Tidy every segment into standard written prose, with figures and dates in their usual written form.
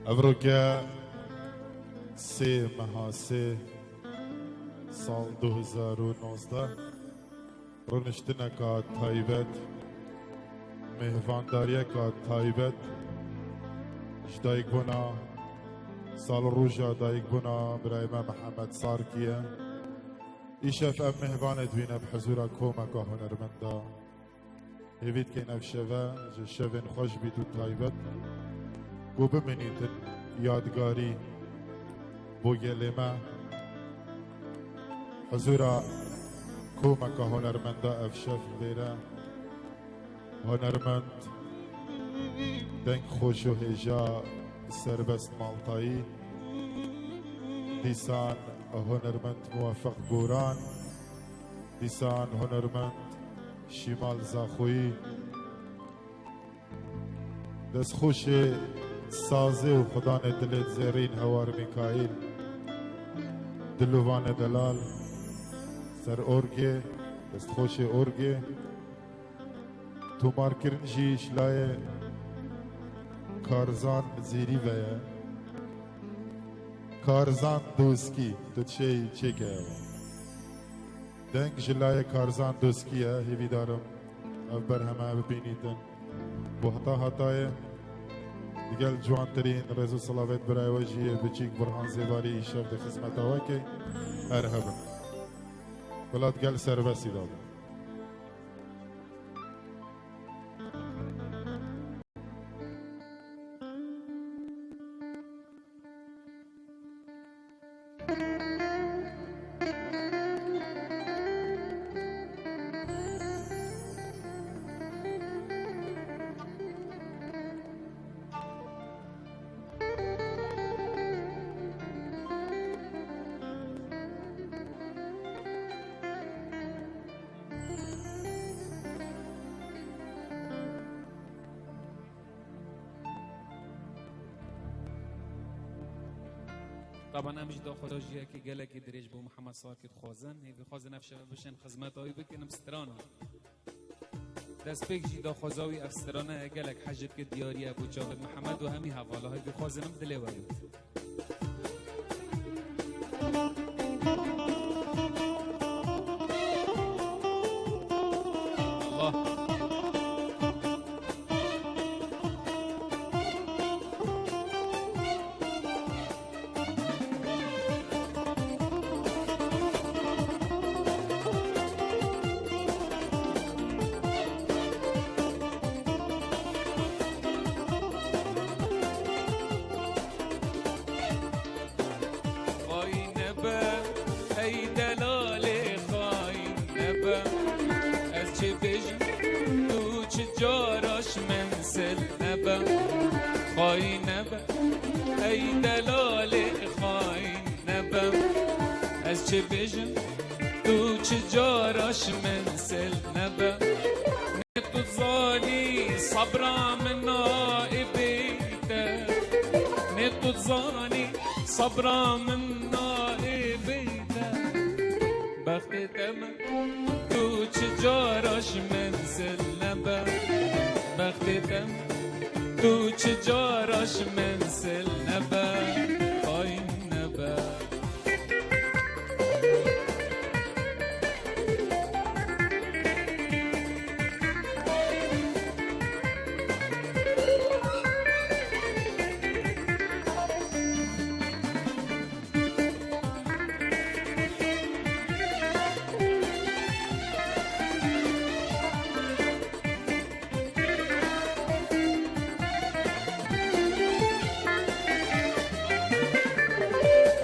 افروکه 3 ماه 3 سال 2019 رونشتنه که تایبت مهوانداریه که تایبت جدایک بنا سال روژا دایک بنا برای ما محمد سارکیه ایشف ام مهوانت بینه بحضورا کومه که هنرمنده هیوید که نف شوه شوین خوش بیتو تایبت گو ببینید یادگاری بو گلیمه حضورا کومه که هنرمنده افشف بیره هنرمند دنگ خوش و هجا سربست مالتایی دیسان هنرمند موفق گوران دیسان هنرمند شمال زاخویی دست خوش سازی و خدان دلت زیرین هوار میکائیل دلوان دلال سر ارگه دست خوش ارگه تو مارکرن جی شلای کارزان زیری ویا کارزان دوسکی تو چه که دنگ جلای کارزان دوسکیه هیوی دارم افبر همه ببینیدن بو حتای دیگل جوانترین رزو صلاوات برای وجهی بچیک برهان زیباری ایشف ده خدمت آوه که ارهبه بلاد گل سربسی داده طبعا امش دا خدا جیه که گله که دریج بو محمد ساکت خوازن هیوی خوازن افشه بشن خدمت آوی بکنم سترانه دست پیک جی دا خوزاوی افسترانه گله که حجب که دیاری ابو جاوید محمد و همی حواله هیوی خوازنم دلی ورید خاين نبا اي دلالي خاين نبا از چه بجم تو چه جاراش منسل نبا نتو زاني صبرا من نائبيته نتو زاني صبرا من نائبيته بخت تمام تو چه جاراش منسل نبا بخت تمام تو چه جاراش منسل نبا خاین نبا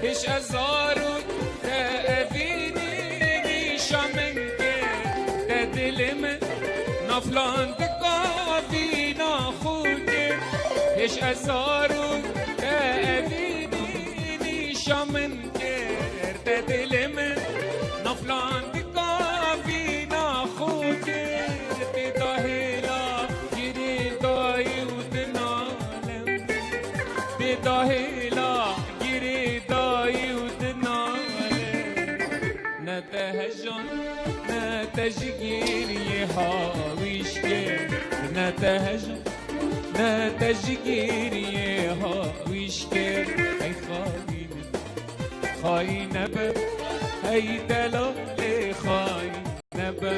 هش ازارو تأذيني نيشا منك تدلم نفلان تقافي ناخوك هش ازارو تأذيني نيشا منك تدلم نفلان تقافي ناخوك تداهلا جري داي ودنالم تداهلا نتهجن نتجگیر یه هاویش که نتهجن نتجگیریه ها ویشکر ای خاینه خاینه به ای دلال خاینه به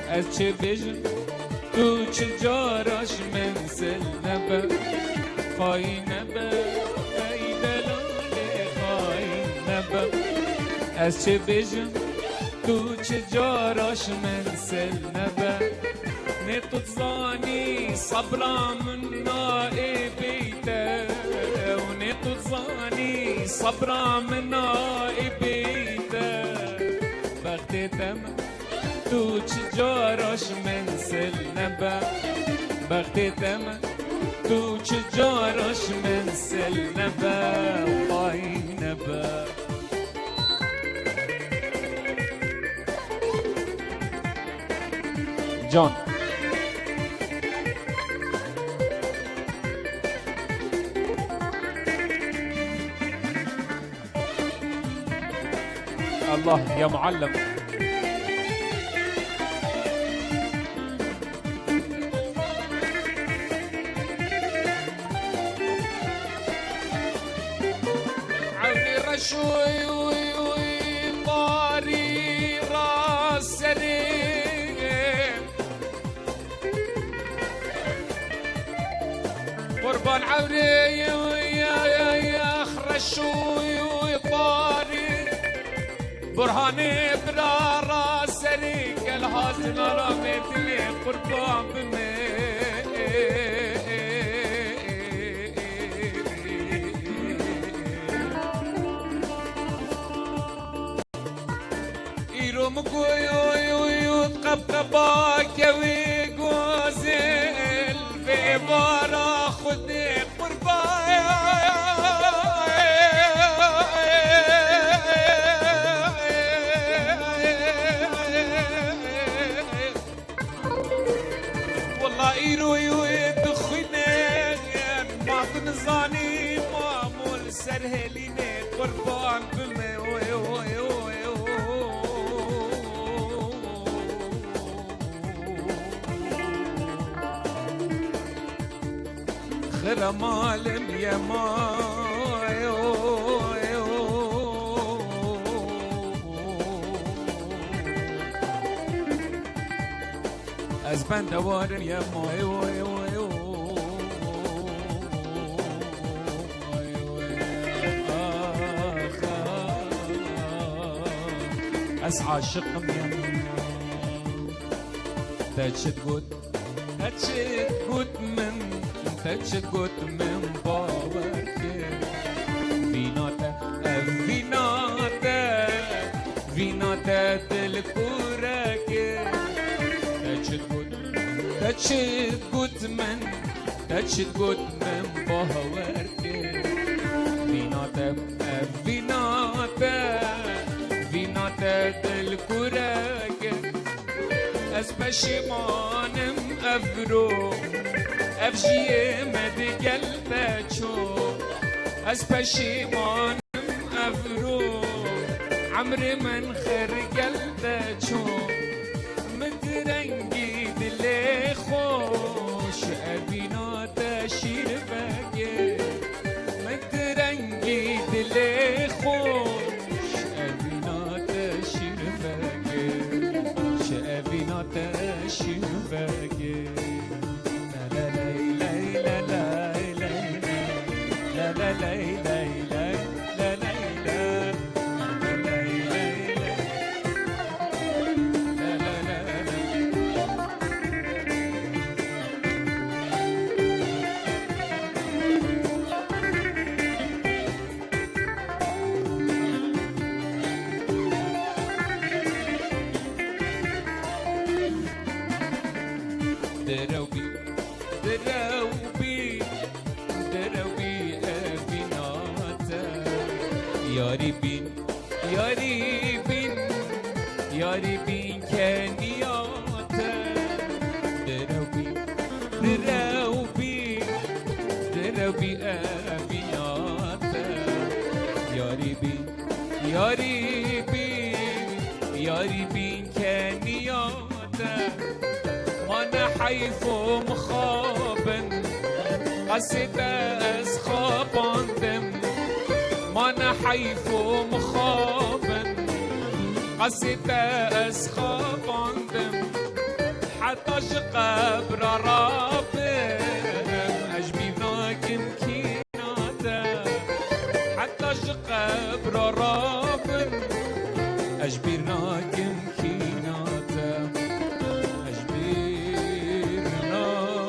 از چه بجم تو چه جاراش منزل نبه خاینه به ای دلال خاینه به از چه بجم تو چه جاراش منزل نبه نتظاني صبرا من نائبيته ونتظاني صبرا من نائبيته بختي تم تو چجاراش منزل نبا بختي تم تو چجاراش منزل نبا خاي نبا جان الله يا معلم عوني رشوي طاري راسني قربان عوني يا خرشوي طاري برهاني برا راسني كالهازم رميتني قربان بمي إيروم قوي تقبقباك ويقوزل في بارا خدي قربان نظاني مامول سرهليني قربان بمي خير مالم يا ماي از بندوارم يا ماي أسعى شقم يا تشتقوت من باورك فيناتا تلكورك تشتقوت من باورك فيناتا تلكورك از پشیمانم افرو افجیه مدگل بچو از پشیمانم افرو عمر من خرگل بچو مدرنگی دل خوش ابینا تشیر بگه مدرنگی دل خوش ابینا تشیر بگه شابينا تشوفك لا لا لا لا لا لا لا لا یاری بین کنیاته درو بی ابیناته یاری بین کنیاته من حیف و مخابن قصيت از خواباندم من حیف و مخابن قصيت از خواباندم حتاش قبر رابم اجبی ناکم کیناده حتاش قبر رابم اجبی ناکم کیناده اجبی ناکم.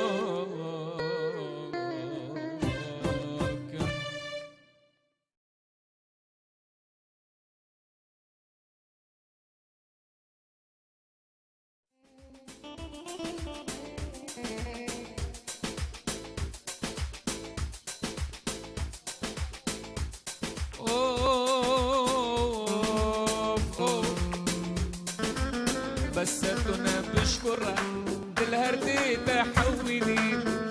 بستنا بشكرة بالهردي تحولي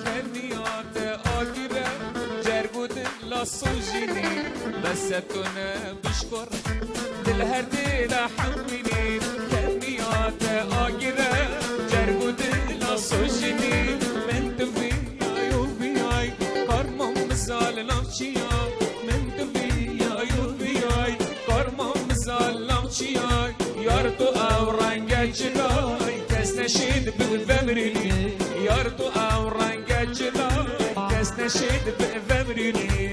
كنيات آجرة جرقود لصوجيني بستنا بشكرة بالهردي تحولي كنيات آجرة جرقود لصوجيني من تبي عيوبي عي كرمم مثال لامشيا من تبي عيوبي عي كرمم مثال لامشيا يارتو او رنگ چلای کس نشید به ومرینی یارتو او رنگ چلای کس نشید به ومرینی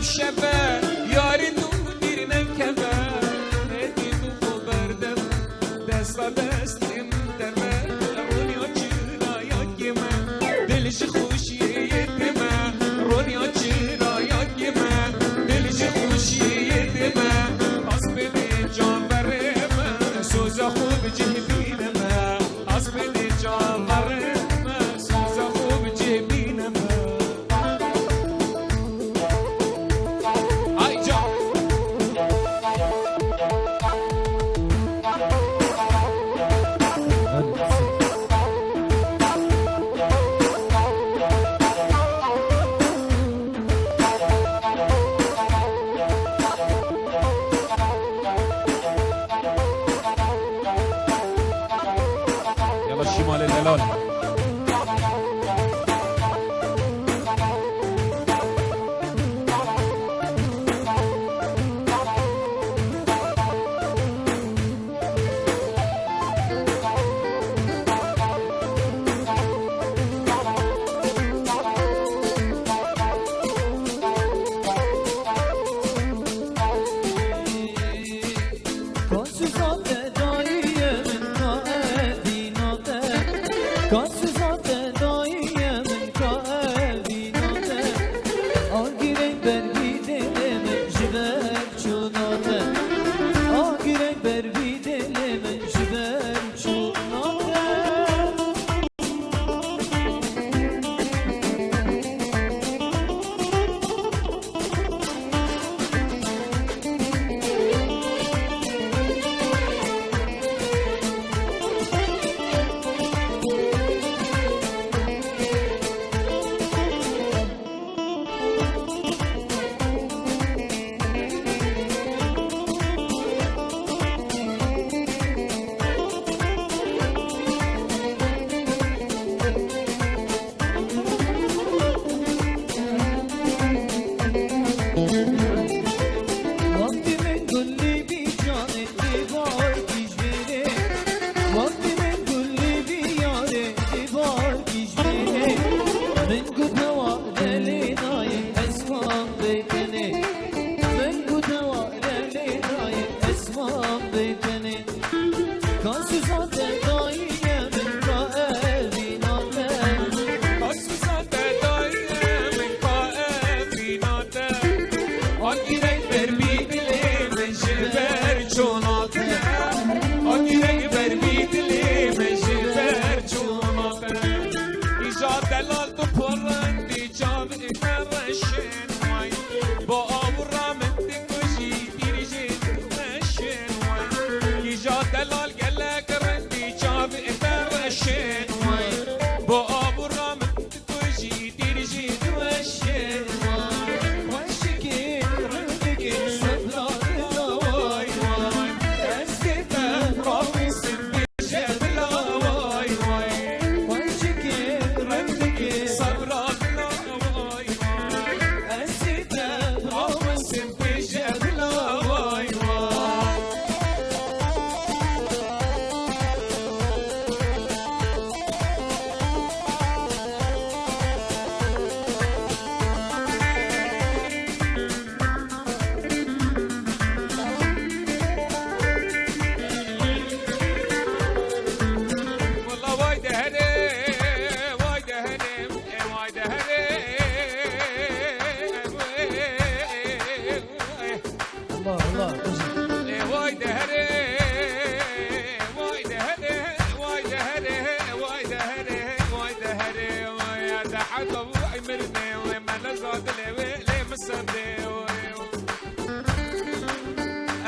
شبه یاری تو دیر نکبه ندی تو بردم دست دستیم دمه رونیا چرا یاکیمه دلش خوشیه یتمه رونیا چرا یاکیمه دلش خوشیه یتمه از بده جان برمه سوزا خوب جهبینمه از بده جان برمه سوزا خوب جهبینمه شمال الهلال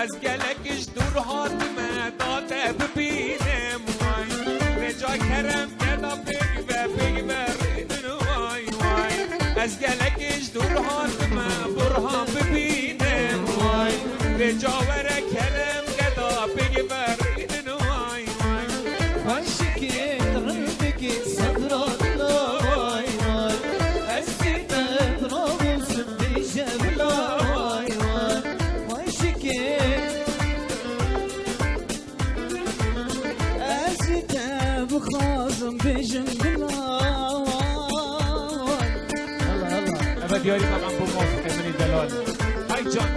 از گلکش دور حاتمه داده ببینم وای رجا کرم گدا بگی برین وای وای از گلکش دور حاتمه برها ببینم وای رجا وره کرم گدا بگی برین وای وای عاشقی قلبك صدرنا واي واي أسيت أطراف بجبلا واي واي عاشقي أسيت بخازم بجبلا واي الله الله أبد ياري طبعا بموافقة من الدلال هاي جان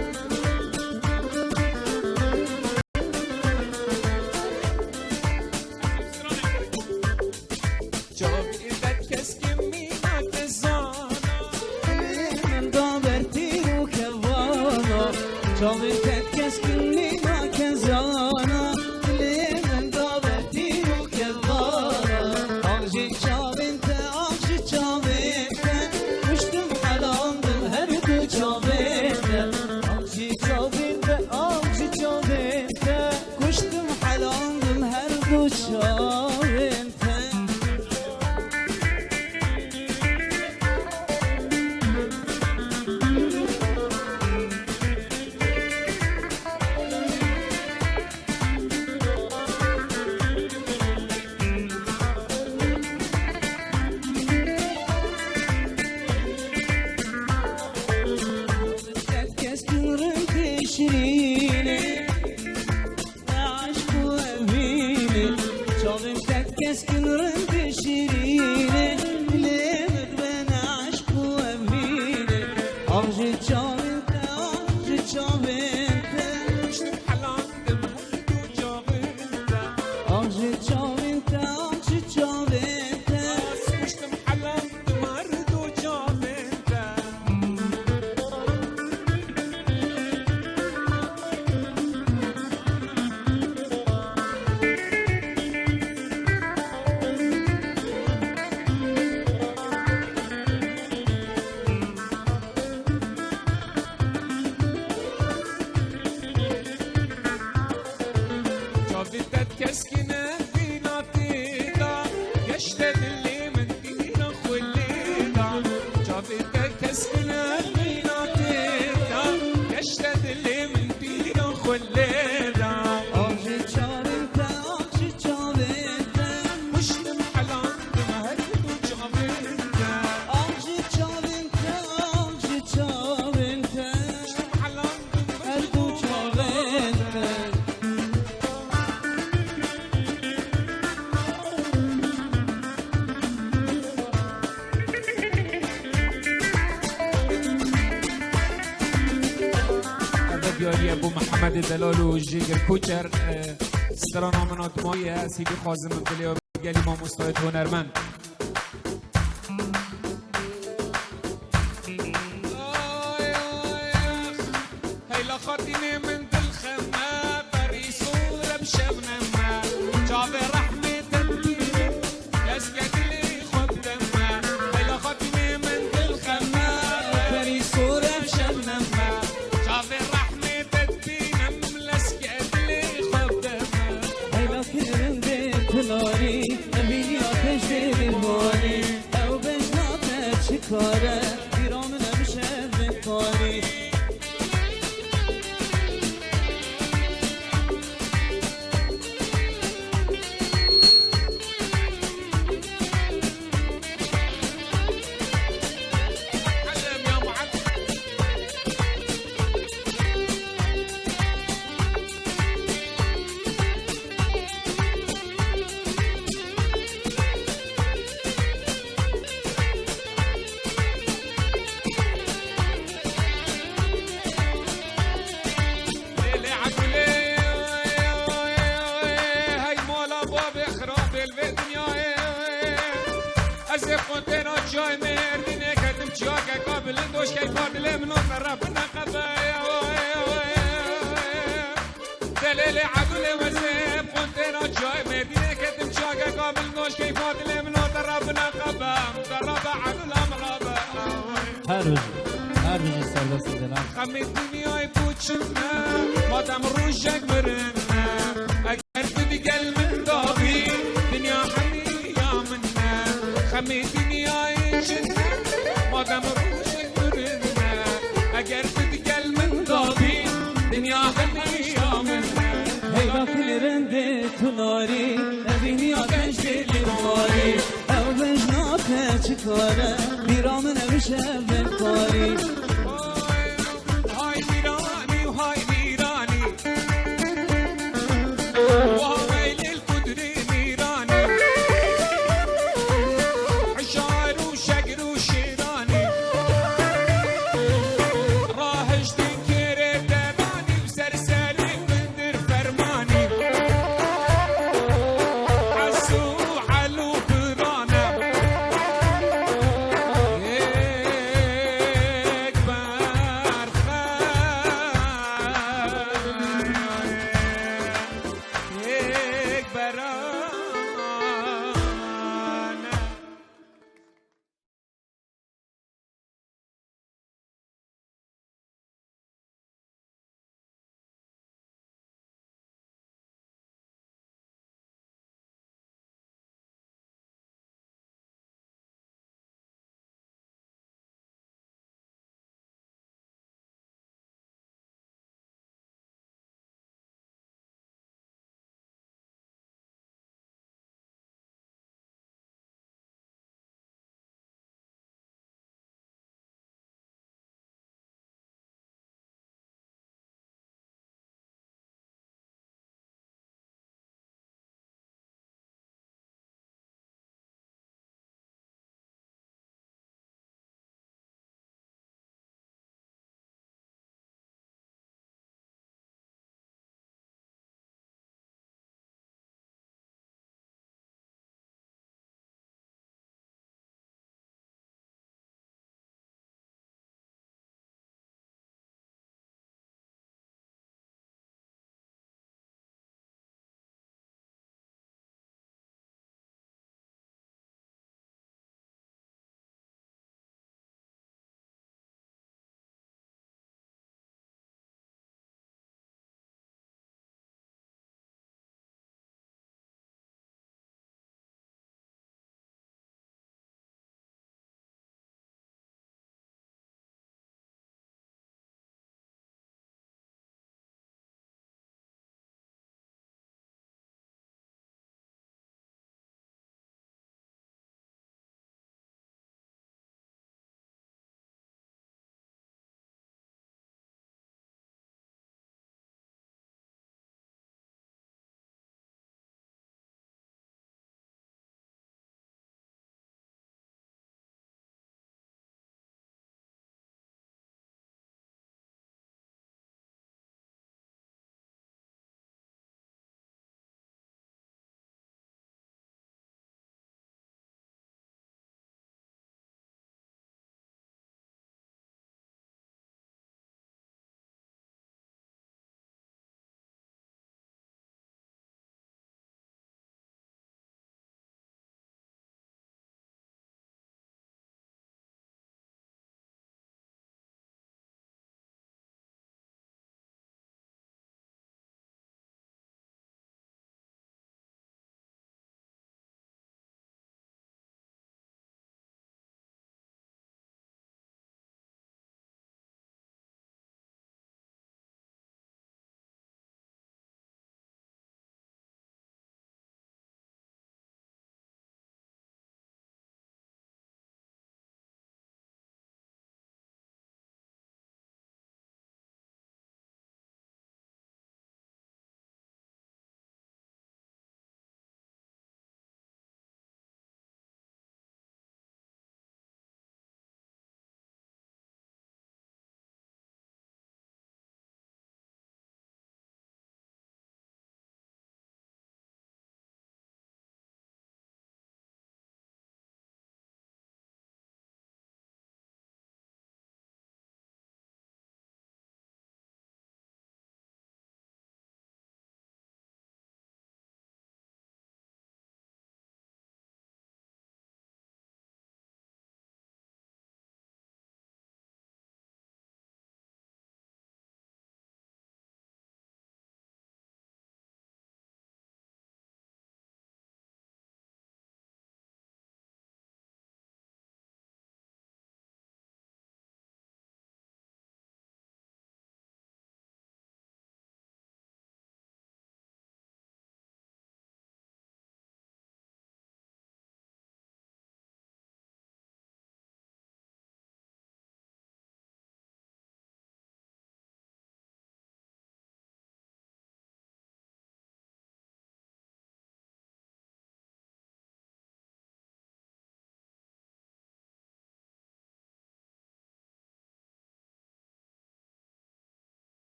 Çavuşet keskinli ma kezana Limen daveti ru kezana Ağzı çavinte Kuştum halandım her du çavinte Ağzı çavinte Kuştum halandım her du çavinte شيريني عشق وأميني شاغل تتكسكن رمد شيريني ليه بنا عشق وأميني أرجي شاغل یاری ابو محمد دلال و جیگر کوچر ستران آمنات مایه سیدی خازم بلی و گلی ما مستعد هنرمند هیلا خاطینه من دل خمه بری صورم شبنمه جاب رحمت الدین لسکتلی خودمه هیلا خاطینه من دل خمه بری صورم شبنمه جاب رحمت الدینم لسکتلی خودمه هیلا کرم بکناری نبی آتش بباری او بجنات چکاره ایران نمیشه بکاری جای مردینه کردم چیا که قابل دوش که قابل منو ربنا قبايا دلیل عدل وزيب قنتنا جای مردینه کردم چیا که قابل دوش که قابل منو ربنا قبام درب عدل امرابا هر روز سردست دلم خمی دنیای بوچنه مادم روشک برنه اگر تو دیگل من دابی دنیا همی یا منه خمی دنیای چنه مادم روشک برنه اگر تو دیگل من دابی دنیا همی یا منه هیدا کل رنده تو ناری نبینی آتش دلی ماری او بجناته چکاره بیرام نمیشه بکاری های ویرانی های ویرانی وهویل القدر میرانی عشار و شگر و شیرانی راهش دکره دبانی و سرسری بندر فرمانی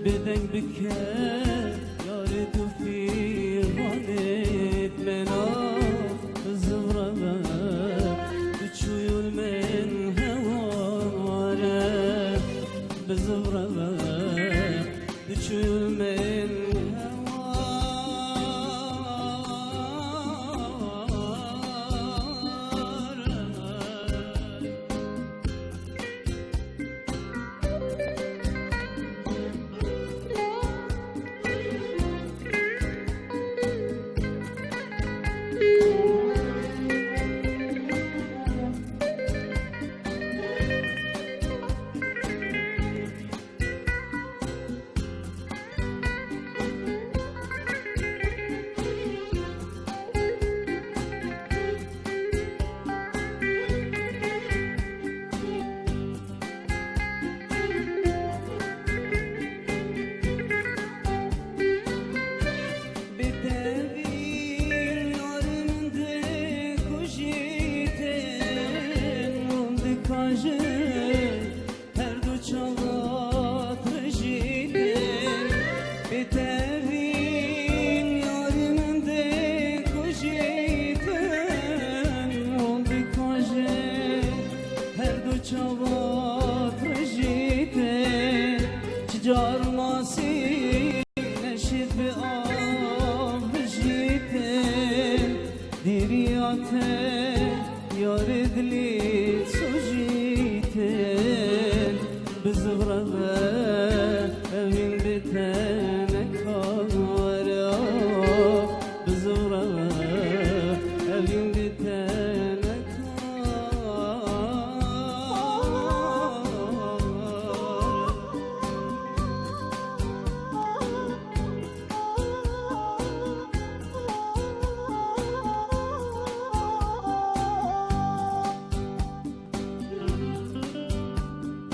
بدنگ بکر یاری تو فیغانت منا زورا بچویون من هواره بزورا بچویون من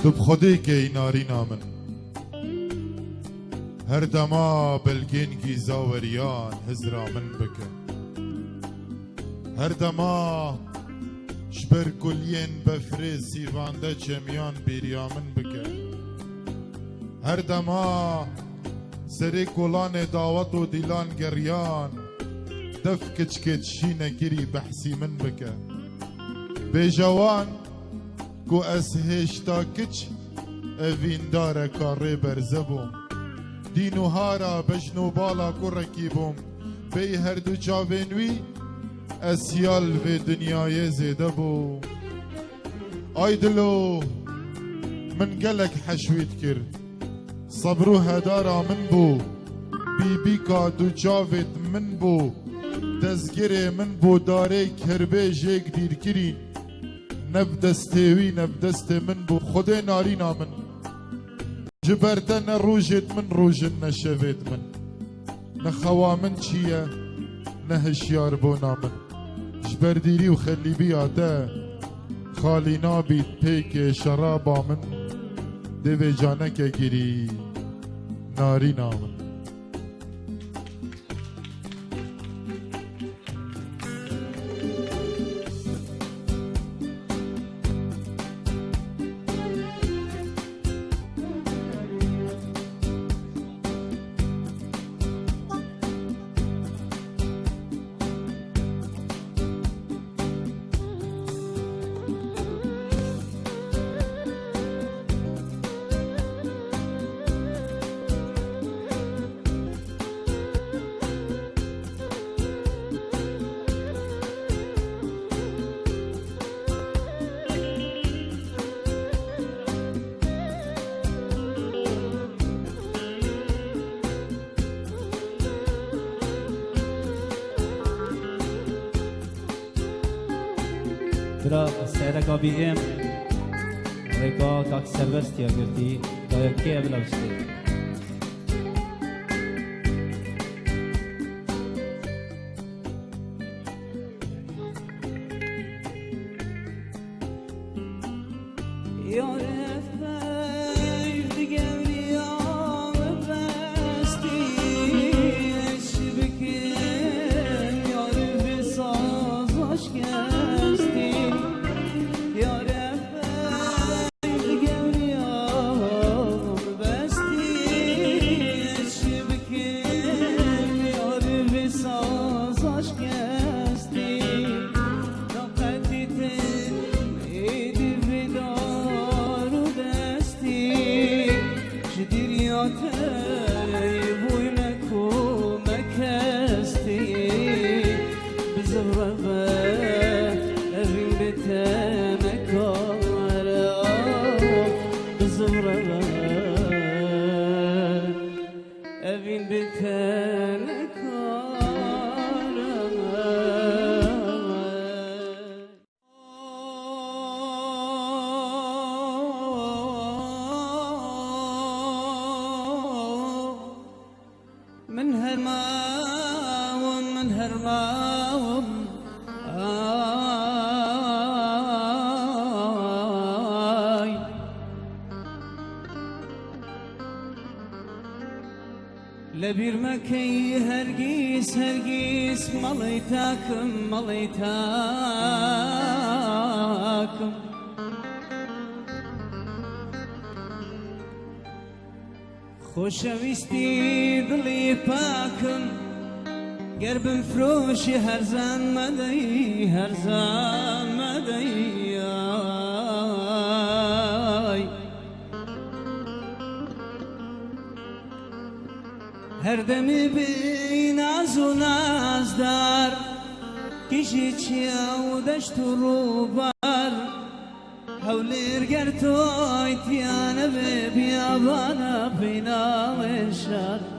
تو بخودی که ایناری نامن هر دما بلگین زاوریان هزرا من بکن هر دما شبر کلین بفری سیوانده چمیان بیریامن بکن هر دما سری کلان دعوت و دیلان گریان دف کچ کچی نگیری بحثی من بکن بیجوان کو از هشتا کچ اوین داره کاری برزبوم دینو هارا بجنو بالا کو رکیبوم بی هر دو چاوینوی اسیال و دنیای زیده بو آی دلو من گلک حشوید کرد صبرو هدارا من بو بی بی کا دو چاوید من بو دزگیر من بو داره کربه جیک دیر کرین نب دستوی نب دست من بو خود نارینا من جبرتن روجت من روجن نشوید من نخوا من چیه نهشیار بونا من جبر دیری و خلی بیاته خالی نابید پیک شرابا من دوی جانک گیری نارینا من برا سیرکا بیم ریکا کاک سربستیا گرتی دایا که بلوستی evin bitene من هرماوم لبير مكي هرقيس مليتاكم خوشويستي دلي باكم قرب فروشي هرزان مدي هر دمی بی ناز و نازدار کشی چیا و دشت و روبار حولیر گر توی تیانه بی بیابانا بینال شد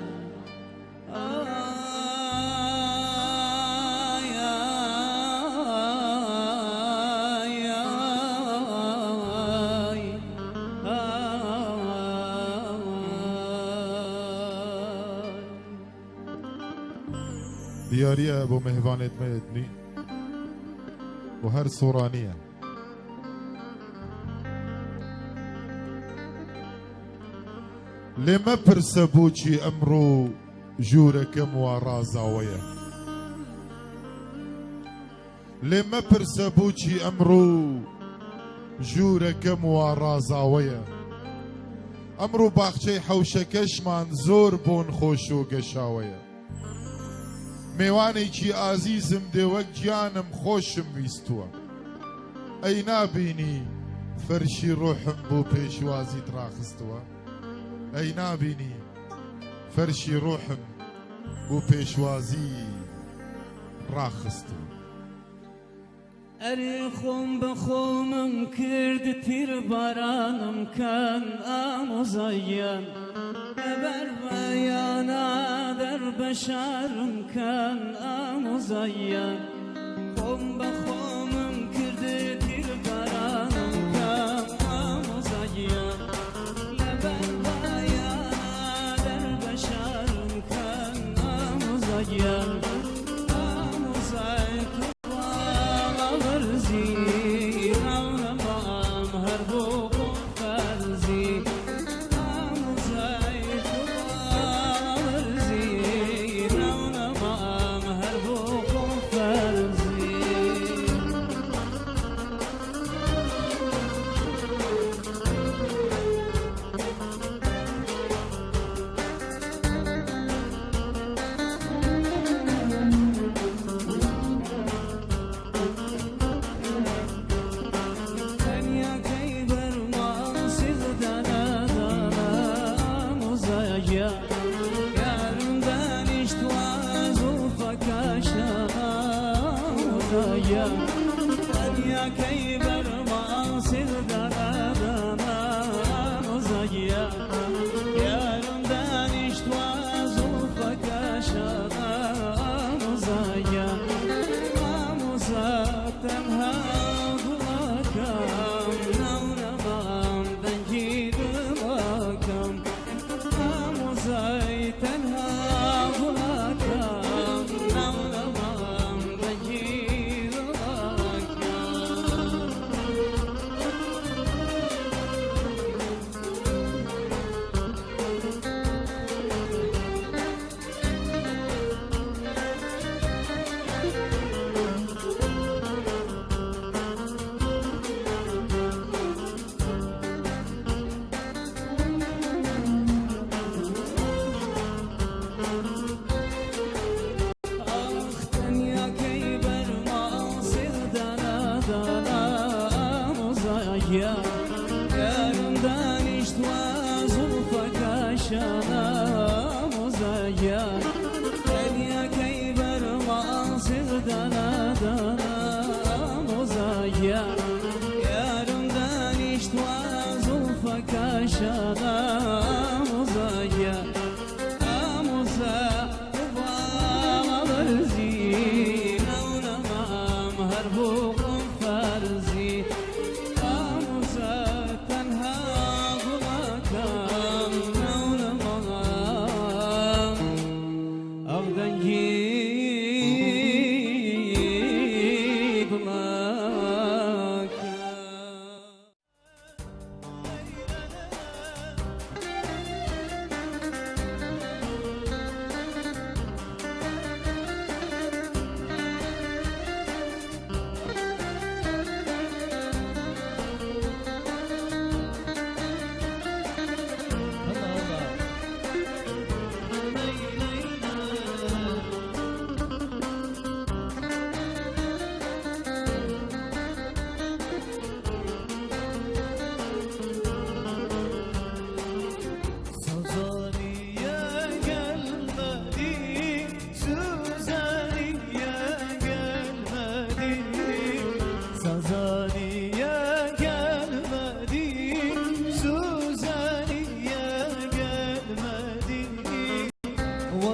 ديارية أبو مهبانة ميدني وهر صورانية لما برسبوشي أمرو جوركم ورازاوية لما برسبوشي أمرو جوركم ورازاوية أمرو باخشي حوشكش من زور بون خوشو قشاوية میوانێکی ئازیزم دێوەک گیانم خۆشم ویستووە ئەی نابینی فەرشی ڕۆحم بۆ پێشوازیت ڕاخستووە ئەی نابینی فەرشی ڕۆحم بۆ پێشوازی ڕاخستووە ئەرێ خۆم بە خۆمم کرد تیر بارانم کەن ئامۆزاییان لەبەر بەیانە دەربەشارم کەن ئامۆزاییان خۆم بە خۆمم کرد تیر بارانم کەن ئامۆزاییان لەبەر بەیانە دەربەشارم کەن ئامۆزاییان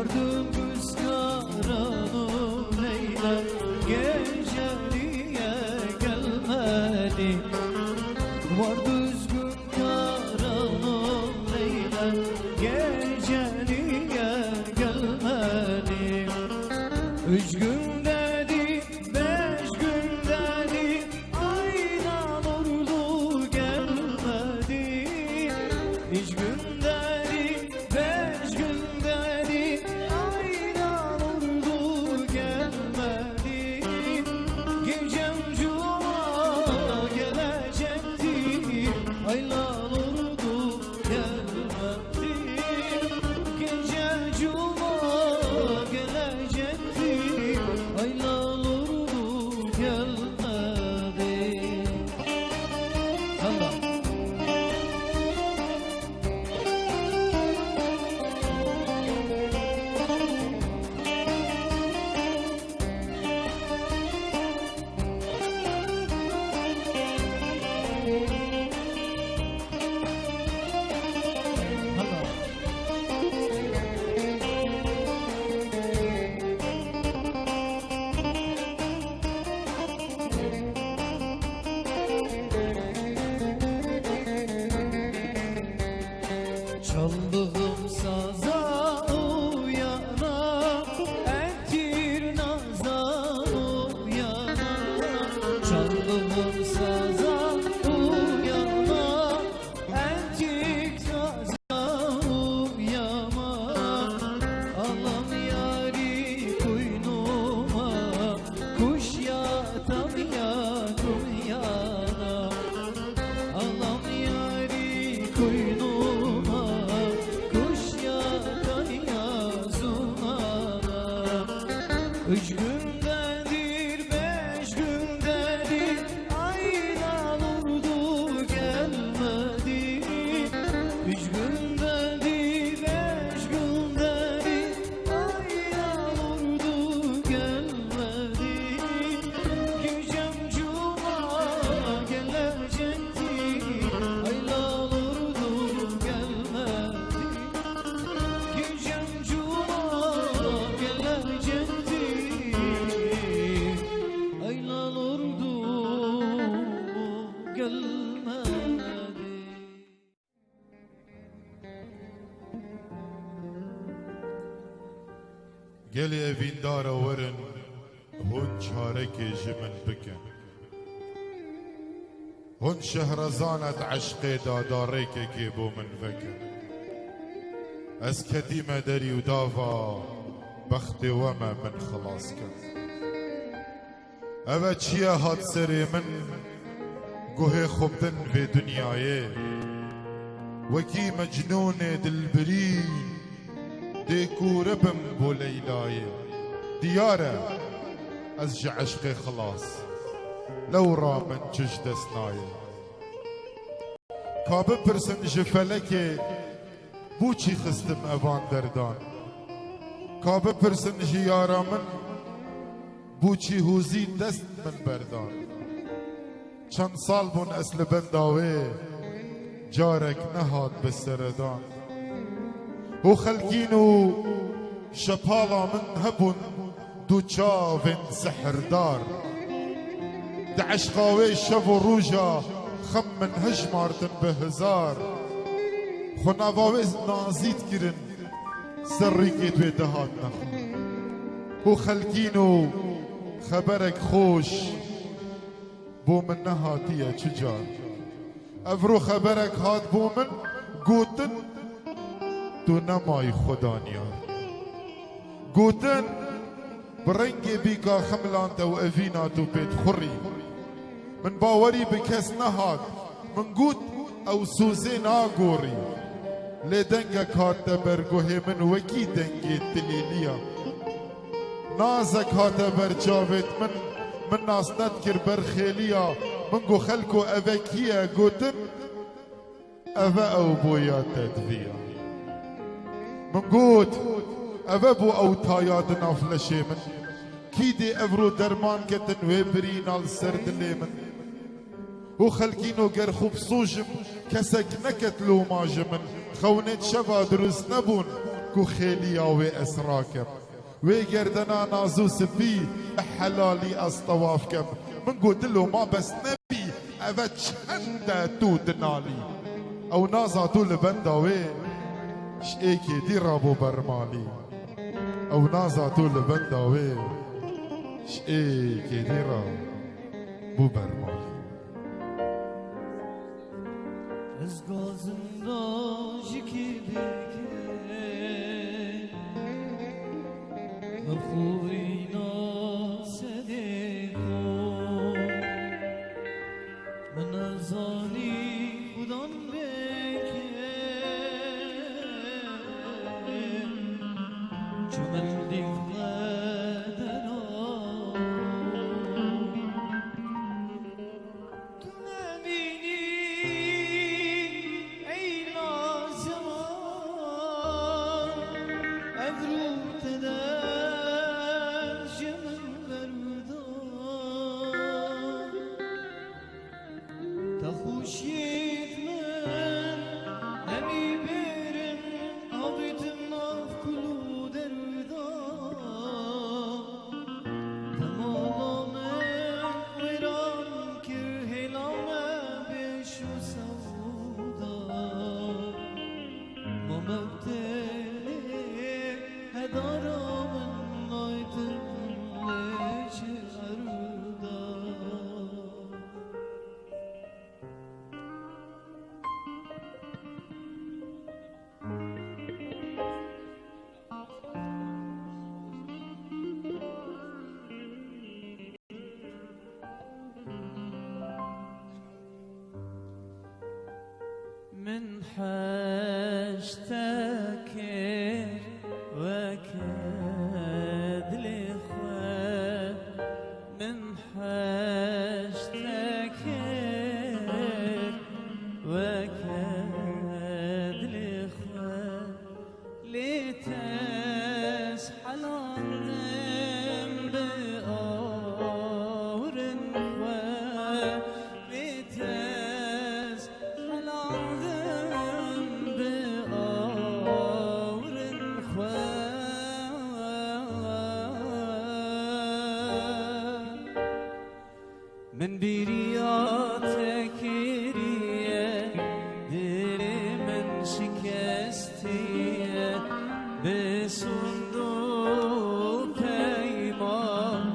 Vardım rüzgarını Leyla, geceliğe gelmedi. Vardı üzgün yaranım Leyla, geceliğe gelmedi. 3 gün dedi, 5 gün dedi, aydan ordu gelmedi. 3 gün dedi, 5 gün dedi, aydan ordu gelmedi. Gecem cuma gelecekti, aylar ordu gelmedi. Gece cuma gelecekti, aylar ordu gelmedi. Allah. Çaldığım saza uyana, ettir naza uyana. Çaldığım saza uyana, ettir naza uyana. Alam yari koynuma, kuş yatan yakın yana. Alam yari koynuma, kuş yatan yazulana. 3 gündedir, 5 gündedir, aylar ordu gelmedi. 3 gündedir, 5 gündedir, aylar ordu gelmedi. Gecem cuma gelecekti, aylar ordu gelmedi. Gecem cuma gelecekti, aylar ordu gelmedi. گلی اویندار ورن هون چارک جمن بکن هون شهرزانت عشق دادارک که بو من بکن از کدیم دری و داوا بخت وما من خلاص کن اوه چیه هات سری من گوه خوبتن به دنیای وکی مجنون دلبری ديكو ربم بو ليلاي ديارة أزج عشقي خلاص لو رامن ججد سناي كابı برسن جفلكي بوچي خستم اوان دردان كابı برسن جيارا من بوچي هوزي دست من بردان چند سال بون اسل بنداوي جارك نهاد بسردان و خلقينو شبالا من هبون دو چاوين سحردار دعشقاوي شب و روجا خم من هجمارتن بهزار خناواوي نازيد كرن سريكي دوي دهات نخو و خلقينو خبرك خوش بو من نهاتيه چجار افرو خبرك هات بو من قوتن تو نمای خدا نیار گوتن برنگی بیکا خملانت و اوینا تو پیت خوری من باوری بکس نهاد من گوت او سوزی ناگوری لی دنگا کات برگوه من وکی دنگی تلیلیا نازک هات بر جاوید من ناس ندکر بر خیلیا من گو خلکو اوکیه گوتن اوه او بویا تدویا من قوت أبابو أو تاياد نافلشي من كيدي أفرو درمان كتن ويبرين على السرد الليمن وخلقينو قرخو بصوجم كسك نكت لو ماجمن خونت شبا دروس نبون كو خيليا وإسراكم ويقردنا نازو سبي حلالي أصطوافكم من قلت له ما بس نبي أفتش أنت تودنالي أو نازا طول بنداوي شئيكي دي رابو برمالي أو نازا طول بنداوي شئيكي دي رابو برمالي از گازندا جکی بکه مخورینا صدیقو من ازانی خودم بکه چو من دیفقدنا تو نبینی من حشتكر وكاد لخوة من حشتكر وكاد لخوة لتسحل عنهم بأور خوة لتسحل عنهم بأور خوة من برياتك ريا دل من شكستي بصندوق پیمان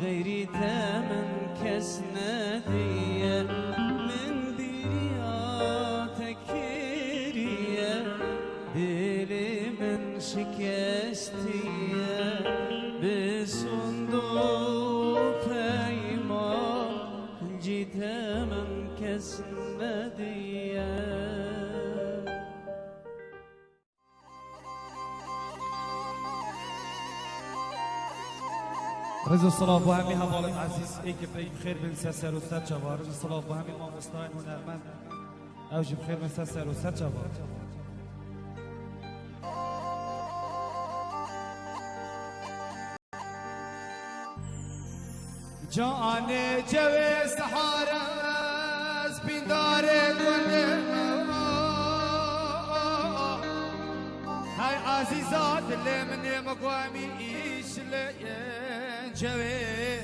غيري تمن كس ندية من برياتك ريا دل من شكستي بصندوق پیمان جيت من كس ندية رضا الصلاة و همین حوالت عزیز ای که بخیر بین سر و سر جوار رضا الصلاة و همین مامستان هنرمند اوج بخیر بین سر و سر جوار جان جوی سحاره از بیندار گل های عزیزا دل من مقامی ایش لین جوی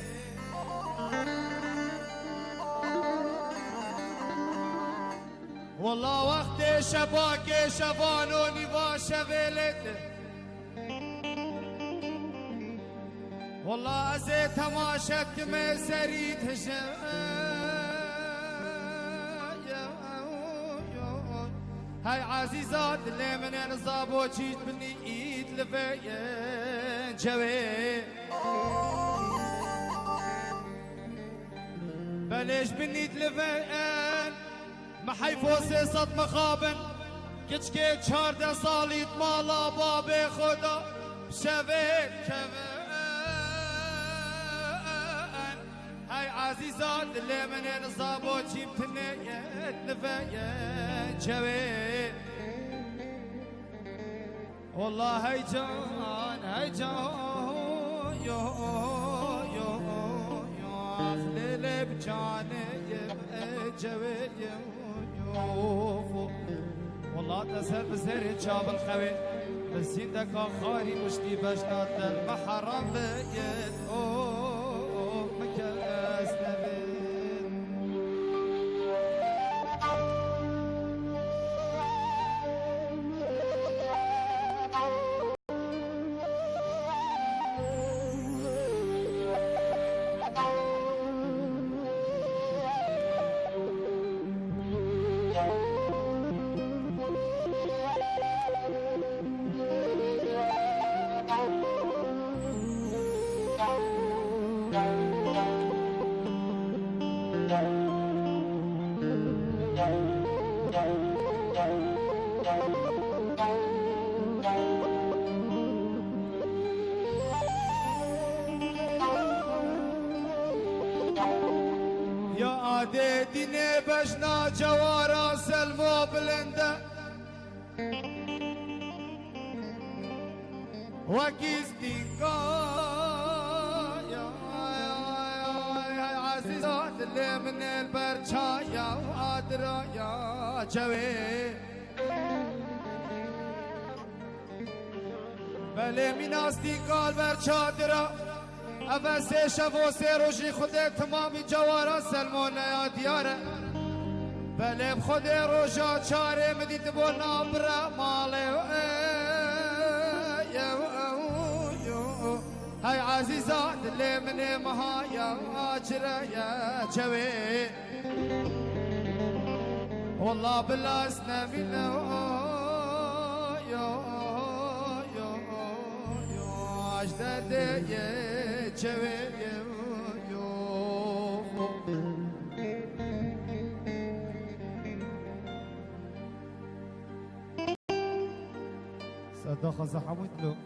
والله وقت شباك شبانوني واشبلت والله ازي تماشت ما سريد هشام هاي عزيزات اللي من انصاب وجيت مني ايد لفين جوي بلش بني تلفين ما حيفوسي صد مخابن كتشكي چارده ساليت مالا باب خدا شوي كوين هاي عزيزات اللي من انصاب وجيت مني لفين جوي والله هاي جان يو خليل بجاني جوي والله تسهل بسهر جاب الخوي بسيدك خاري مشتي بجنات المحرم بيت مكاس نبين يا عادي ديني بجنا جوارا سلمو بلنده وكيستيكا يا عزيزات اللي من البرشا يا قادرة يا جوي بله من استيكا البرشا درا اول سه شب و سه روزی خودت تمامی جوارا سلمون یا دیاره بله خود روزا چاره مدید بو نابرا ماله های عزیزات دل من مها یا آجره یا جوی والله بالله اسنبینا اجداد یه جوی صدق زحمت له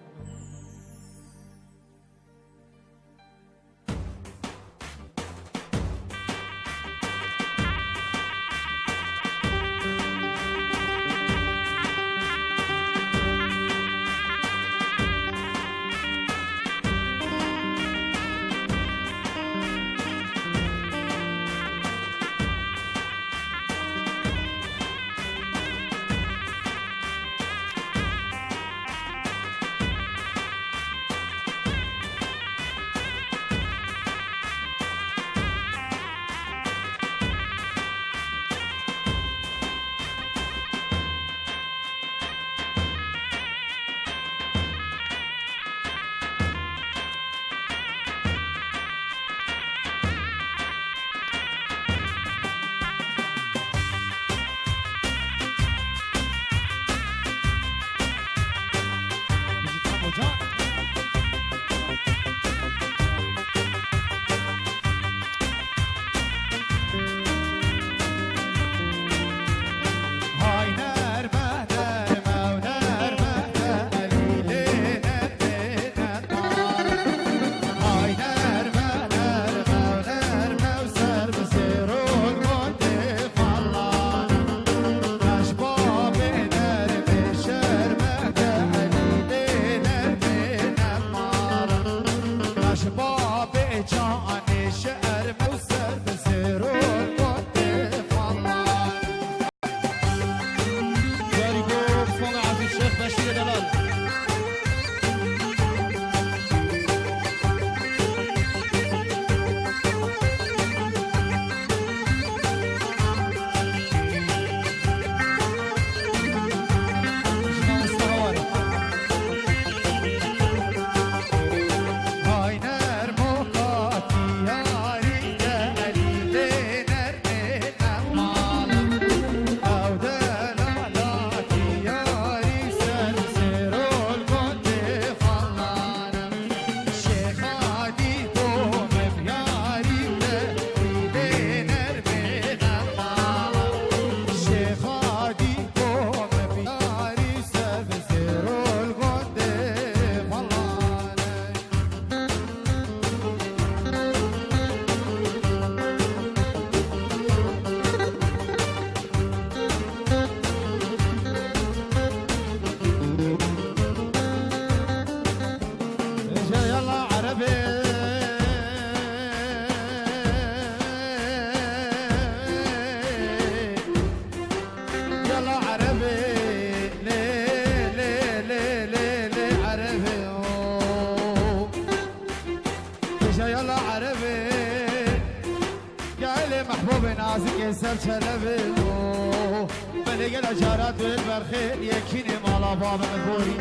نازك سر چلبلو بلگل جارت بالبرخير يكيني مالا باب مبوري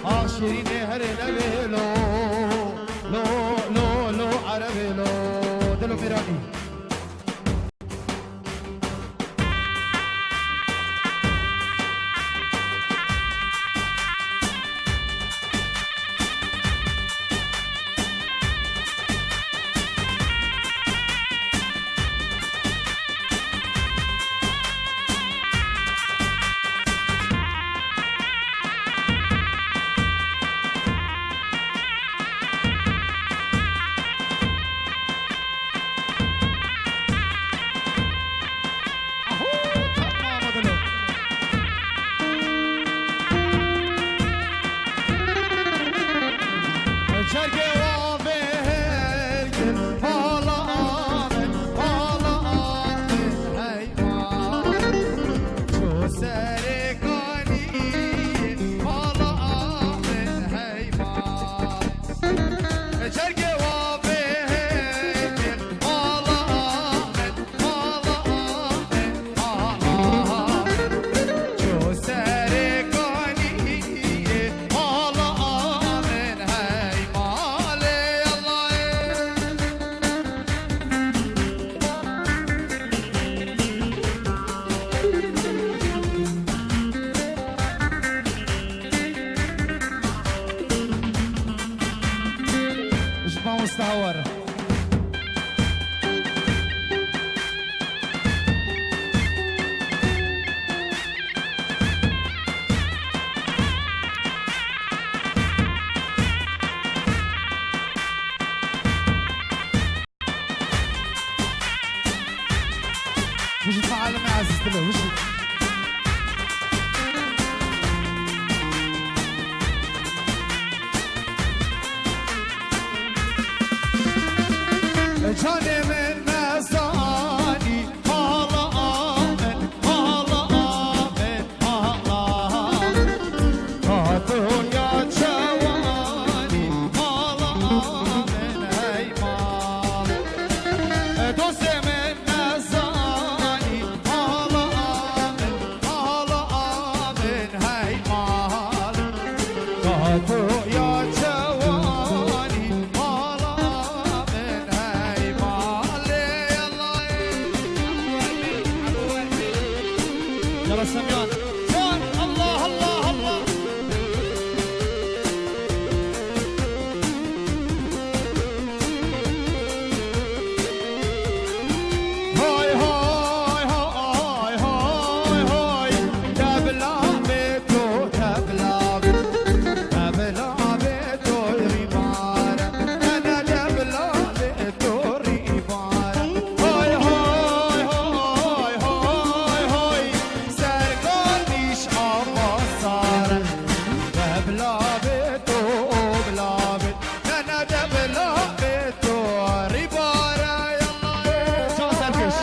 آشيرين هر لبلو لو لو لو عربلو دلو ميراني مستعور وش تفعل مع عزيز بالله وش جاني من مساني هلا آمن هلا آمن هلا هاتو يا جواني هلا آمن هيمان دوست من مساني هلا آمن هيمان هاتو يا جواني يلا سميان جان الله الله الله هاي هاي هاي هاي هاي تبلا بيتو تبلا بيتو ريبار انا تبلا بيتو ريبار هاي هاي هاي هاي هاي سرقانيش عباصار تبلا بيتو بلا بيت انا تبلا بيتو ريبار يلا شو سركش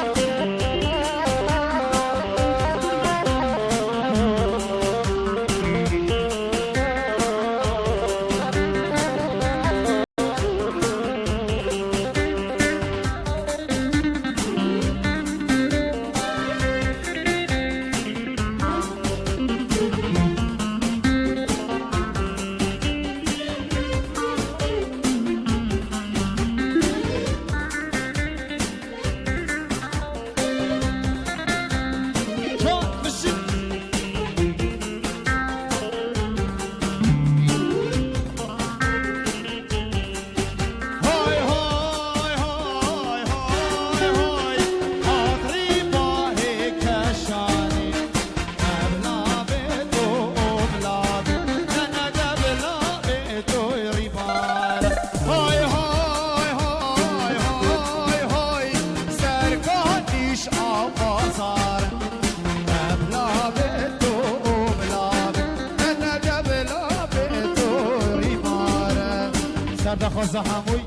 خوزه هموی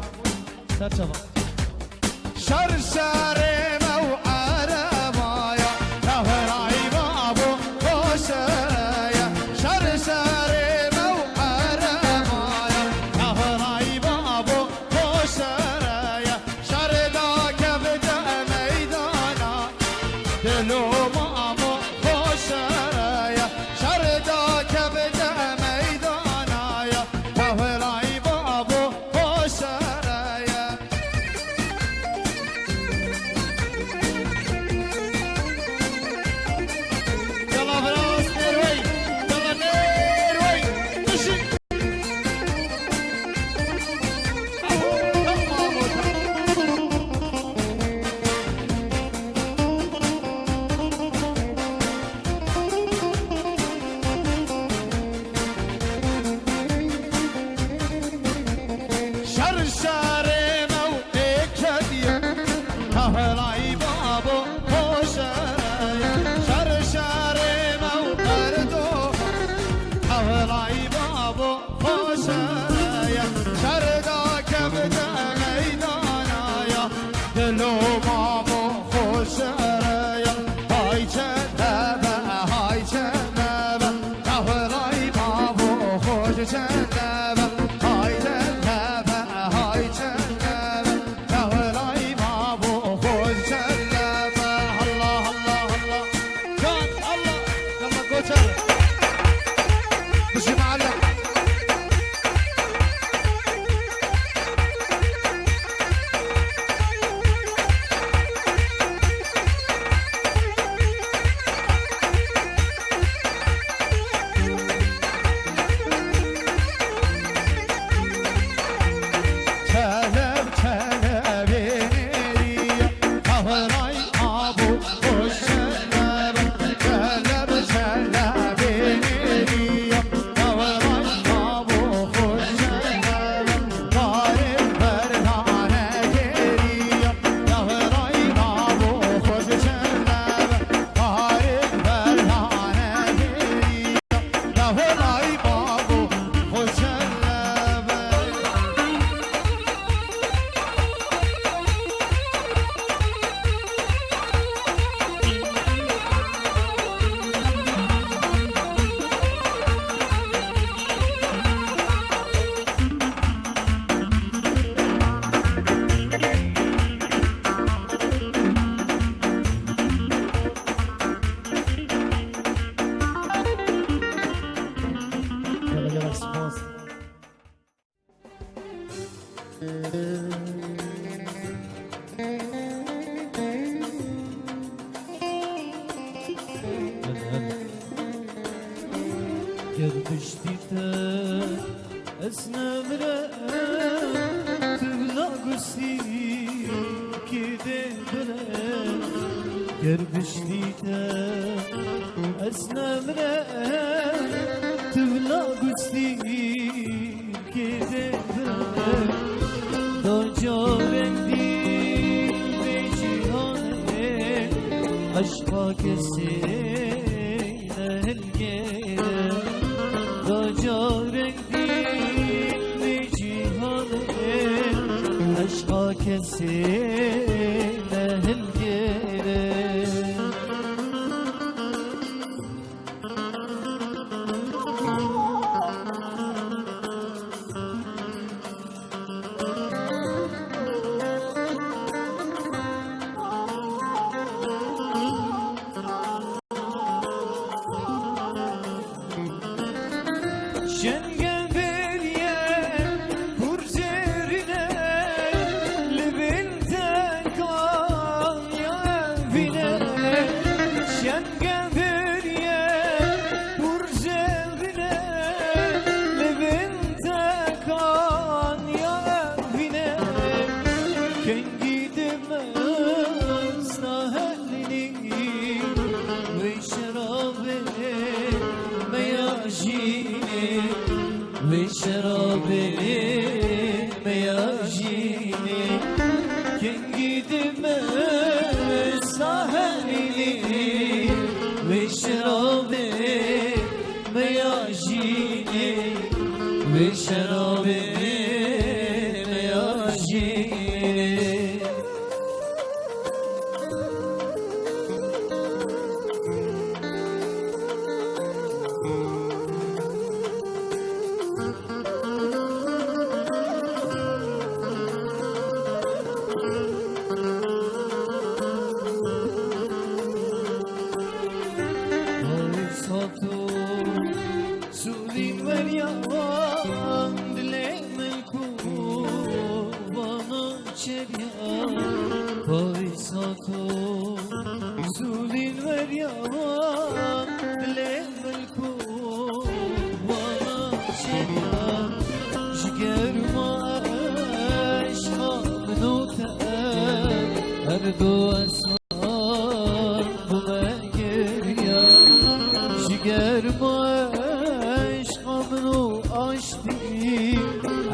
سر چبا شرشره مو عربایا نهرای بابو خوشایا شرشره مو عربایا نهرای بابو خوشایا شردا کبد میدانا شهر مو اکدیه هفلای بابو خوشرای شهر مو بردو هفلای بابو خوشرای شهر دا کبده میدانایا دلو مامو خوشرای های چنبه های چنبه هفلای بابو خوش چنبه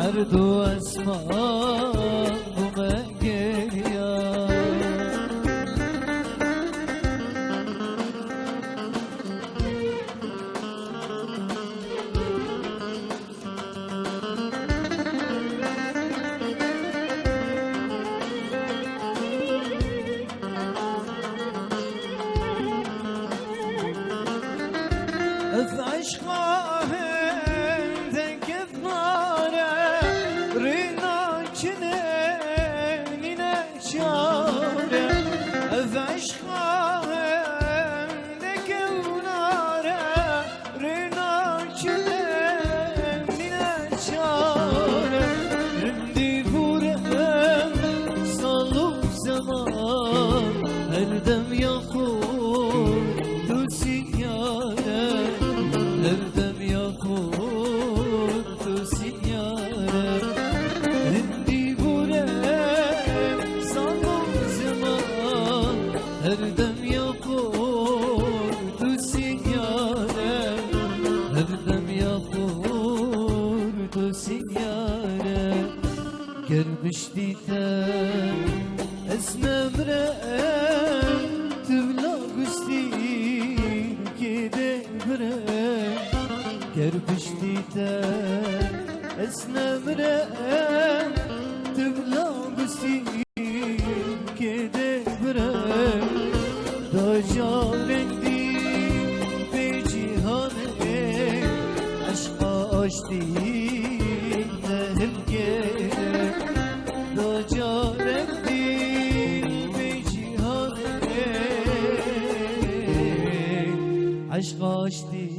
هر دو اسمان بومه گریا از عشقا هندک افناره رینا کنه نینه چاره از عشقا هندک افناره رینا کنه نینه چاره رندی بورم سالو زمان هر دم یا خود دوسی یاره هردم یا خود تو سیاره هندی بوره سالو زمان هردم یا خود تو سیاره هردم یا خود تو سیاره گر بشتیتم اسمم رأم تبلا گستی که گر پشتیته اسنم رأم تبلا بسی که دبره دا جارندی به جیهانه عشق آشتی نهل گره دا جارندی به جیهانه عشق آشتی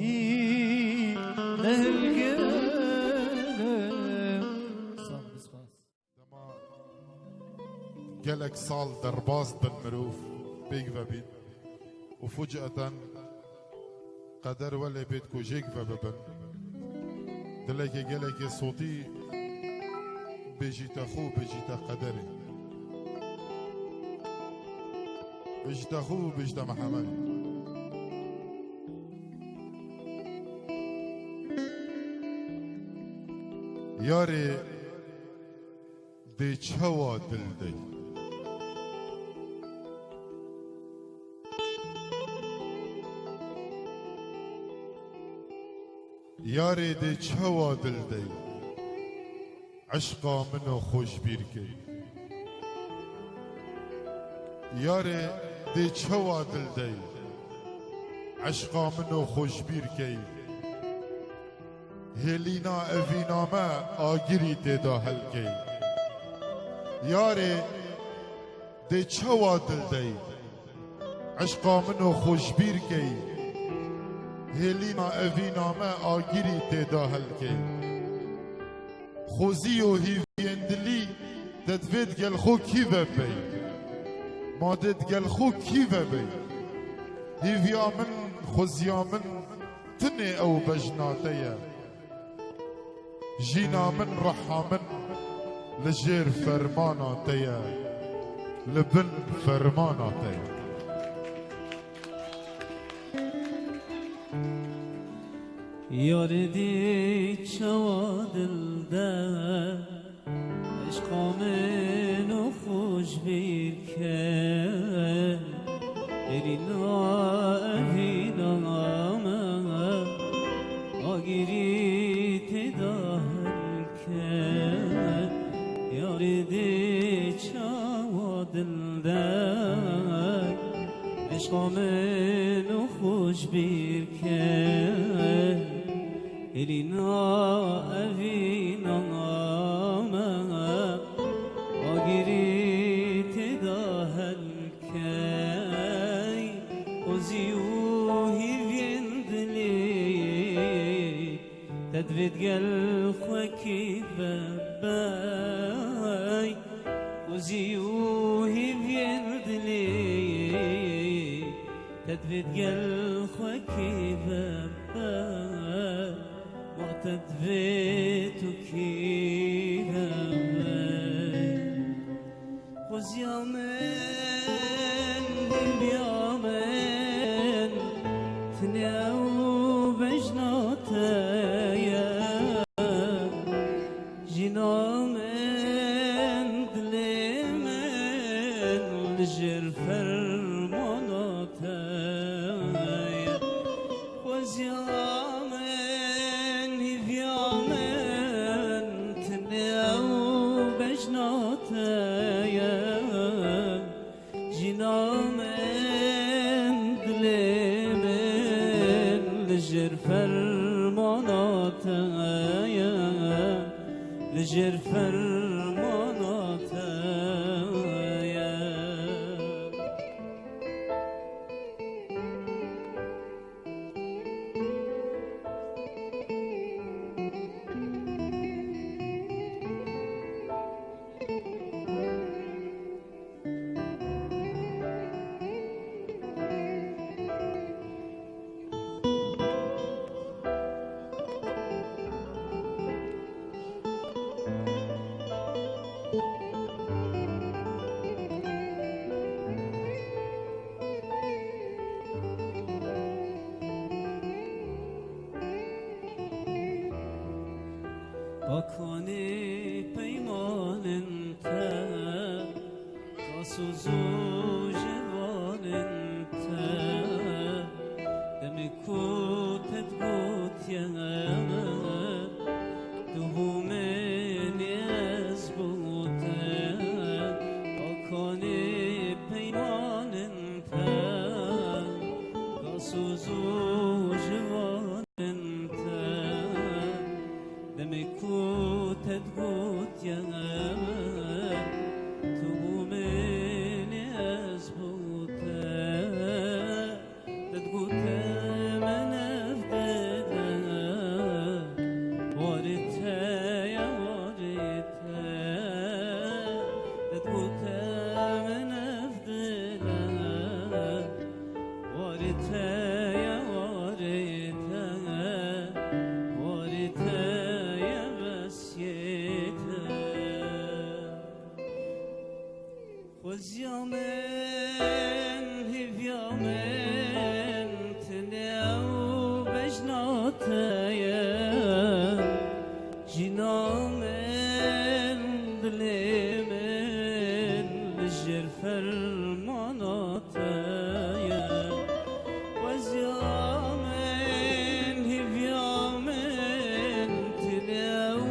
قالك صال درباز بالمروف بيك بيت وفجأة قدر ولا بيتكو جيك ببن دلك قالك صوتي بيجيت اخو بيجيت قدري بيجيت اخو بيجيت محمد یاری دی چوا دل دی یاری دی چوا دل دی عشقا منو خوش بیر کی یاری دی چوا دل دی عشقا منو خوش بیر کی هلینا اوینامه آگیری دیدا هلکی یاری دی چوا دل دی عشقا منو خوشبیر کی هلینا اوینامه آگیری دیدا هلکی خوزی و هیویندلی ددوید گل خو کی و بی مادد گل خو کی و بی هیویا من خوزیا من تنی او بجناتیه جينا من رحا من لجير فرمانا تيا لبن فرمانا تيا یاردی چوا دل ده عشقا منو خوش بیر که اینا اینا من آگیری تداهل که یاردی چوا دل ده عشقا منو خوش بیر که اینا اینا من آگیری تداهل که تدريد قل خوكي باباي وزيوهي بيردلي تدريد قل خوكي باباي وقت بيتك وزيامن باليامن تناو بجناتي جنامن دلمن لجر فرماناتای خوزیامن هیویامن تنیو بجناتای جنامن دلمن لجر فرماناتای لجر فرماناتای باکنی پیمان انت کاسوزو جوان انت دمی کوتت گوت یمه دومنی از بوته باکنی پیمان انت کاسوزو جوان انت دمی کوتت گوت یمه تومنی از بوته تدگوته من افدده وارته یا وارته تدگوته من افدده وارته یا وارته وارته یا بسیته خوزیامن هیویامن تنیو بجناتای جنامن دلمن لجر فرماناتای خوزیامن هیویامن تنیو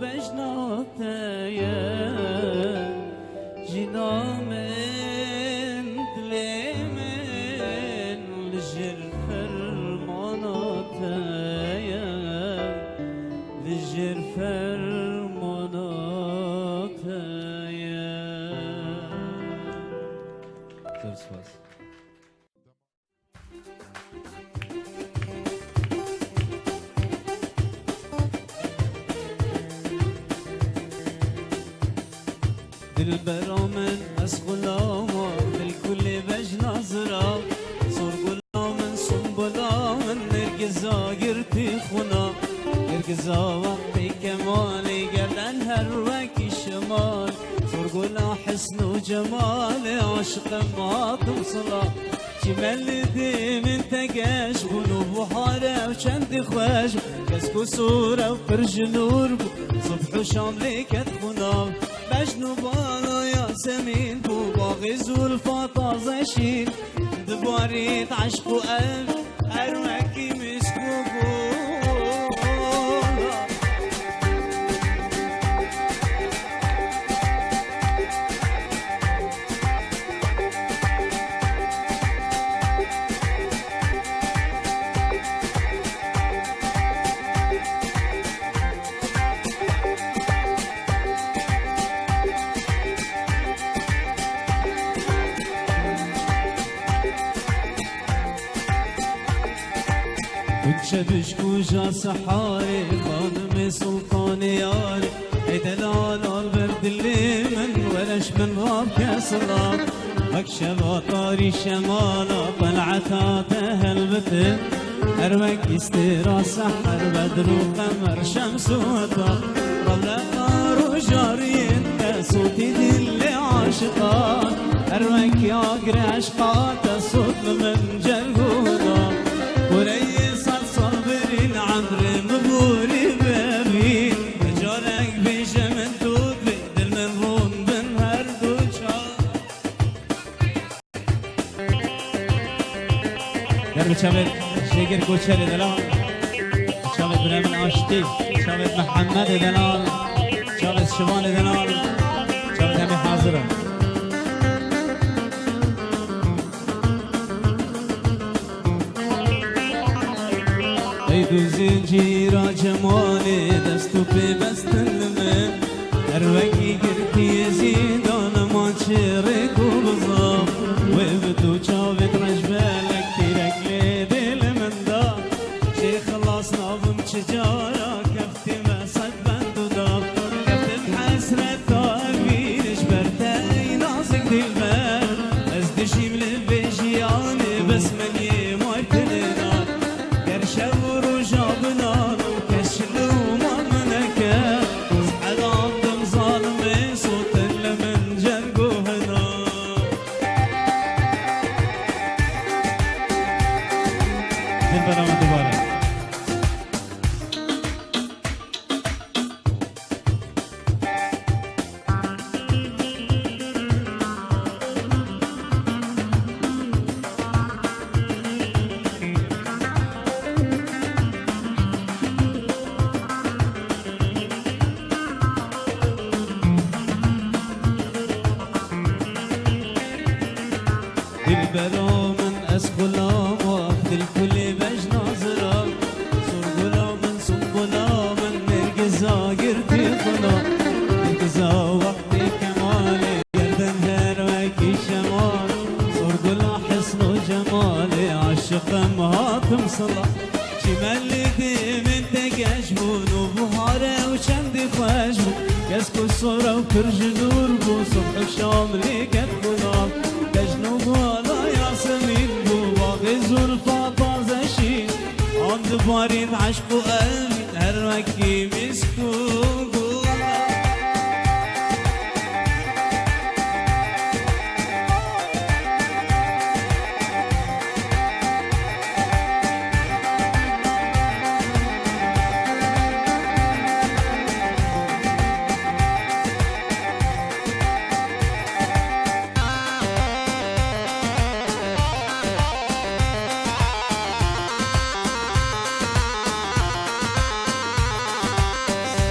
بجناتای جنامن دلمن لجر فرماناتای لجر فرماناتای درسواز دل برامن از غلاما دل کل بج نظرا صور غلامن سن بلامن نرگزا گرتی خنا نرگزا وقتی کمالی گردن هر وکی شمال صور غلا حسن و جمال عاشق ما توصلا جمال دی من تگش بلو بحاره و چند خوش کسکو صوره و فرج نور بو صبح و شام لیکت خنام بجنو بالا یاسمین بو باغی زلفا تازشین دبارید عشق و اروکی مسکو بو شبش كوجا سحاري خادم سلطان ياري اي دلال البرد اللي من ولش من راب كسراب اكشف طاري شمالا طلعتها تهلبت اروك استرا سحر بدر وقمر شمس وطا طلع نار وجاري انت صوتي دل عاشقات اروك يا قري عشقات صوت من جرقونا وريس الصبر العمر مبوري بابي جارك ویژه من دود بی دل من رون بن هر دو چار در بچاوت شگر کوچر دلال بچاوت برامن آشتی بچاوت محمد دلال بچاوت شبان دلال بچاوت همه حاضره ای زنجیرا جمالی دستو پیبستن من هر وکی گرتی زیدان ما چره گوزا و بدو چاوت رجبالک تیرک لی دل من دا شی خلاص نابم چجارا کفتی مسد بندو دا کفت حسرت تا بینش برتای نازک دل من از دشیم لبیجیانی بس من یه مایتنینا گر شب جابنا وكشلو ما منكا سعدان دم ظالمي صوت لمن جرقو هنا البرامج دوباره البرا من اسخلا وقت الكل بج ناظرا سرغلا من سنبلا من نرجزا قرتي خلا نرجزا وقت كمالي يردن هروكي شمال سرغلا حسن وجمالي عشق مهاتم صلا شمال دي من تقشبون وبهارة وشندي خشبون يسكو الصورة وكرج نور بو صبح الشام لي كتبنا تجنوب ولا ياسمين بو باغي زلفا طازشين عند بارين عشق وقلبي هروكي مسكون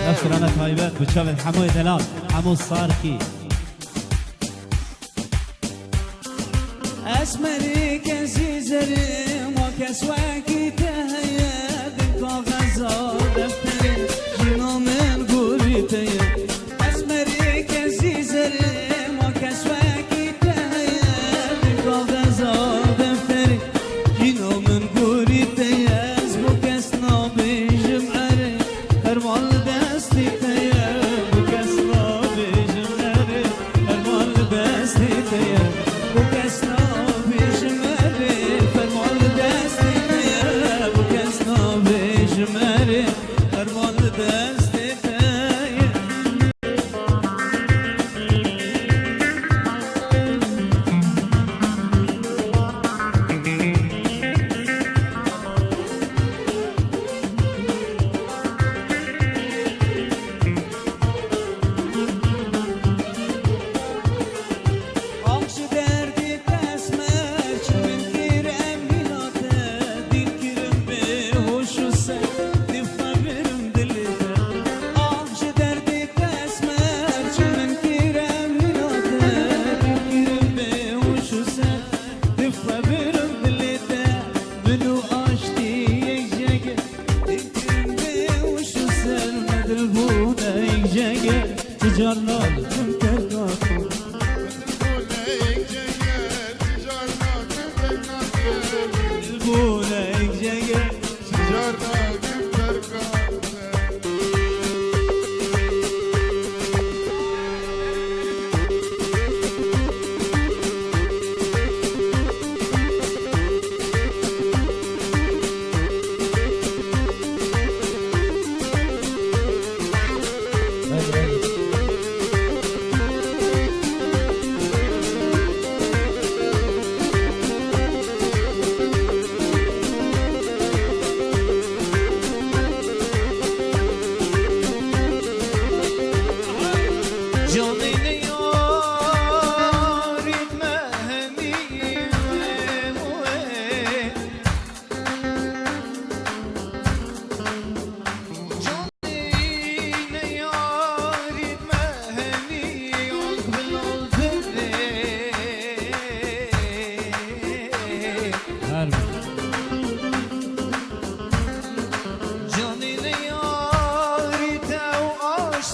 نفسنا تايبات بتشوف حمو دلال حمو الصاركي اسمري كزيزري وكسواكي تهيا دنكو غزال دفتري جنو من قريتي اسمري كزيزري وكسواكي تهيا دنكو غزال دفتري جنو من قريتي اسمك اسنا بجمعري فرمال دستي تيا بكسنا بجمعري فرمال دستي تيا بكسنا بجمعري فرمال دستي تيا بكسنا بجمعري فرمال دستي تيا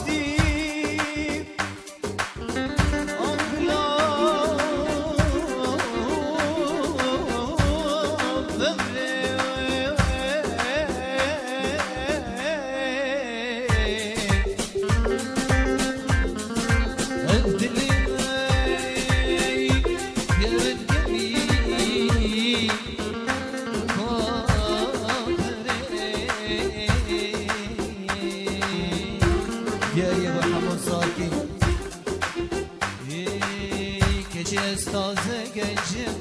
açtı taze gencim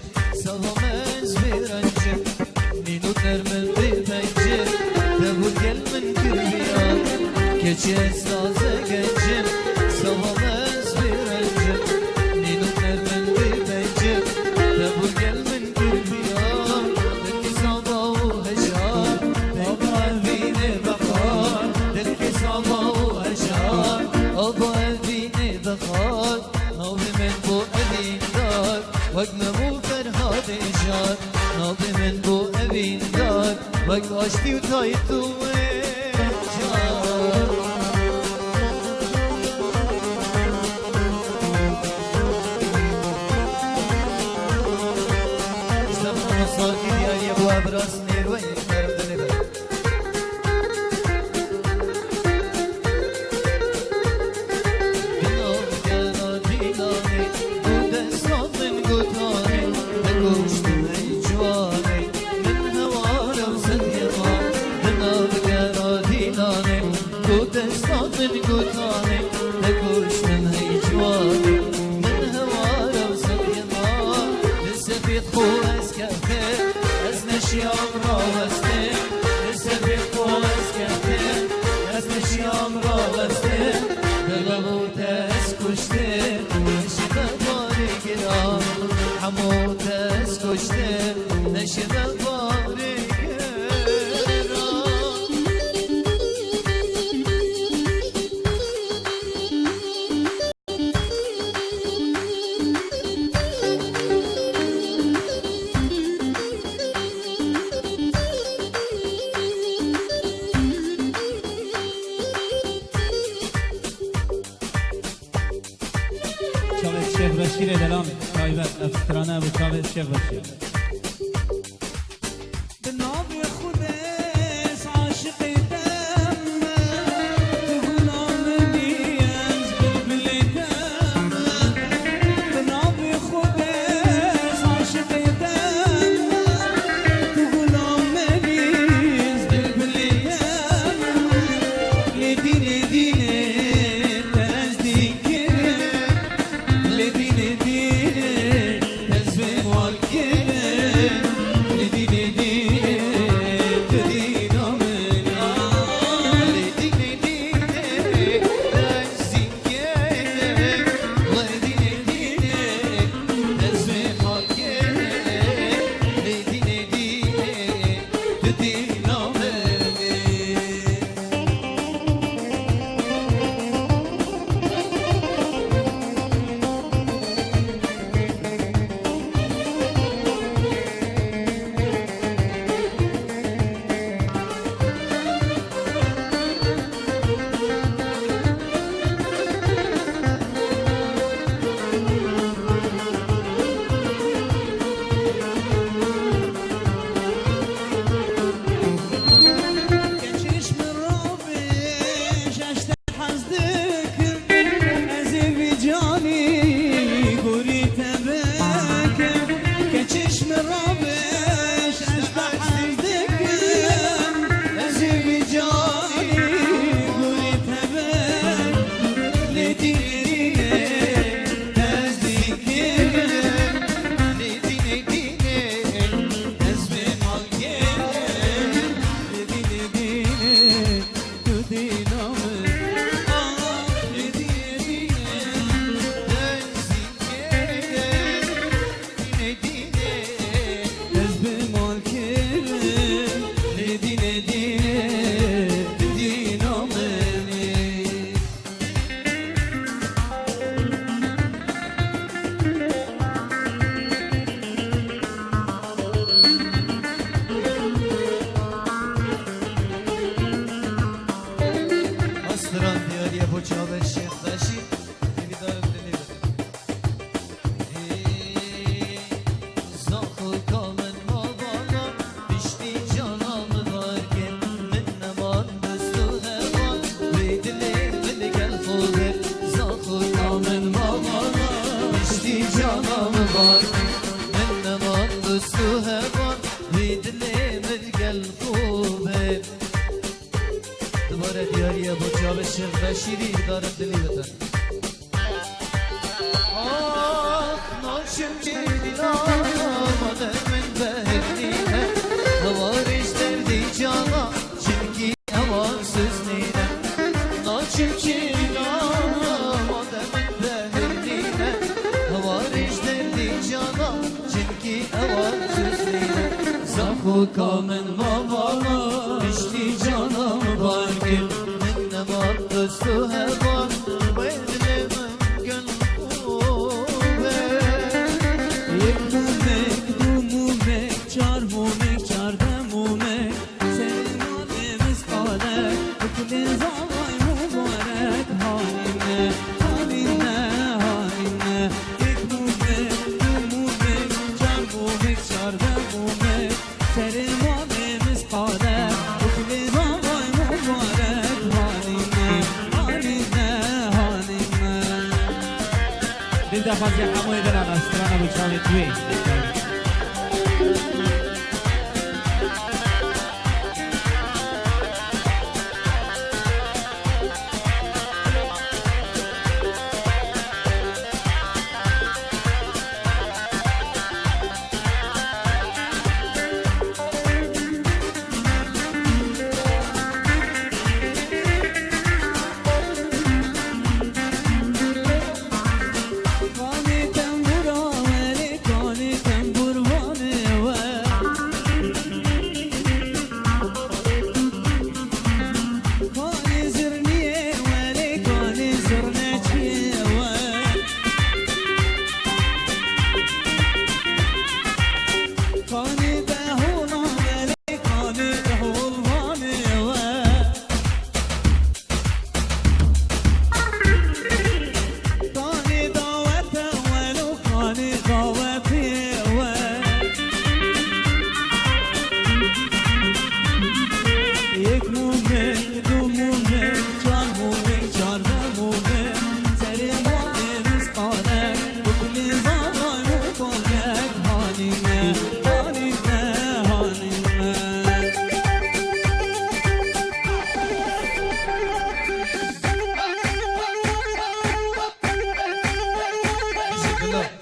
Savamez bir öncüm Ninut nermin bir bencim Devur gelmin kürbiyan Keçez taze gencim Savamez bir öncüm Ninut nermin bir bencim Devur gelmin kürbiyan Deki sabahu heşar Aba evine bakar Deki sabahu heşar Aba evine bakar Navi men bu evindar Vakmemu ferhad ejar Navi men bu evindar Vak açtı utaytu ejar İslam'ın sakin ya bu abras nirvayı Nerede ne من قطاني نكوش من هيجواني من هوارا وسبيضا لسه خو اسكافي اسنشي عمرا وستي لسه خو اسكافي اسنشي عمرا وستي بغبوت اسكشتي نشبه باري قرام حموت اسكشتي نشبه باري شیخ بشیر دلام تایبت افسترانه و چاوه شیخ بشیر به ناب خودش عاشق دم تو غلام نیز بلبل دم به ناب خودش عاشق دم تو غلام نیز بلبل دم لدین دینه عاشق بشیری دارم دلی بتن آخ ناشم که دیراماده من بهرنینه هوارش دردی جانا چنکی هواسız neyine ناشم که دیراماده من بهرنینه هوارش دردی جانا چنکی هواسız neyine زخو کامن ماماما اشتی جانم بارگل من نمام دستو هوان بیدلم گل خوبه یک مومک دو مومک چار مومک چارده مومک سلمانimiz kalek Bukli zavay mübarek haline haline haline یک مومک دو مومک چار مومک چارده مومک سلمانimiz kalek Bukli zavay mübarek haline haline haline Bir defa ziyakamu edilen astrana bıçağı etmeyi Kani tembura veli kani tembur vani ve Kani zirniye veli kani zirneçiye ve Kani behuna veli kani behul vani ve Kani davete velu kani daveti ve Yek mumek du mumek çar mumek çarda mumek Serimanimiz kalek Bukli zavay mübarek haline haline haline Teşekkürler.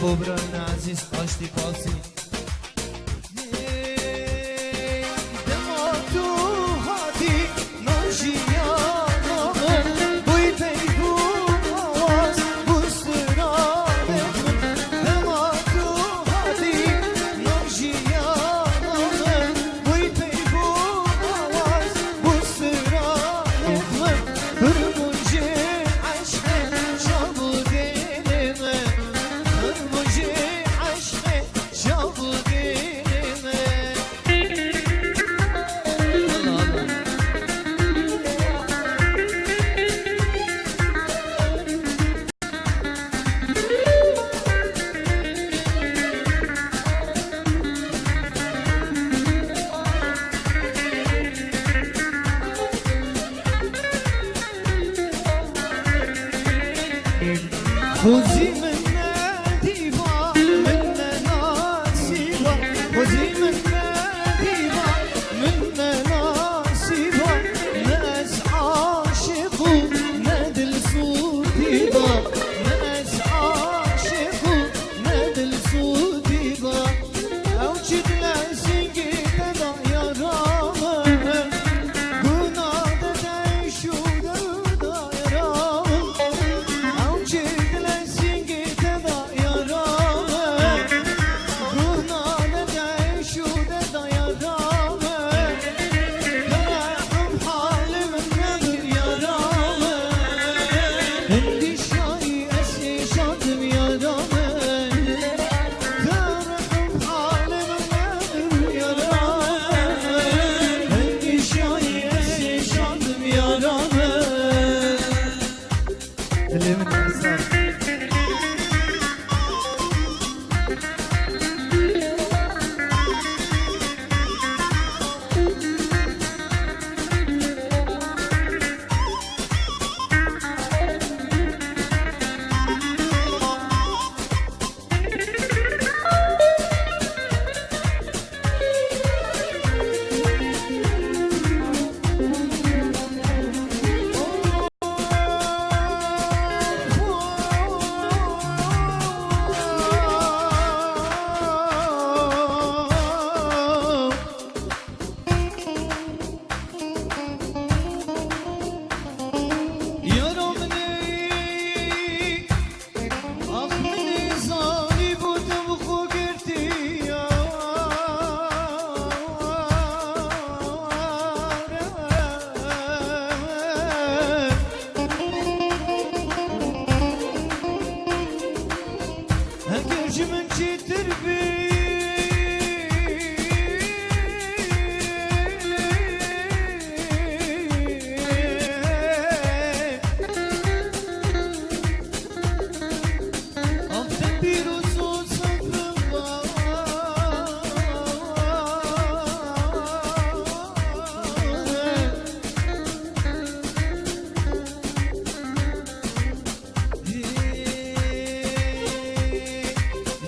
ببران عزیز آشتی پاسی دماتو هاتی نوشیانم بوی پیگو آواز بسترانم دماتو هاتی نوشیانم بوی پیگو آواز خوزی من ندیبا من ناسیبا خوزی من ندیبا من ناسیبا ناس عاشقو ندل صوتیبا ناس عاشقو ندل صوتیبا او چید لسنگی تدا یارامه گناه دده شوده دا یارامه او چید لسنگی تدا یارامه گناه دده شوده دا یارامه درحم حال من نگر یارامه هندی شایی اسی شادم یارامه درحم حال من نگر یارامه هندی شایی اسی شادم یارامه دلی من انصاف من چیتر بی آفتن بیروز و صبرم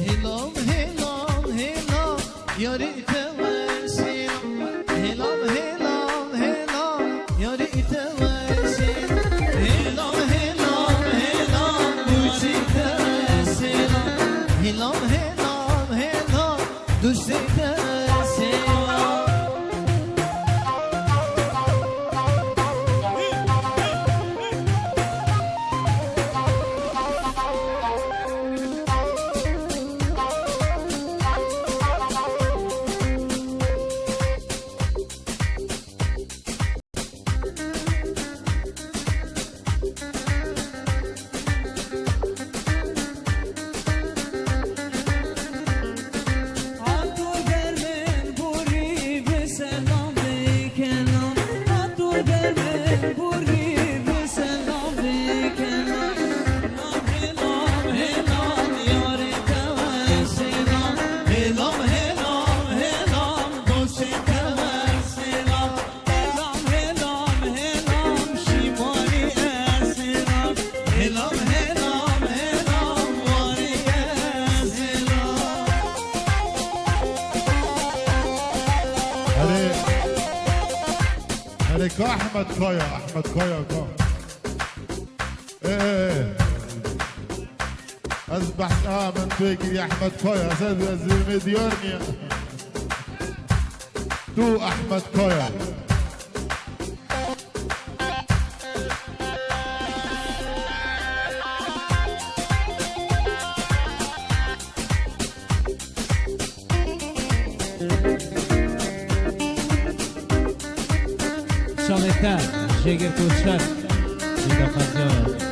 هلام هلام هلام یاری توسین هلام هلام هلام یاری توسین هلام هلام هلام دوستی توسین هلام هلام هلام دوستی توسین عليك احمد كايا احمد كايا كا ايه اذبح من فكر يا احمد كايا اساس زلمه ديارني تو احمد كايا شامتا جگر کوچک دیگه خزار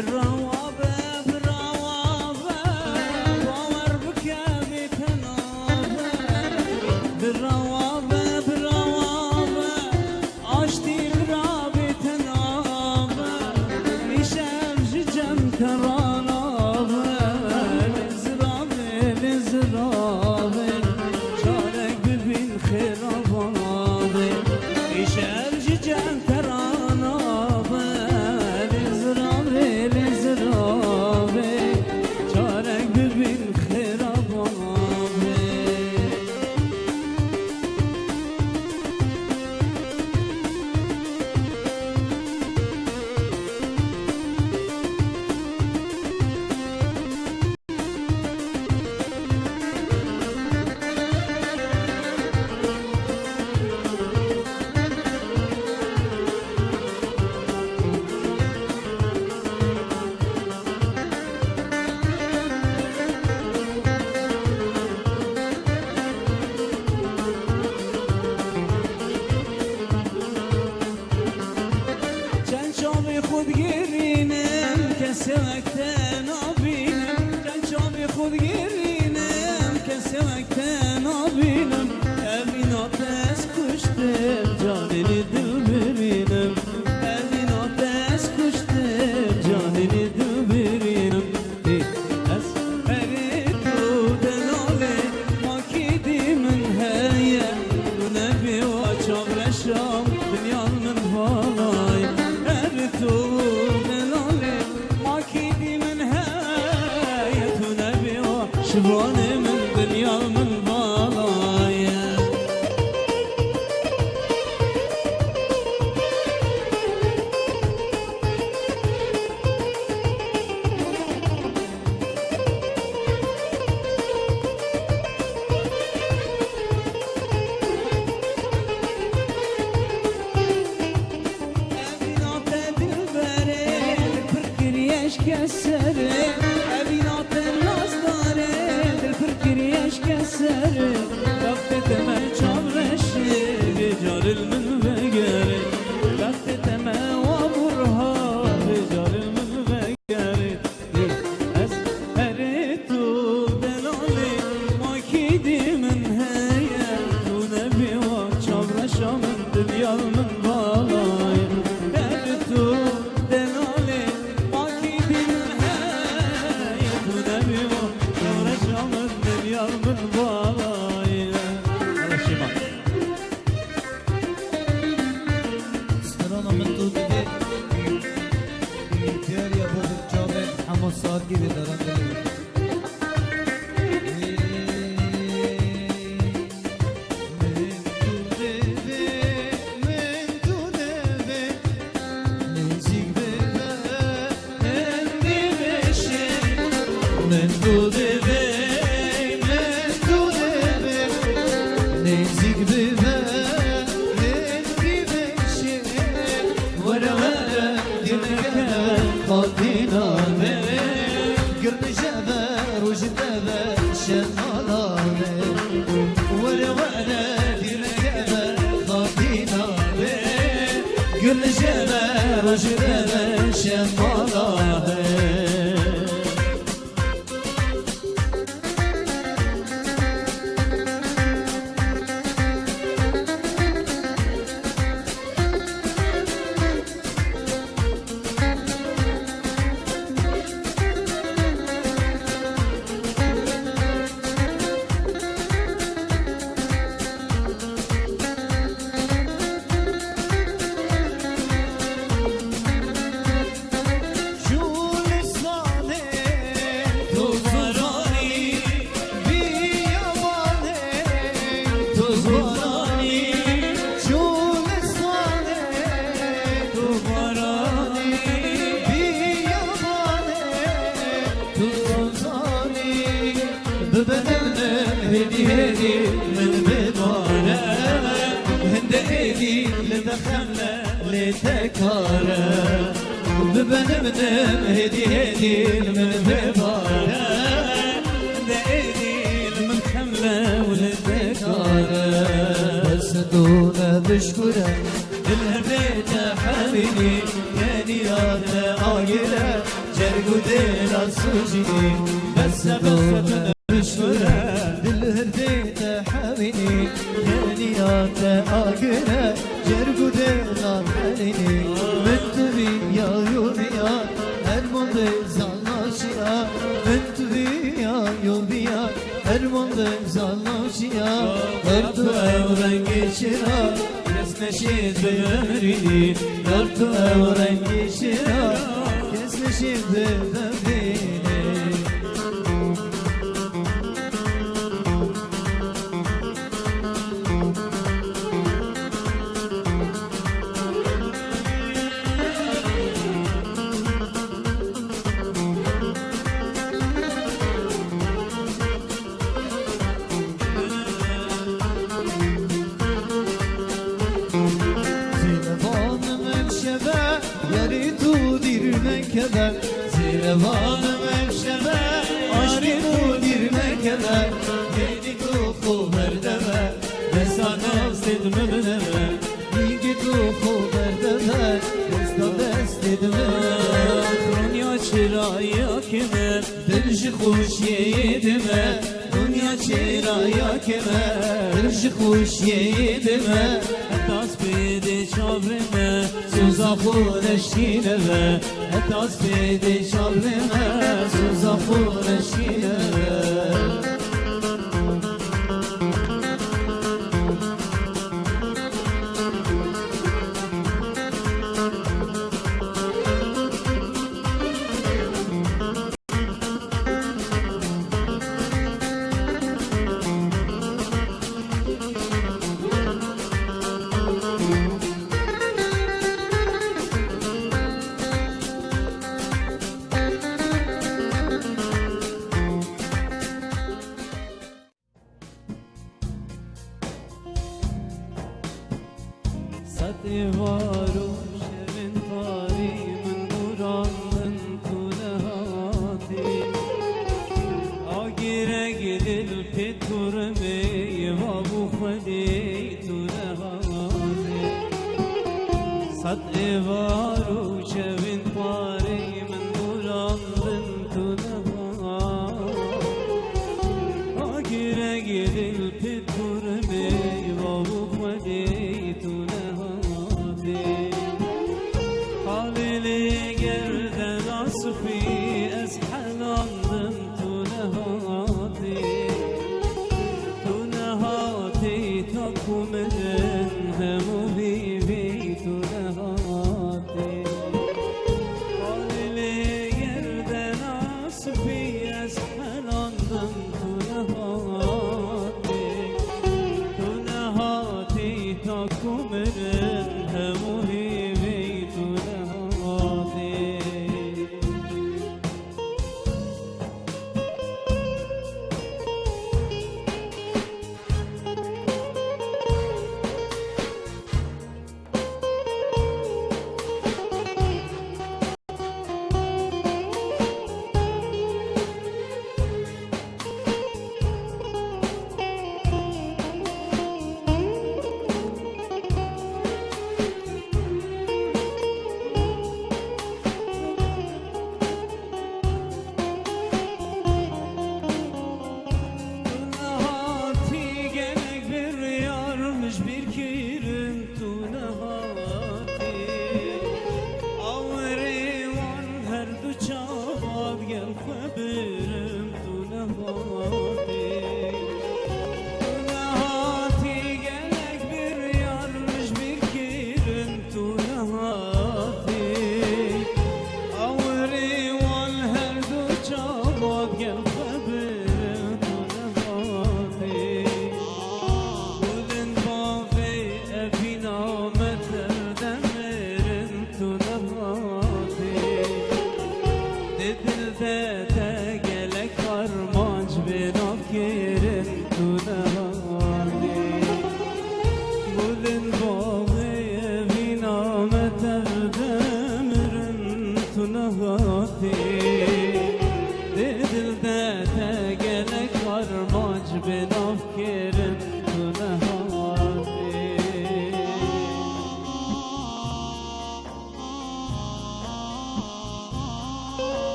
بالروابة بالروابة باور بكابي تنابة بالروابة بالروابة عشتي غرابي تنابة يشمش جم ترانابة لزرابي لزرابي شارك ببين خرابابي يشمش جم ترانابة لزرابي لزرابي شارك ببين خرابابي كان شومي خود گرینم کسی وقت نبینم کان شومی خود گرینم کسی وقت نبینم evin ateş kuştur canini dil birinim evin ateş kuştur canini dil birinim ez eridu delale makidimin heye nebi ve çavreşam dünyanın valay eridu delale makidimin heye nebi ve şivanimin dünyanın valay Ebinate dilbere dilpirkiriyeş kesere Ebinate nazdare dilpirkiriyeş kesere Lafteteme çavreşi Ricaril min vegere Lafteteme vavurha Ricaril min vegere Ez eritu delali Makidimin heye Tu nebi ve çavreşamın Dünyamın balay Eritu delali Makidimin heye Tu nebi ve çavreşamın Dünyamın balay Alışıma استرانا من تو دیگه دیار یا بود جامه همون ساعت گیری دارم دلیل من تو دیگه من تو دیگه نزدیک به قاطينا قرن جبر وجدبر شمالا ولا ولا دير جبر قاطينا قرن جبر وجدبر شمالا هدي هدي من بدونا هند هدي لدخلنا لتكارا ببنمنم هدي هدي من بدونا هند هدي من خملة ولتكارا بس دونا بشكرا الهبيت حبيبي يا نيران آيلة دل سوجي بس بشورة دل هرديت حويني خليات آقنا جرق دل حليني من تبي يا يوبيا المنضي زالناشيا من تبي يا يوبيا المنضي زالناشيا درتو أورنجي شرا نشيد بأمري درتو أورنجي شرا نشيد بأمري كذا زيربانم امشبه آشتی مدیر مکبه دیدی تو خوب بردمه دستا دستید مبنمه دیگی تو خوب بردمه دستا دستید مبنمه دنیا چرا کمه دلش خوش یدمه دنیا چرا کمه دلش خوش یدمه دست بیده چابرمه سوزا خورشینمه دست بیده چابرمه سوزا خورشینمه دیوارو شبن تاری من برامن تو نهاتی آگیره گدل پتورمی و بو خودی تو نهاتی صد دیوارو شبن تاری من برامن تو نهاتی آگیره گدل پتورمی و بو خودی تو نهاتی حالي قردن أصفي أزحل عندن تنهاتي تقو من همو بيبي تنهاتي حالي قردن أصفي أزحل عندن تنهاتي تقو من همو بيبي تنهاتي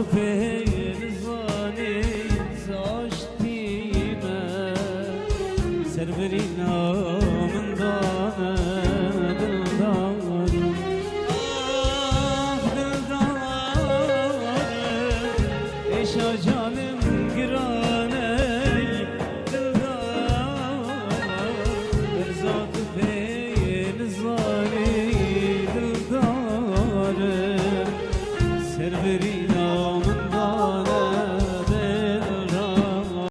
تو پین زانی زاشتی من سربری نامن دانه دلدار آه دلدار ایشا جانم گرانه دلدار برزا تو پین زانی دلدار سربری نامن دانه دلدار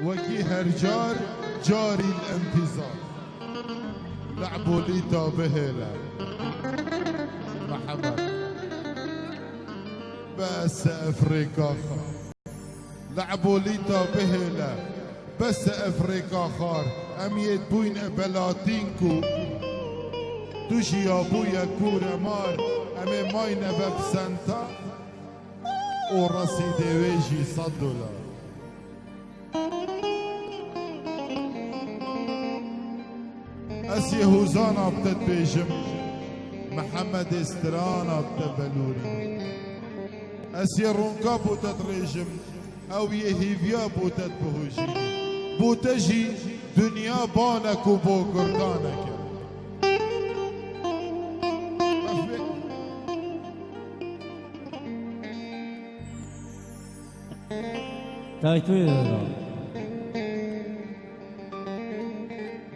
وكي هرجار جاري الانتظار لعبوا ليتا بهلا محمد بس افريقيا لعبوا ليتا بهلا بس افريقيا خار اميت بوين بلاتينكو توشي يا بويا كورا مار امي ماينا باب سانتا وراسي ديويجي $100 اسي هوزانا بتتبيجم محمد استرانا بتبلوري اسي رونكا بوتتريجم او يهيفيا بوتتبهوجي بوتجي دنيا بانك وبو قردانك تايتوي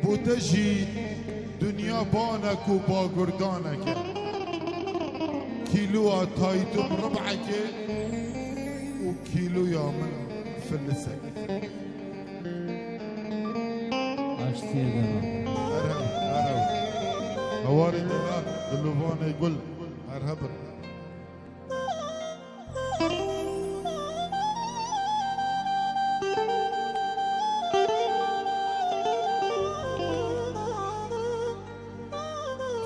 بوتجي دنيا بانك وبا قردانك كيلو تايتم ربعك وكيلو يا من فلسك عشتي دنا ارهب هواري دلال اللوفان يقول ارهب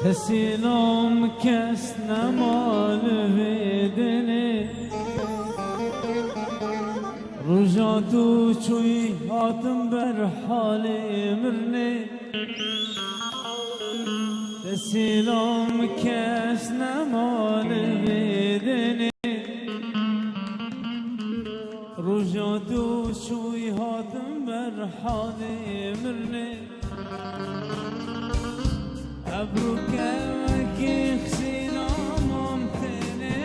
تسيلوم كاس نمال بدني رجعتو شوي هاتم برحالي مرني تسيلوم كاس نمال بدني رجعتو شوي هاتم برحالي مرني أبروك وكي خسينا ممتنة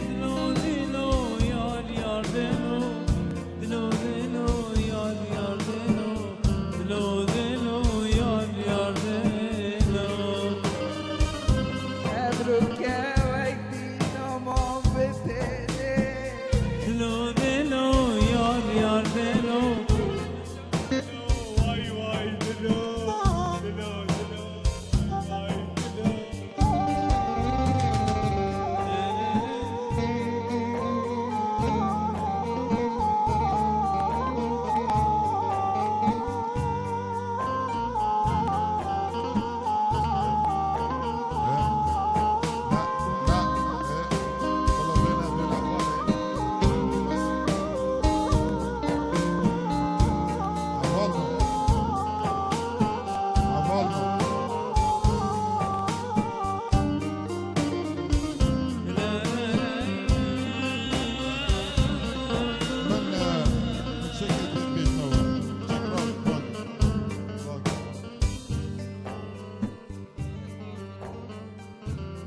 دلو دلو يار يار دلو دلو دلو يار يار دلو دلو دلو يار يار دلو أبروك وكي ممتنة دلو دلو يار يار دلو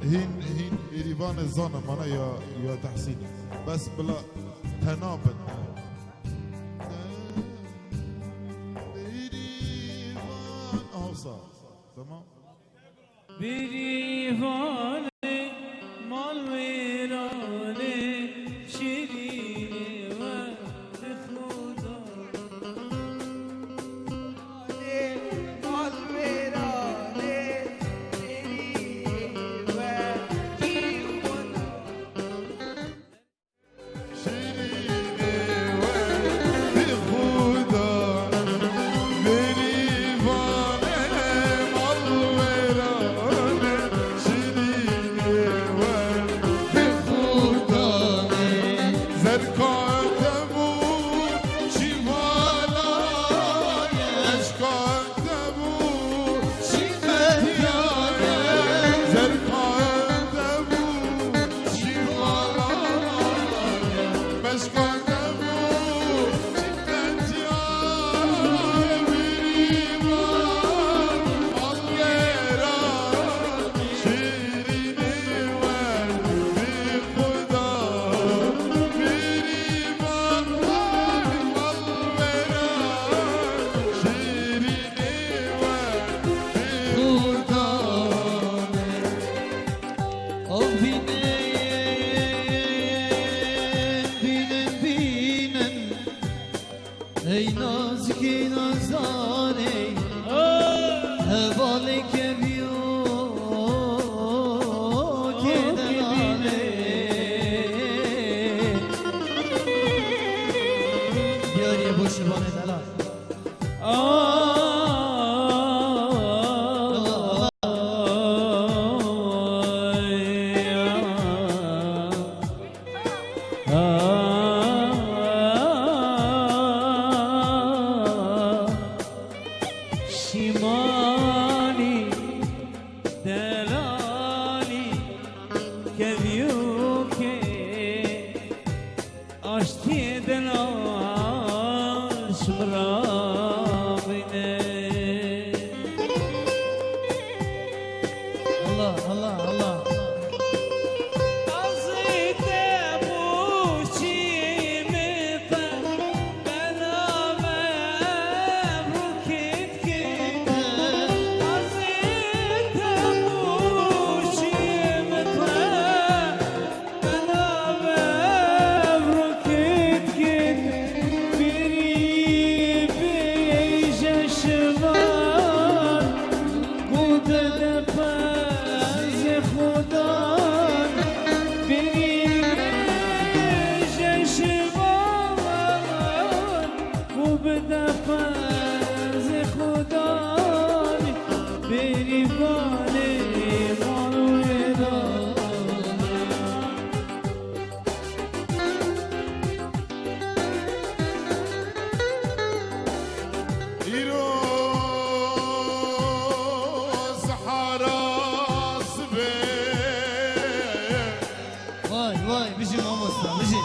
هين إيريفان الظن مانا يا تحسين بس بلا تنابن إيريفان أوصى تمام بريفاني مال ويراني شيريني وقت خدا وای بجی ماموستا بجی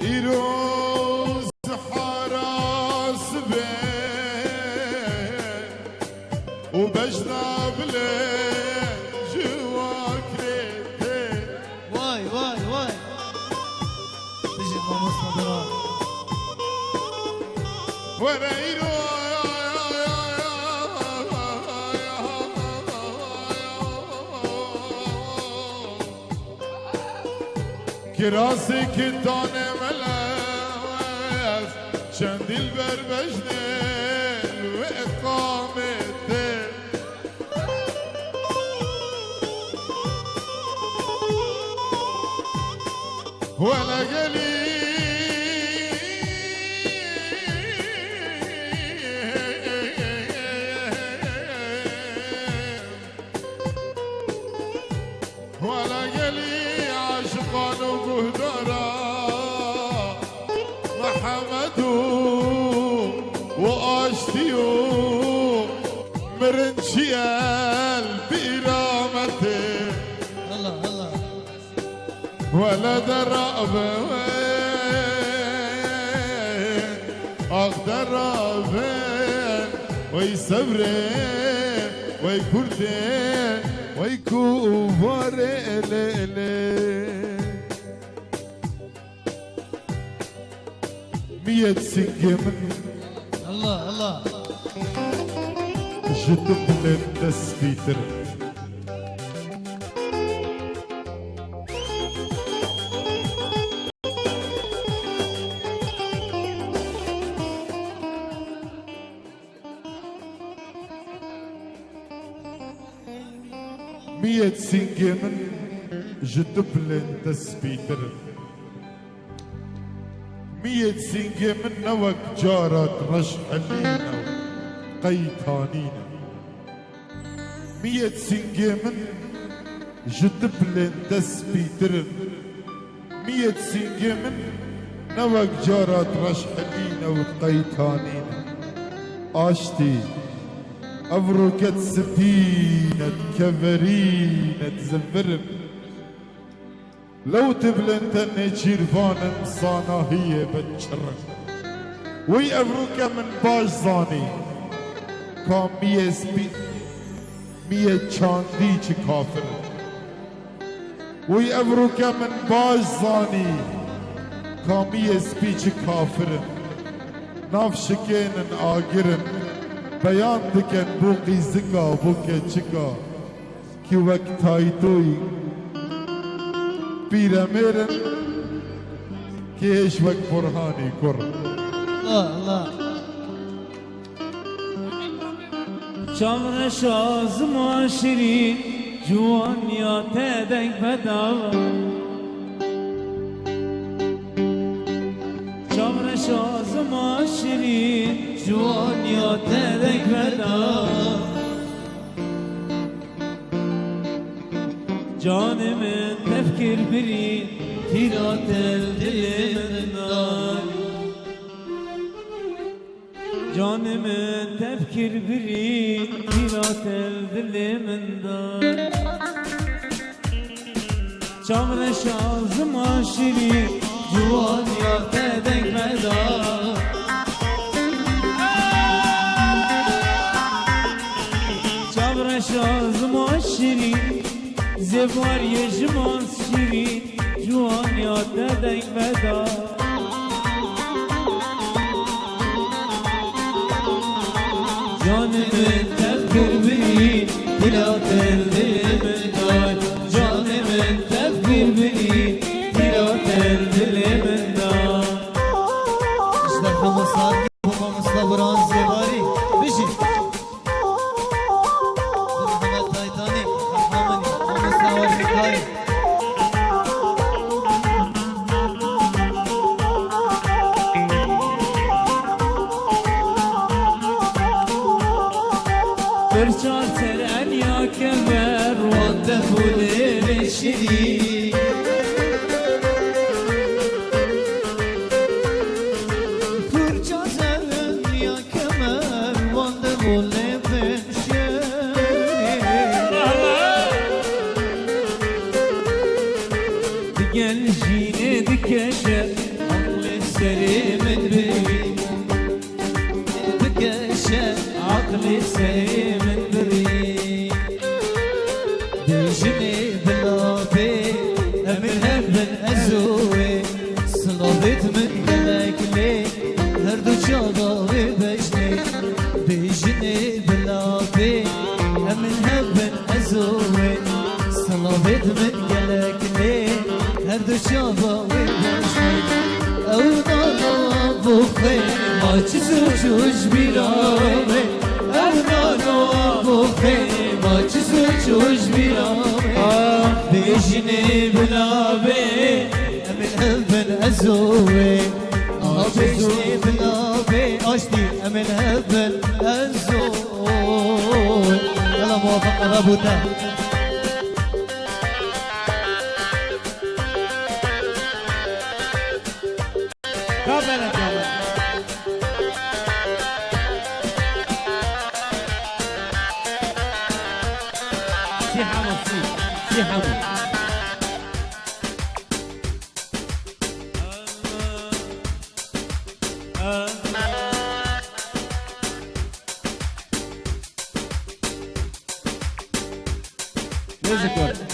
ایروز حراس به و بجنا بله جوا کرده وای وای وای بجی ماموستا برا ورا ایرو کراسي كداني ملاس شندي البربجنين وإقامتي ولا قليل ولا قلي عاشقان وقهدرا محمدو واشتيو مرنشيال بإرامتي الله الله ولا دراب اقدر رابين ويصبرين ويكردين ويكوفرين مية سكة من الله الله جدب للتسبيتر مية سنجة من جدب للتسبيتر مية سنجة من نوك جارت رشحلينا قيتانينا مية سنجة من جدب للتسبيتر مية سنجة من نوك جارت رشحلينا وقيتانينا آشتي أبركت سفينة كفرينة زفرم لو تبلنت جيرفان صانا هي بتشرف وي أبركة من باش زاني كان مية سبي مية چاندي چه كافر وي أبركة من باش زاني كان مية سبي چه كافر نافشكين آگرن بیان دکن بوقی زکا بوکه چکا کی وقت های توی پیره میرن که ایش وقت برهانی کر الله الله شامر شازم و شیرین جوان یا تدک بداوا شامر شازم و شیرین جوان یا تدک بداوا جان من تفکر برین تیرات دل من داری جان من تفکر برین تیرات دل من داری چامر شازم آشری جوان یا تدک بدار چامر شازم آشری زبار یجمان شیرین جوان یا تدک بدار جان من تفکر برین تیرات دل من دار جان من تفکر برین تیرات دل من دار işte Hamaslar babamızla buran zevari bişi Muhammed Taytani Hamani Hamasla var hikaye برچار ترن یا کبر وانده بوله شیرین Fırça seven ya kemer Vande bole ben şerin بكشه عقلي سري من بري بكشه عقلي سري من بري بيجني بلابي من هبن ازوي صلابت من دلك لي هردو شاضاوي بجني بيجني بلابي من هبن ازوي صلابت من دلك لي هردو شاضاوي بجني او نانو بوخي ما چسوچوش بیرامه او نانو بوخي ما چسوچوش بیرامه بيجني بلابي من هبن ازوي بيجني بلابي اشتي من هبن ازوي يلا موافق رابوتا كابلا كابلا سي حمد سي حمد Music.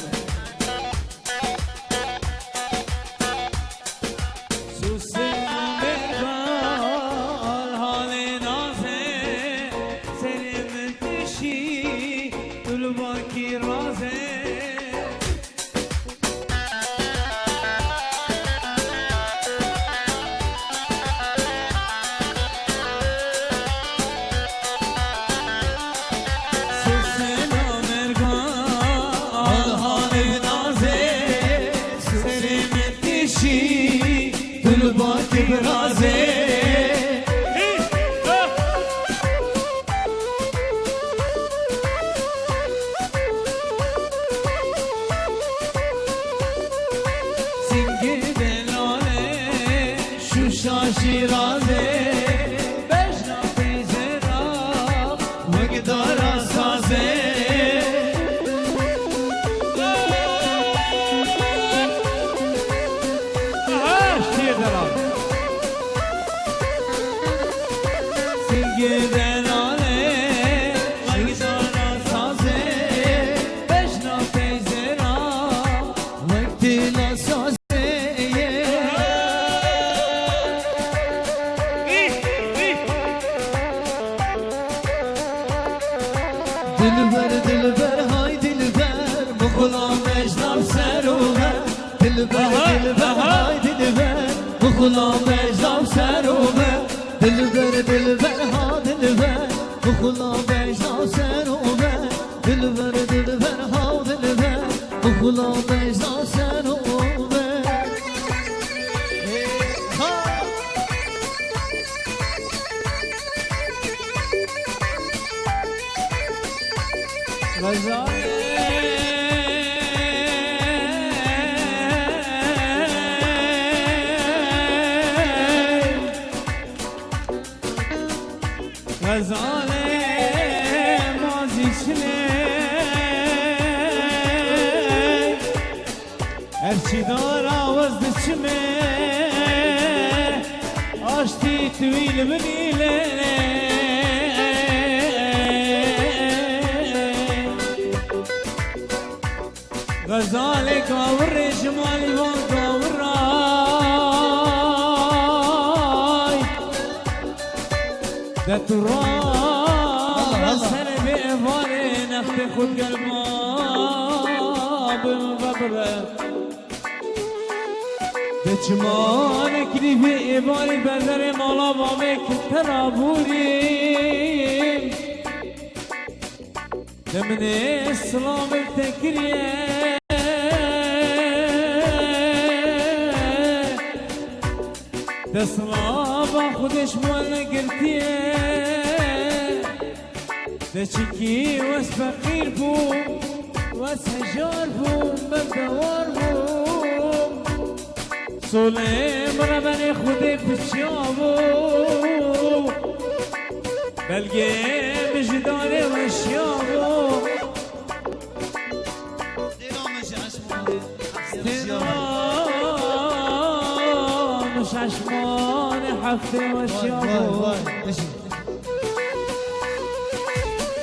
چشمان هفته و وای شیابو وای بشین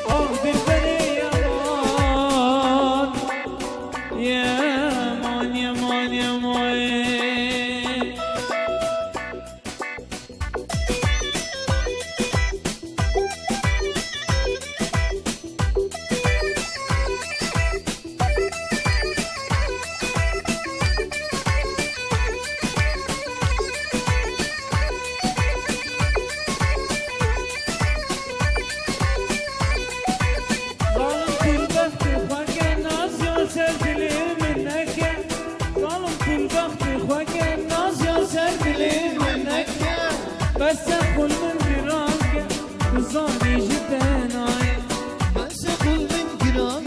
آه دلبری یمان یمان یمان یمان بس قل من جراك تزاني جدناي بس قل من جراك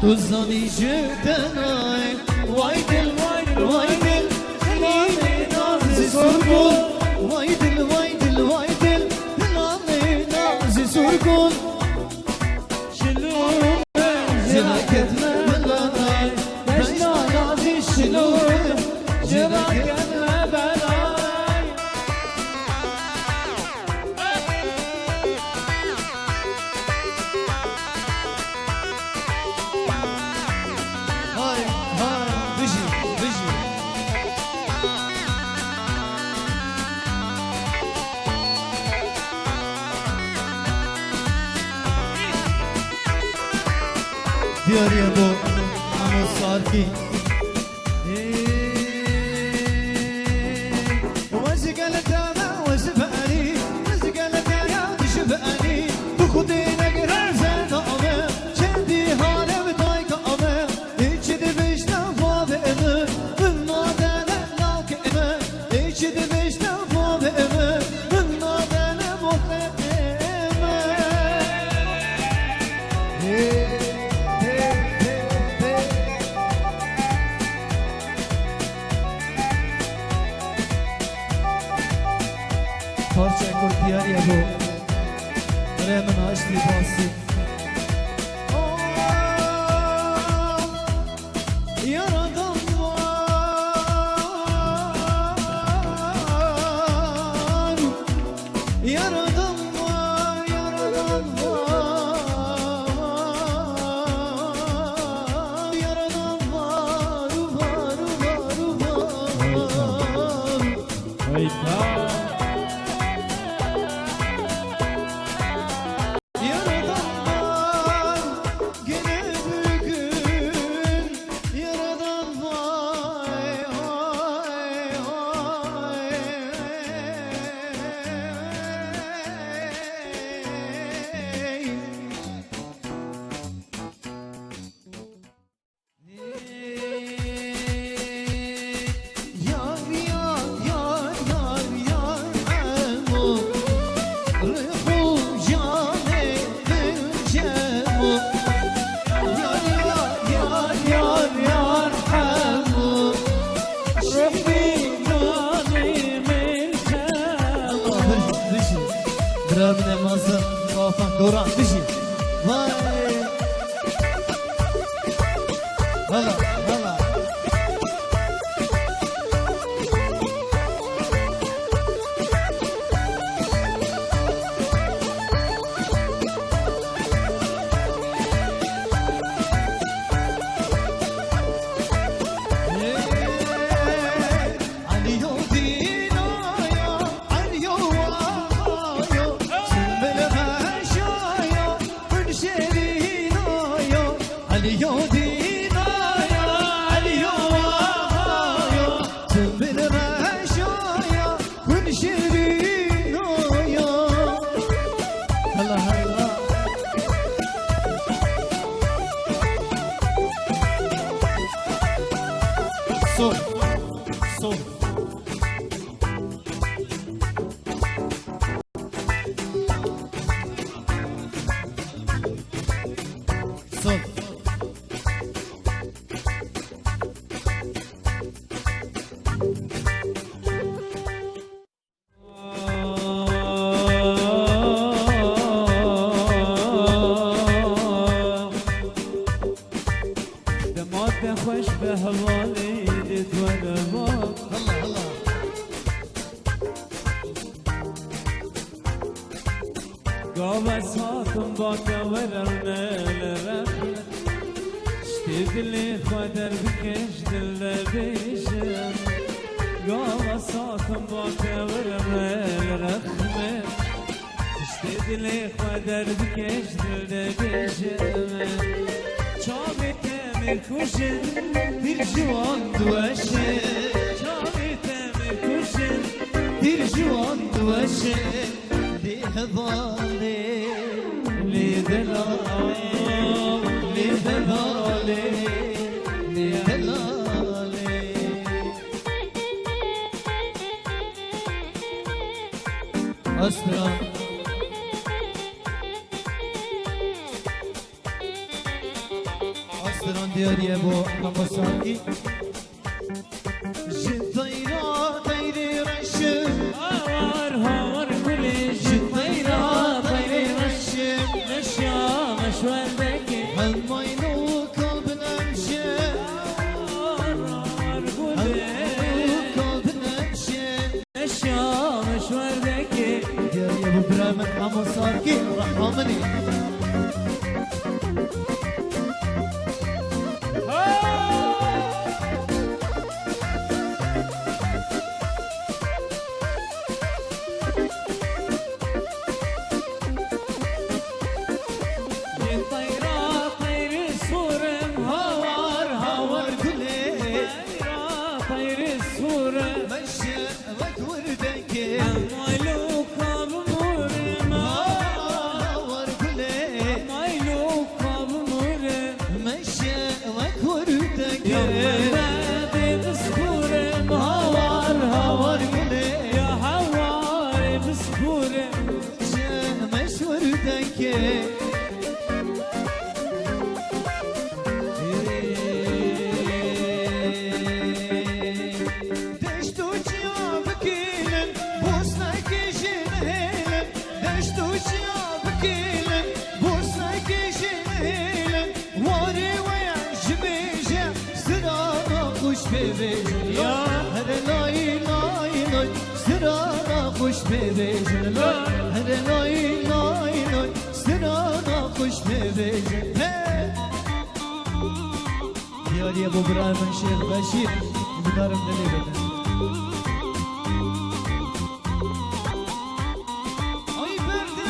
تزاني جدناي وايدل وايدل وايدل خليني نازي سرقل وايدل وايدل وايدل خليني نازي سرقل شلون جراكت مبلاي دشنا نازي شلون جراكت مبلاي هاي هاي بيجي بيجي ديار يا ابو عمو صاركي وزقلت انا وزباني وزقلت يا تشباني تخدي نقرا زاد امر شدي هاله بتايك امر هيك دبش نفا بامر من نادل لا كامر هيك دبش نفا بامر من نادل مخمر parça kurtiyar ya bu Remen açtı bası Yaradan var Yaradan var Yaradan var Yaradan var Var var var Yaradan var gene bir gün Yaradan var hay Yar yar yar yar yar emo Ruhu cane bilcemu Yar yar yar yar yar emo ربي جاني ملجأ Dişi Drabine mazı Kafan Doran dişi Vay Hala hala Aliyo dinayo Aliyo vayo Sümbele meşayo Ün şerinayo Aliyo dinayo Aliyo vayo Sümbele meşayo Ün şerinayo Allah Allah Sol Sol Sol دمات خوش به حوالی دید و وررنا لرخنا اشتد لي خدر بكش دل بيشم قاوة صاكم باكا وررنا لرخنا اشتد لي خدر بكش دل بيشم چاوی تمر کشن دیر جوان دوشه چاوی تمر کشن دیر جوان دوشه دیه باله لی دلال لی دلاله لی دلاله اسران اسران دیاریه با نماساکی جدایرا غیری رشم هاور هاور گلی جدایرا غیری رشم نشیا مشوار بکی هلماینو کلب نمشه هاور گلی هلماینو کلب نمشه نشیا مشوار بکی دیاریه با برامن نماساکی رحمانی خوش ببیجن هر لای لای لای سرانا خوش ببیجن دیاری ابو برایمن شیخ بشیر بدارم دلی بدن ay berde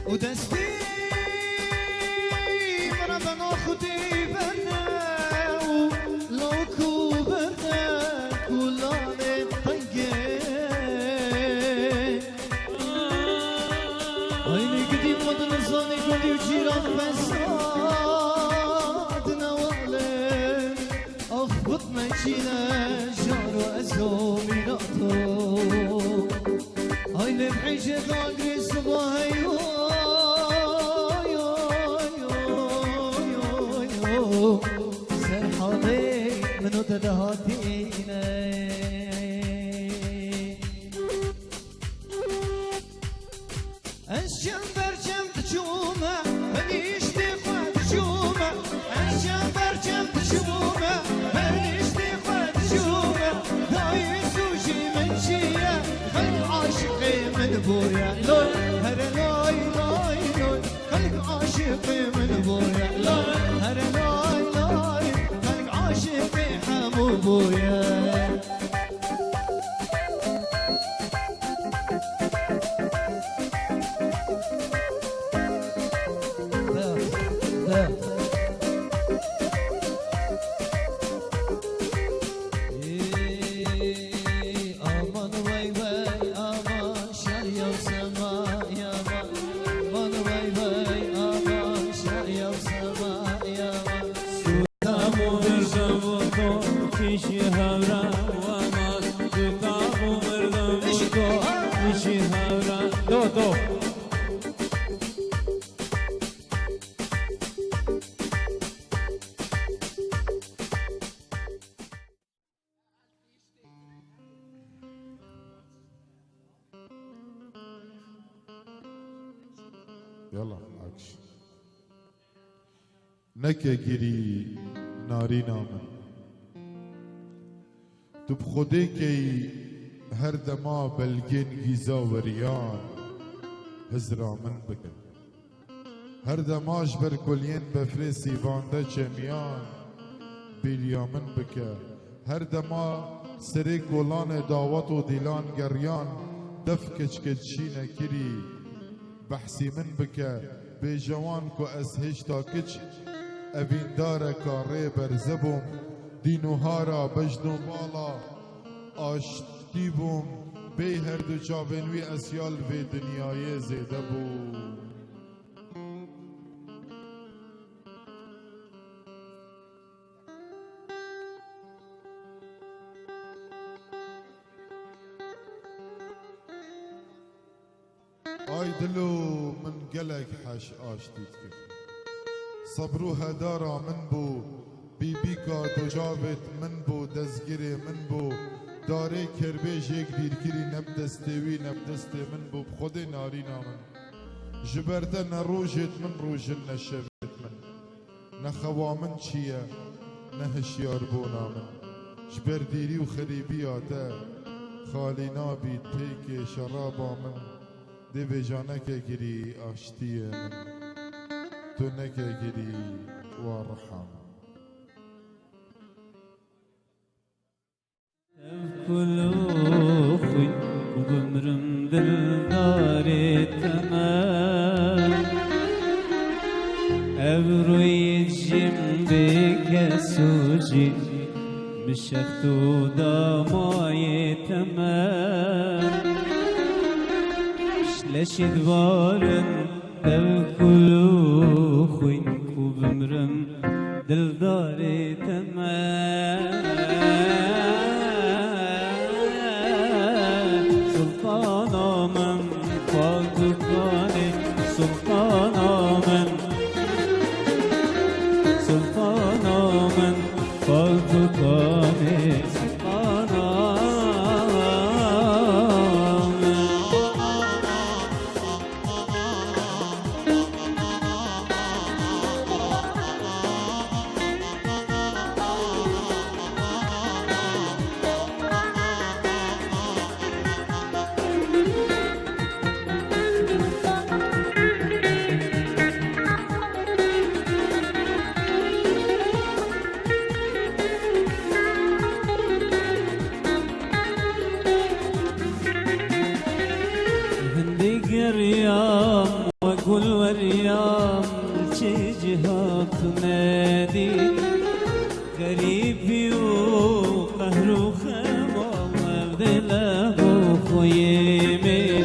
ودستي مرضنا خدي برنا ولو كوبرنا كلاني طنقي عيني قديم مدن الصاني كل وجيران فسادنا وعلم اخبط مجينا جار وازومي نقطو عيني بحيجة ضاقري صباحي سرحاني منو تدهاتينا الشم برشم تشومه منيش تخوى تشومه الشم برشم تشومه منيش تخوى تشومه دايس وشي منشيه خلق عاشقي من بوريا لوي هر لوي لوي لوي خلق عاشقي من بوريا لوي هر لوي لوي خلق عاشقي حمو بويا شهر يلا اكشن. نکه گیری ناری نامن تو بخوده که هر دما بلگین گیزا وریان هزرامن بکن هر دماش بر کلین بفری سیوانده چمیان بیلیامن بکن هر دما سری گلان داوت و دیلان گریان دف کچ کچی نکری بحثی من بکن بی جوان کو از هشتا کچ اوین داره کاره برزبوم دینو هارا بجدو بالا آشتی بوم بی هر دو چاونوی اسیال و دنیای زیده بوم آی دلو من گلک حش آشتید کرد صبرو هدارا من بو بی بی کا دجاوت من بو دزگیری من بو داره کربه جیک دیرگیری نب دستوی نب دست من بو بخود ناری نامن جبرده نروجت من روجن نشبت من نخوامن چیه نهشیار بو نامن جبر دیری و خریبی آده خالی نابید پیک شرابا من دی بجانه که گیری آشتیه من تو نکه گیری وارحم كل خوي وبمرم دلداري تمام ابروي جنبك سوجي مشختو دماي تمام شلش دوارن دل كل خوي وبمرم دلداري تمام سلطانا من فاتقاني سلطانا من سلطانا من فاتقاني سلطانا ريام واقول وريام شي جهات تنادي غريبي وقهر وخمام ابذل ابو خيمي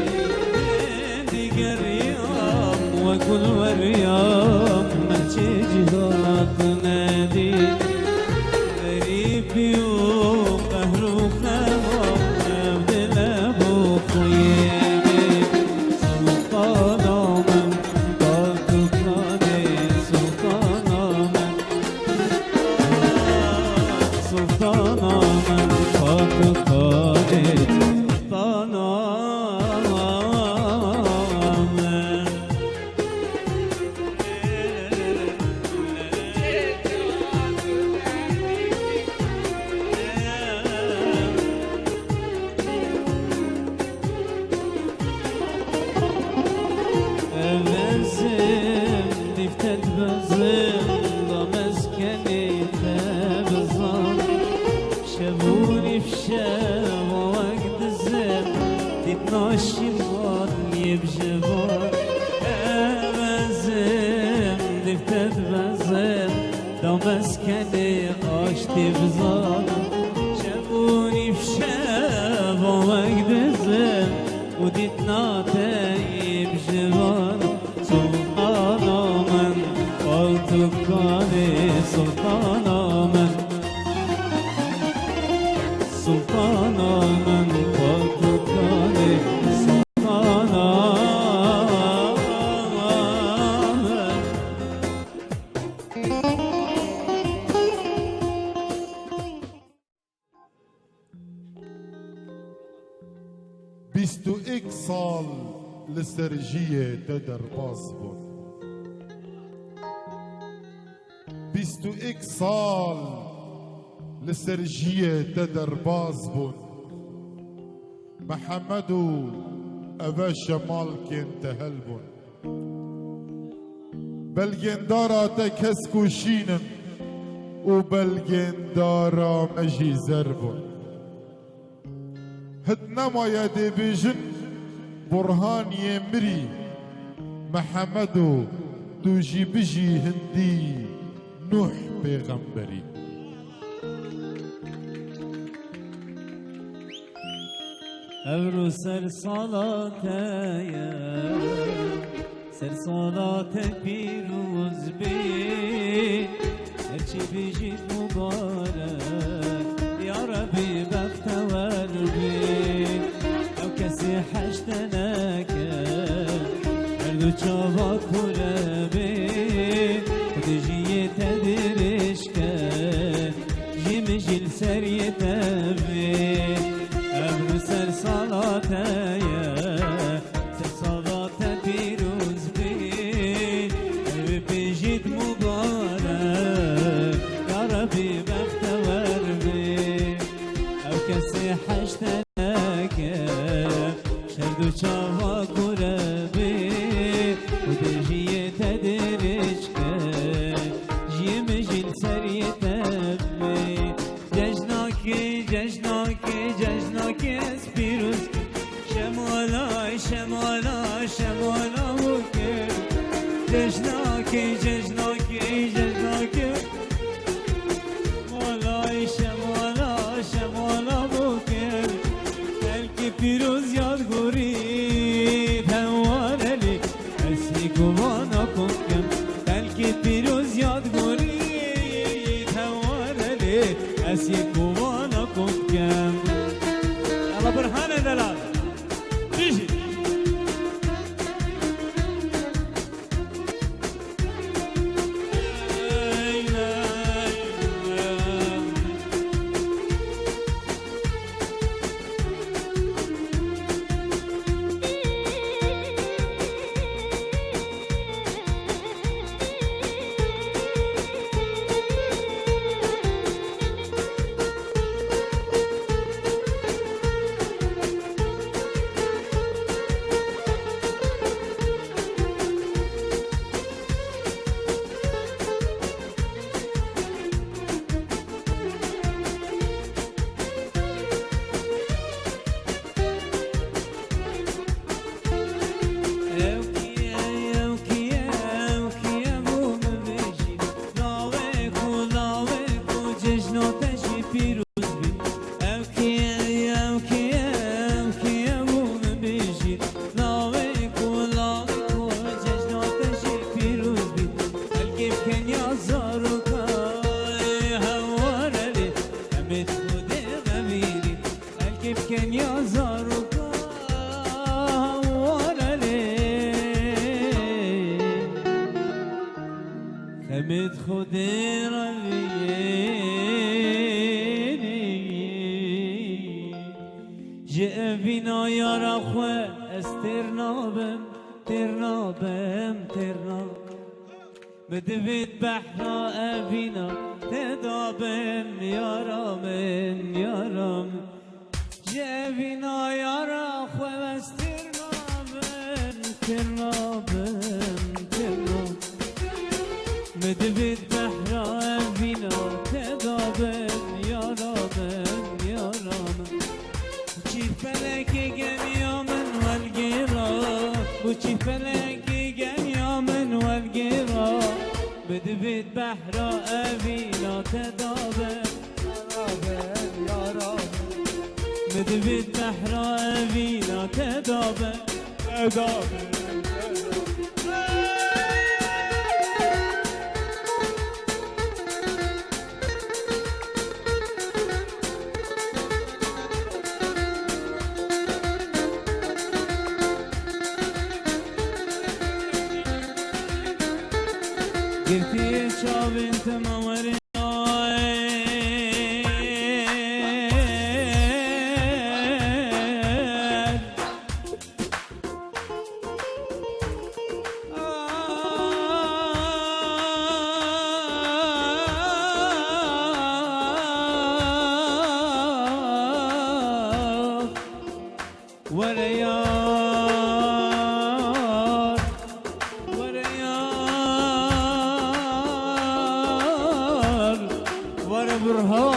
دي ريام واقول وريام شي جهات تنادي غريبي وقهر وخمام ابذل ابو خيمي شبوني في شام وقت الزين تتناشي مغني بجبار بزين دفتت بزين دا مسكني عشتي بزار شبوني في شام وقت الزين وديتنا تاي بجبار سلطانا من والتقاني سلطانا من سلطانا من فاتقاني سلطانا بیست و یک سال لسرجية تدر باصبون 21 سال لسرجية تدر باصبون محمدو أبا شمال كنت هلبون بلگن دارا تكسكو شينم وبلگن دارا مجي زربون هدنما يدي بيجن برهان يمري محمدو دوجي بجي هندي نوح پیغمبري ابرو سر صلاتايا سر صلاة پیروز بی هرچی بیجید مبارک یا ربی بختور بی او کسی حشت نکن هر دو چاوا کوره بی خود جیه تدرش کن جیم جیل سریه تبی ابرو سر صلاتایا سر صلات پیروز بی بجید مبارک یا ربی بختور بی او کسی حشت نکن شرد و چاوا کوره بی و دجیه تدرج کن جیم جیل سریه تبی ججناکی ججناکی ججناکی از پیروز شمالا شمالا شمالا بکر ججناکی ججناکی ججناکی مالای شمالا شمالا بکر بلکی پیروز یادگوری پنوانلی اسی گوانا کن کم بلکی پیروز یادگوری پنوانلی اسی گوانا کن کم يلا برهان دلال بيجي كان يزارك ولا ليه خمد خدير جاء بنا يا رخوة استرنابم ترنابم بدبت بحرا أبينا تدابم يا رامن يا رامن جابنا يا رخوة واسترنابم ترنابم مدبت بحرا أبينا تدابم يا رامن يا رامن بوچی فلک گمیامن والگیرا بوچی فلک گمیامن والگیرا بدبت بحرا أبينا تدابم يا رامن بدبت بحرا أبينا تدابم قلتي شاب انت موري برهان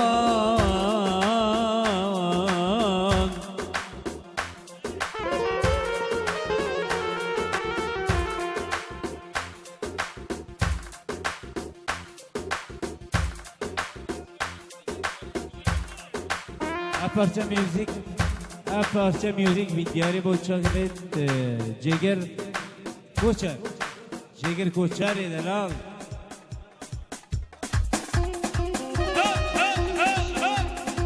اپارچه میوزیک ویدیاری با چاکلت جگر کوچر جگر کوچری دلال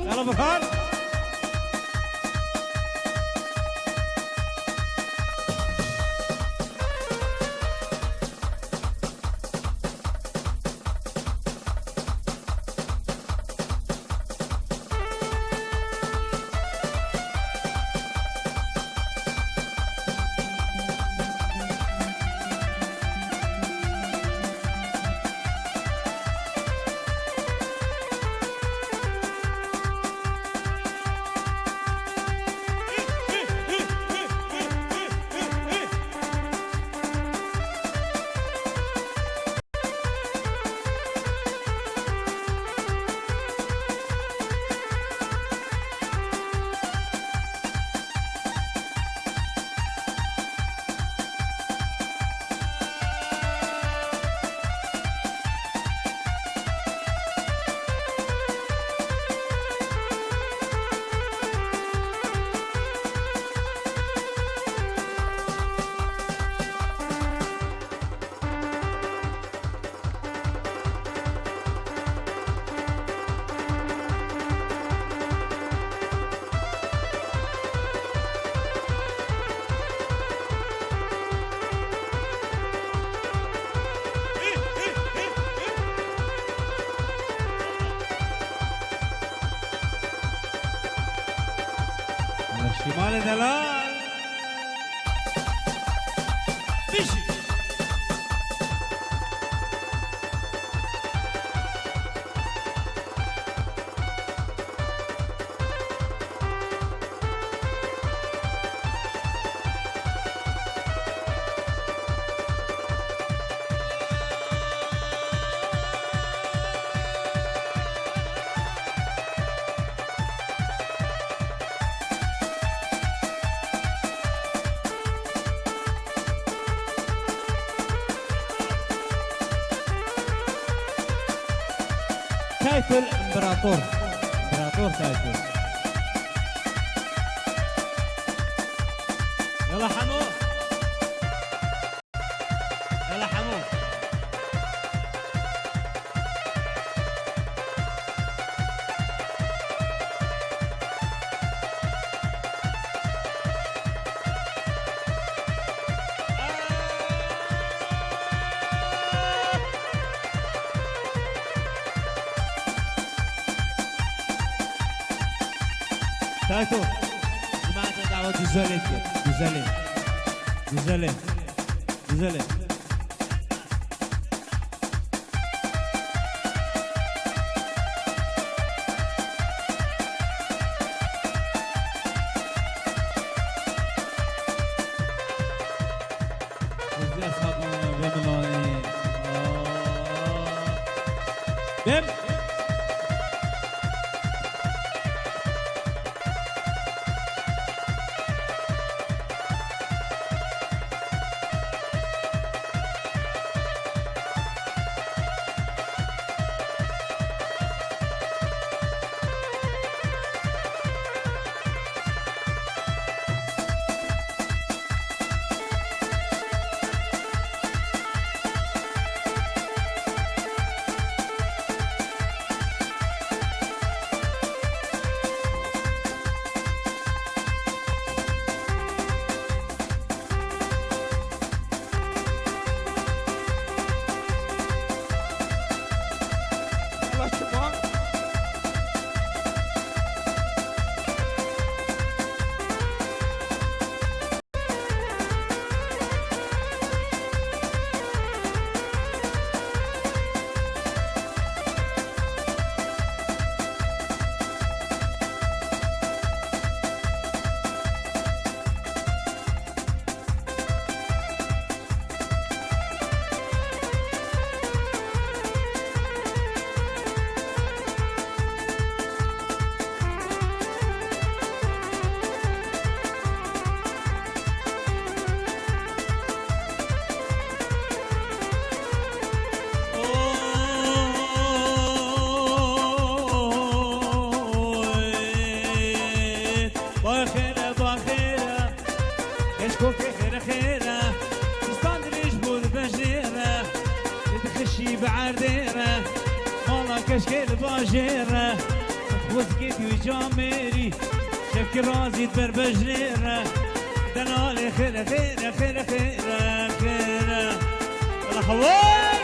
يلا بخار شمال دلال بيجي تايتل امبراطور تايتل يلا حمو يلا حمو تايتو جماعة دعوة جزالي بيم بشی بعردیره مالا کشکل باجیره وزگید و جامری شبك رازي تبر بجريره دنالي خيره خيره خيره خيره خيره الحوار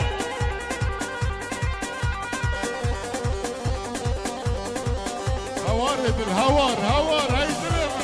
هوار بالهوار هوار هاي زلمه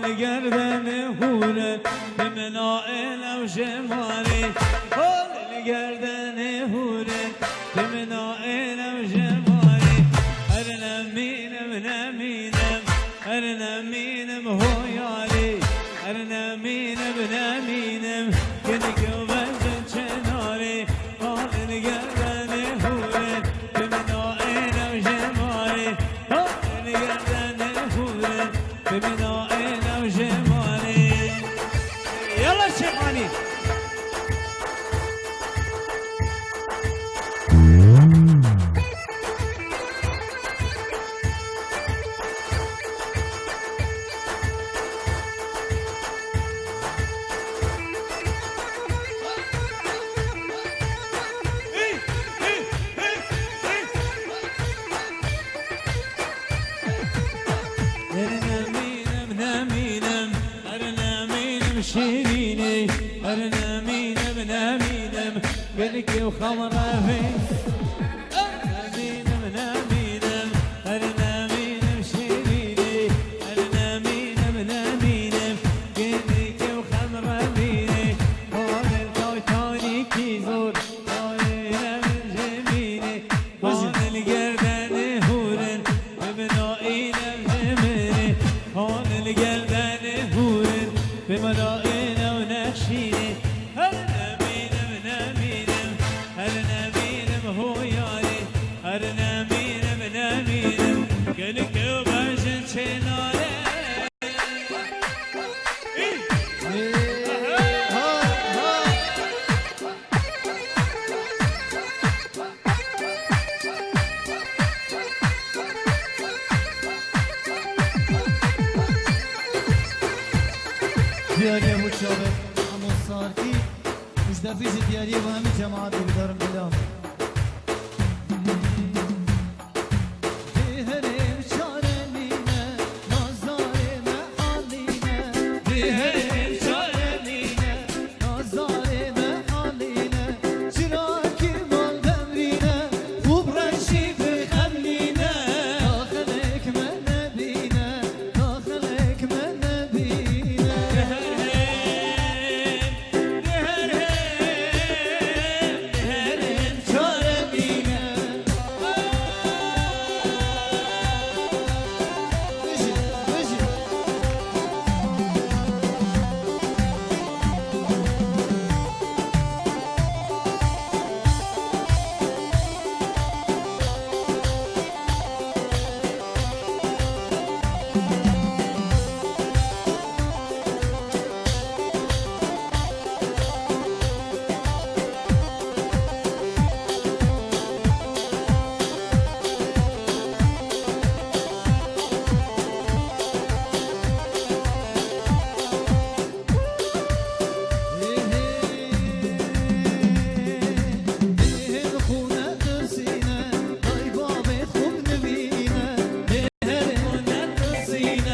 الگردن هوره به منائل و جمالی حال الگردن هوره به منائل و جمالی هر نمینم نمینم هر نمینم هویالی هر نمینم نمینم کنی که وجه چناری حال الگردن هوره به منائل و جمالی حال الگردن هوره به منائل و جمالی يلا شيخاني شيريني أرنا مينم نامينم قلقي وخمرة فين نامينم نامينم أرنا مينم شيريني أرنا مينم نامينم قلقي وخمرة فيني هون الكوتوني كيزور هون جميني هون القردان هورن بمنائنا بجمري هون القردان هورن بمنائنا ونخشيني هل نمينم نمينم هل نمينم هوياني هل نمينم نمينم قلك وبجن شنالي دیاری ابو شابه امو سارکی مجدفیز دیاری و همین جماعت بدارم بلام دیهرم شارمینه نازارم حالینه دیهرم شارمینه نازارم حالینه چراکی مال دمرینه خوب رشی بخملینه داخلك من خونه ترسینه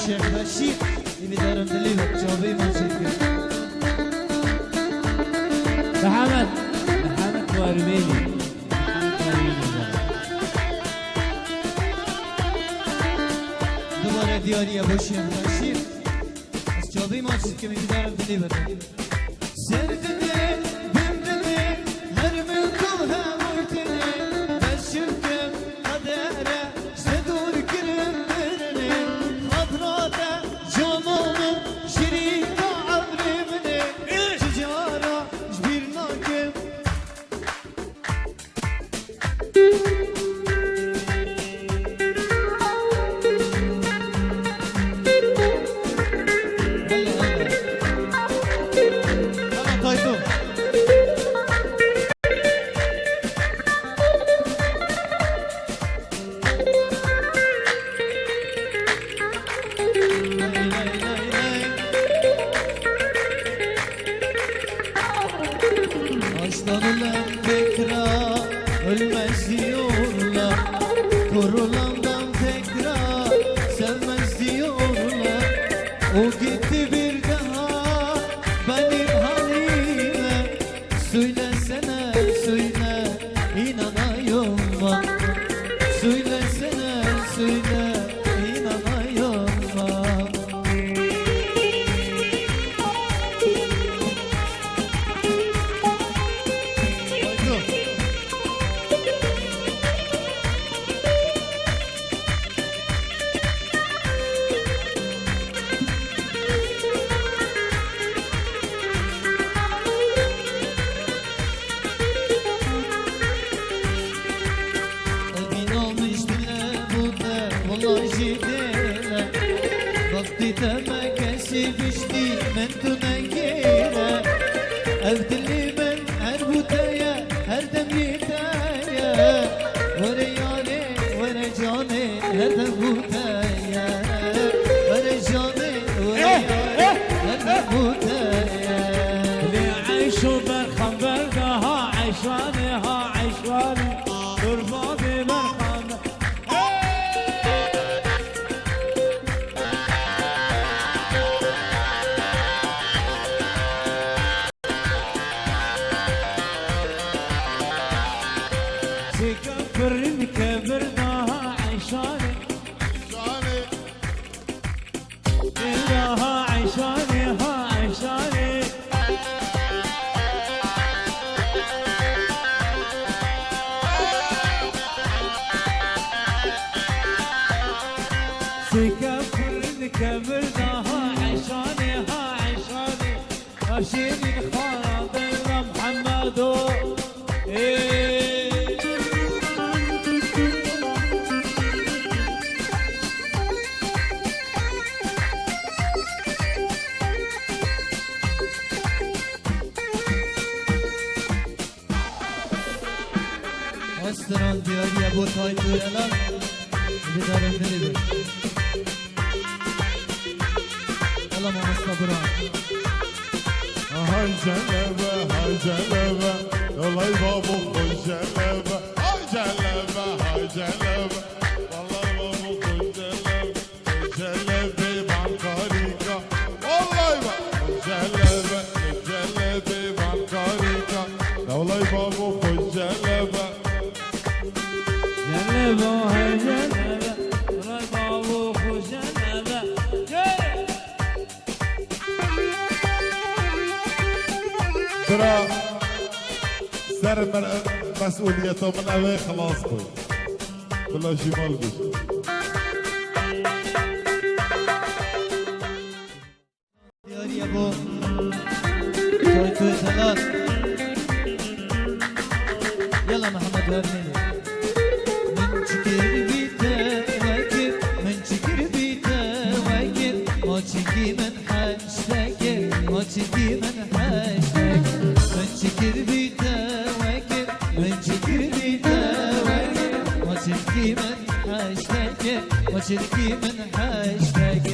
شیخ بشیر بیدارم دلی و جابه ماجد کرد محمد وارميني دوباره دیاری با شیخ بشیر از جابه ماجد که بیدارم دلی و سردنه بمدنه هر ملکو هم ارتنه بشرکم قدره سدور کرم برنه خضراته جمالم شريكة عمري مني تجارة جبير ناكم طيب Aslanılan tekrar ölmez diyorlar Kurulandan tekrar sevmez diyorlar O gitti bir daha benim halime Söylesene söyle inanıyorum bak Söylesene söyle inanıyorum bak Emin olmuş bile burada vallahi ciddiyle Vakti teme kesip içti mentune gire Evdili ben her butaya her dem yitaya Vere yâre vere cane her dem butaya Vere cane vere yâre her dem butaya اللي عيشوا برخم بردها عيشواني ها عيشواني تربابي برخم سكفر كبرناها عيشاني ها عيشاني ها عيشاني سكفر كبرناها عيشاني ها عيشاني أشيني الخراب يا محمد إيه Aslan diyariye bu taytı elan Bidarım dili bir Alama sabıran هاي جلبة هاي جلبة والله بابو خوش جلبة هاي جلبة هاي جلبة والله بابو خوش جلبة جلبة بانكاريكا والله بابو جلبة جلبة بانكاريكا والله بابو خوش جلبة جلبة هاي جلبة ربابو خوش جلبة ترى سر من مسؤوليته من أوي خلاص طيب كلها شي مالكش Diyariye bu taytı elan Yalla Muhammed vermeli من çikir bite vakit من çikir bite vakit ما çiki من حشتك ما çiki من حشتك من çikir bite vakit من çikir bite vakit ما çiki من حشتك ما çiki من حشتك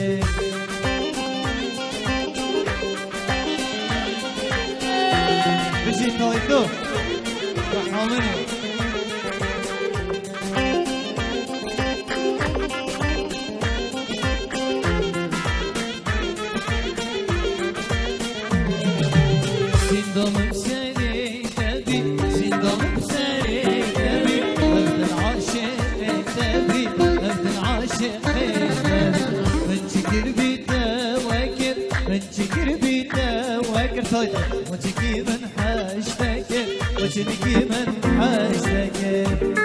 بجي تايتو رحماني وجهك من حاجتك وجهك من حاجتك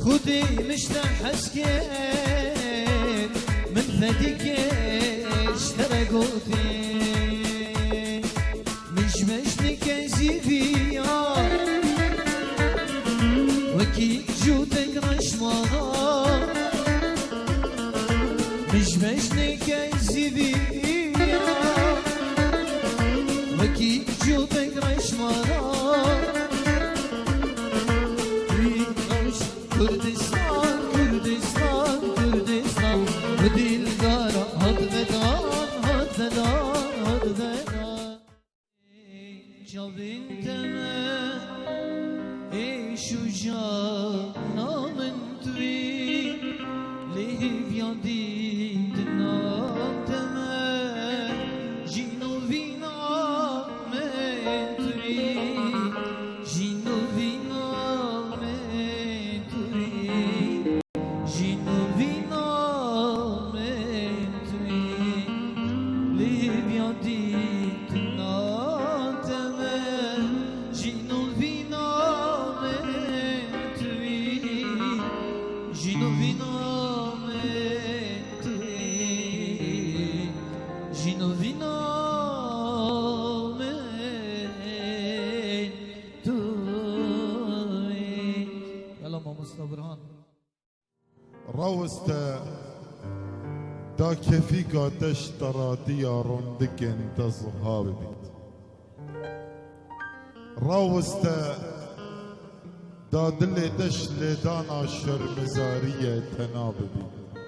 خودي مشتاق حسكين من ثديك اشترقوتي مش مشنك زيفيا وكي جودك رشمانا مش مشنك زيفيا وكي جودك رشمانا Kürdistan, Kürdistan, Kürdistan Bu dilgara had vedan, had vedan, had vedan Cavin teme ey şuca namın tvi Lehiv yadid nam teme Jino vina men tvi Jino vina روست دا كيفي قاتش تراتي روندك انت صحابي بيت روست دا دل دش لدانا شرمزارية تنابي بيت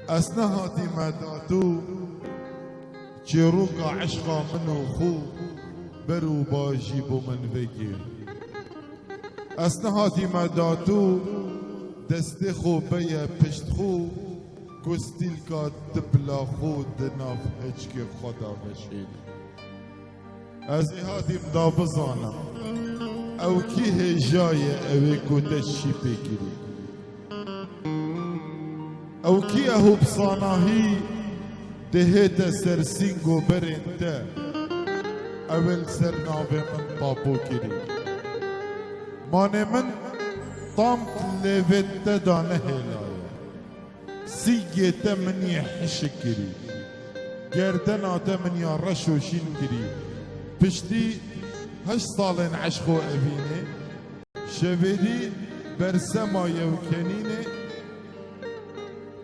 اسنهاتي مدادو چيروكا عشقا منو خو برو باجی بو من بگیر اسنهاتی مداتو دست خو بیا پشت خو کستیل کا دبلا خود ناف هچ که خدا بشید از هاتیم دا بزانم او کی هجای اوی کتشی بگیری او کی اهو بصاناهی دهیت سرسینگو برنده اول سرناوه من بابو کری مانه من طامت لیوت دانه هلایه سیگیت منی حشکری گردن آتا منی رشوشین کری پشتی 8 سال عشقو اوینه شویدی برسما یوکنینه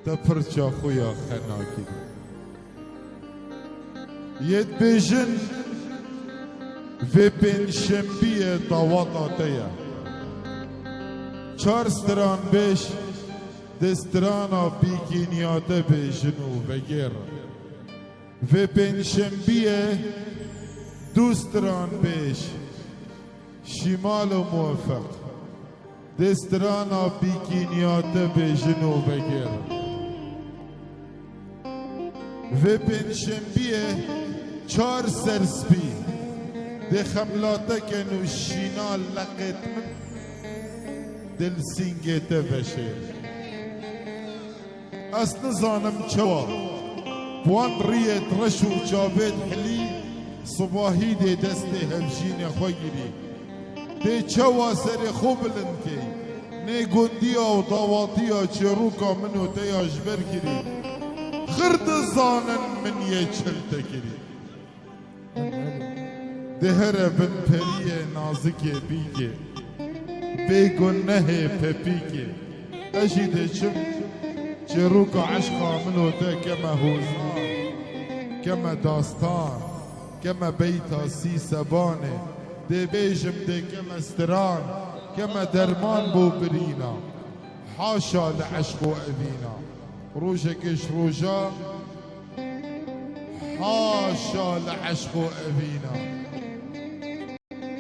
تپرچا خویا خناکی ید بیجن و پنجشنبه دواتا تیا 4 ستران بیش دسترانا بیگینیاته بیجنو وگر و پنجشنبه 2 ستران بیش شمال و موفق دسترانا بیگینیاته بیجنو وگر و پنجشنبه 4 سرسپی ده خملاته کنو شینال لقیت من دل سینگیته بشه از نزانم چوا بوان ریت رشو جاوید حلی صباحی ده دست هفجین خوگیری ده چوا سر خوب لنکی نه گندیا و داواتیا چروکا منو تیا جبر گیری خرد زانن من یه چلته گیری دهر بن پریه نازکه بیگه بیگنه پپیگه اجیده چم چروک عشقا منو ده کما هوزان کما داستان کما بیتا سی سبانه ده بیجم ده کما استران کما درمان بو برینا حاشا لعشق و اوینا روشکش روشا حاشا لعشق و اوینا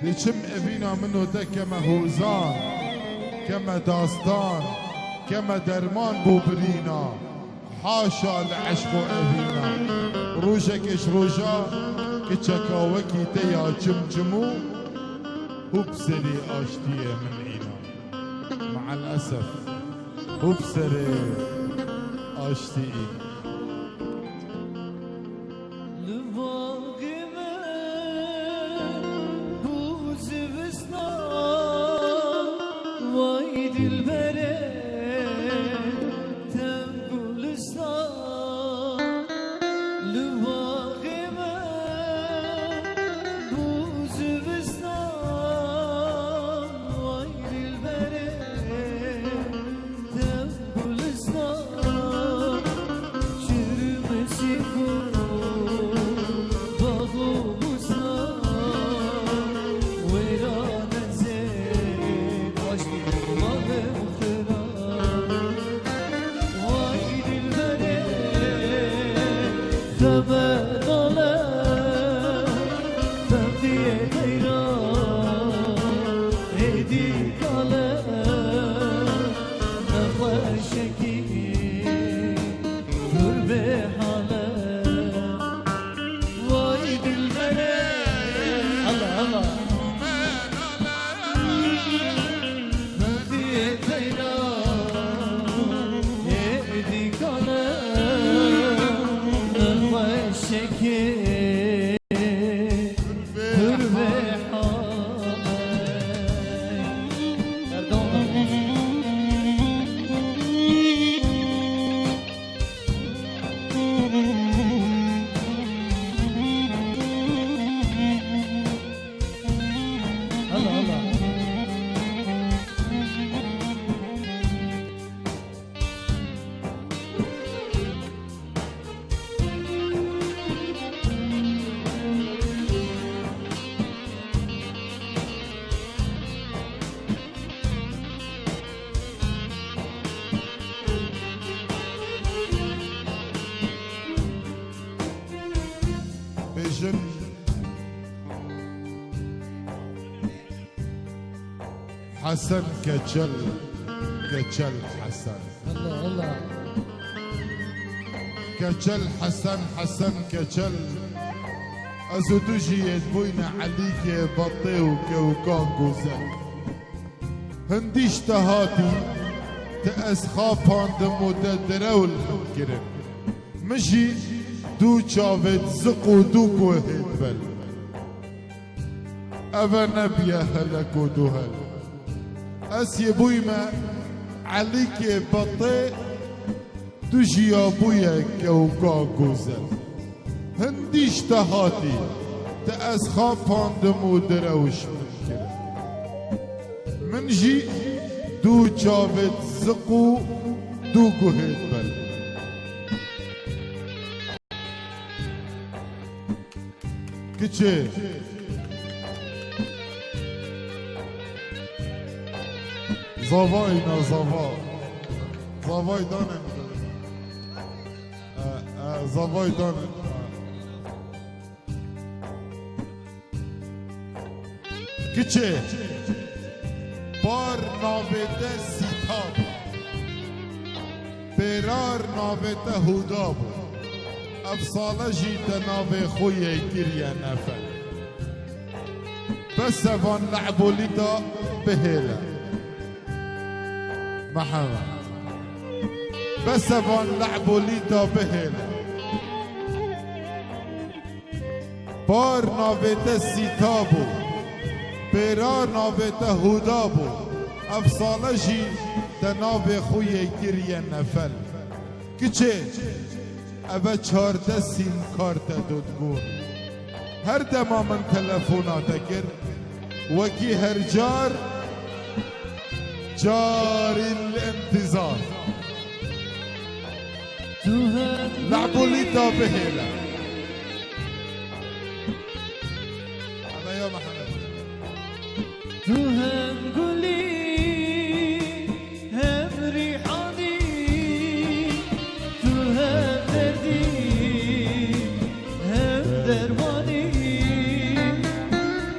لچم اوینا منو ده کما هوزان کما داستان کما درمان بو برینا حاشا لعشق و اوینا روشکش روشا که چکاوکی تیا جمجمو هو بسري آشتیه من اینا مع الأسف هو بسري آشتیه حسن كجل حسن الله الله كجل حسن كجل أزودجي يدبوين عليك بطي وكوكان جوزل هنديش تهاتي تأسخا باندم وددره والمنكرن مشي دو جاوت زقو دوكو هدبل أبا نبيا هلك ودهل أسي بويما عليك بطي تجي أبويا كوكا جوزل هنديش تهاتي تأسخا باندم ودروش منكر من جي دو جاوت زقو دوكو هدبل كتشي زافاينا زافاي دانن زافاي دانن كتشي بار نابته سیتاب برار نابته هوداب افصاله جیت ناب خوی گریه نفل بس وان لعبو لیتا بهیله محمد بس وان لعبو لیتا بهیله بار نابته سیتابو برار نابته هودابو افصاله جی ناب خوی گریه نفل کچه اوه 14 سیم کارت دودگون هر دما من تلفونات کر وکی هر جار الانتظار لعبوا لي بهيلة أما يا محمد توهم قولي هم ريحاني توهم دردي هم درماني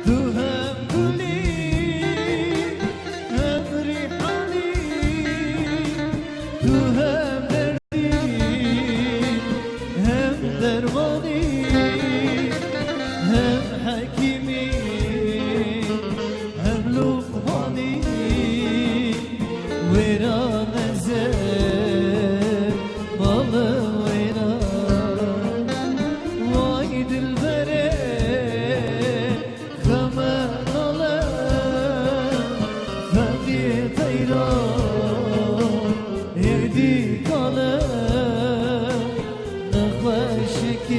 توهم قولي هم ريحاني توهم دردي هم درماني هم حكيمي هم لقماني ويرا نزل بالا ويرا وايد البرد خمان على فقي طيران يهدي على نخوشك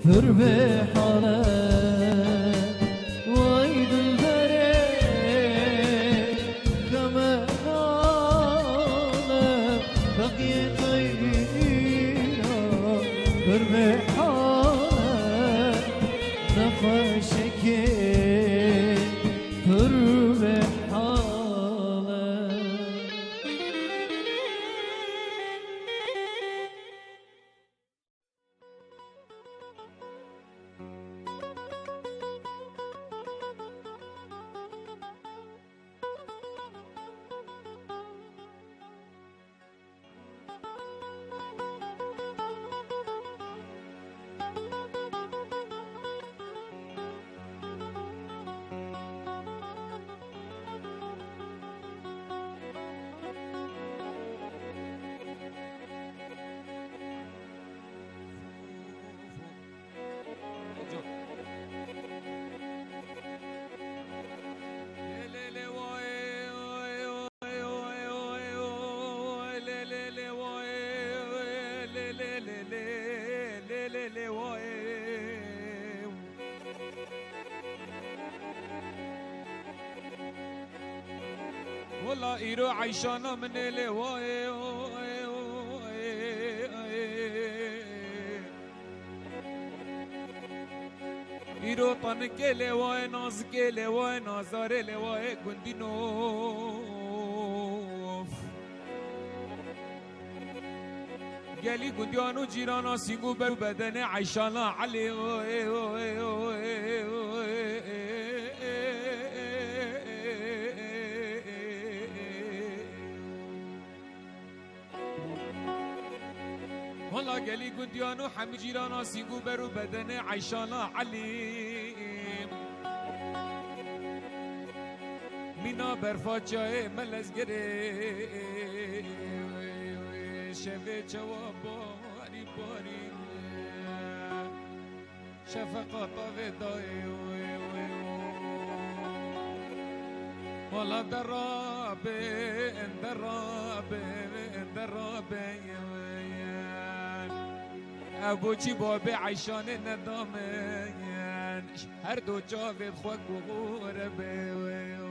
تربي حالا وايد البرد كمان على بقي طيرا تربي حالا نخوشك تربي حالا والله إيرو عيشانا من الهواي إيرو طنك الهواي نازك الهواي نازار الهواي قندي نوف قالي قنديانو جيرانا سينقو برو بدن عيشانا علي والله قالي قديانو حمي جيرانا سيقو برو بدن عيشانا عليم مینا برفات جای ملز گره شفه جواب باری باری شفقات ودای والا درابه ابو چی بابه عیشان ندامه هر دو جاوید خواه گوره به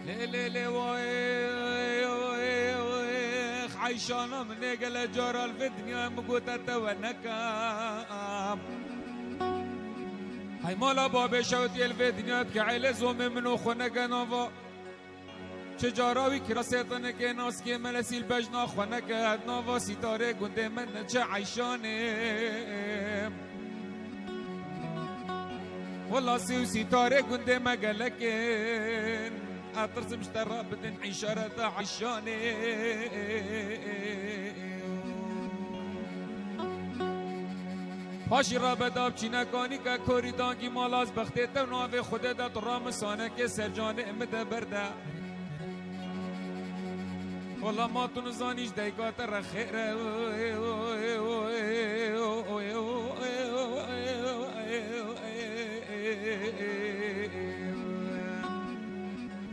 ليلي ويخ عيشانا من قال جرى في الدنيا مقوتة ونكام هاي مالا بابي شوتي في الدنيا بكعيل زوم منو خونك نوفا چجاراوی کراسیتانه که ناس که ملسیل بجنا خونک نوفا ستاره گنده من چه عیشانه والله سیو ستاره گنده مگلکن أطرز مشترى بدن عشرة عشاني پاشی را بداب چینکانی که کوریدان کی مالاز بخته تو ناوی خوده دا تو رامسانه که سرجان امده برده والله ما تو نزانیش دیگات را خیره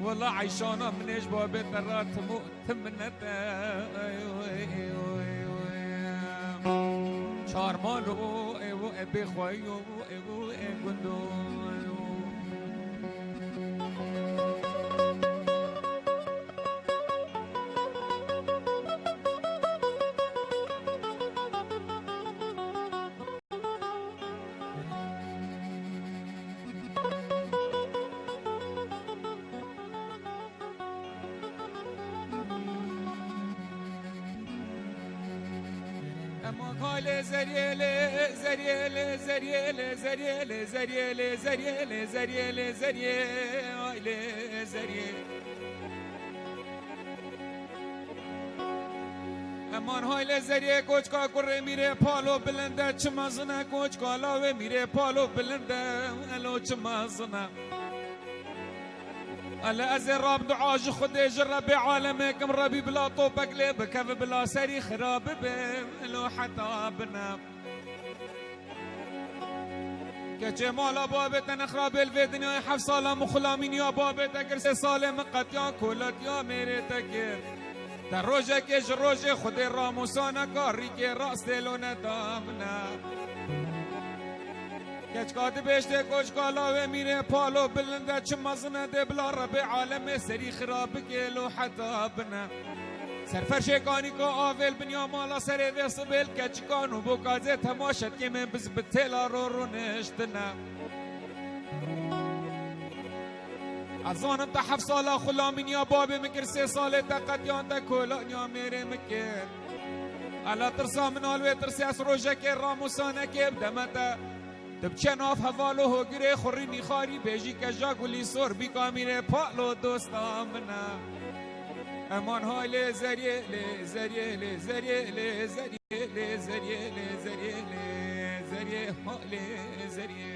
والله عيشانا منيش بابي ترى تمنتا شارمالو ابي خويو قندو هاي زريلة زريلة زريلة زريلة زريلة زريلة زريلة زريلة زريلة امان های لزریه کوچکا کره میره پالو بلنده چمازنه کوچکا لاوه میره پالو بلنده الو چمازنه الا از راب دعاج خودی جرب عالمكم ربي بلا طوبك لي بكف بلا سري خراب لو حتى بنا كچه مالا بابتن خراب الفيدنيا حف صالة مخلامين يا بابتا كرسي صالة مقت يا كولت يا ميري تكير در روجه كش روجه خودي راموسانا كاري كي راس دلو ندامنا کچ کات بیشته کوچ کالاوه میره پالو بلنده چمازنه ده بلا رب عالم سری خراب گلو حتی بنا سرفرش کانی که آول بنیا مالا سری ویسبیل کچ کانو بو کازه تماشت که من بز بتلا رو نشتنا ازانم تا 7 سالا خلامین یا بابی مکر 3 ساله تا قدیان تا کولان یا میره مکر الا ترسا من آلوی ترسی از روژه که راموسانه که بدمتا دبچه ناف حوالو هو گره خورینی خاری بیجی که جاگولی سور بی کامیره پالو دوستا منا امان های لزریه لزریه لزریه لزریه لزریه لزریه لزریه ها لزریه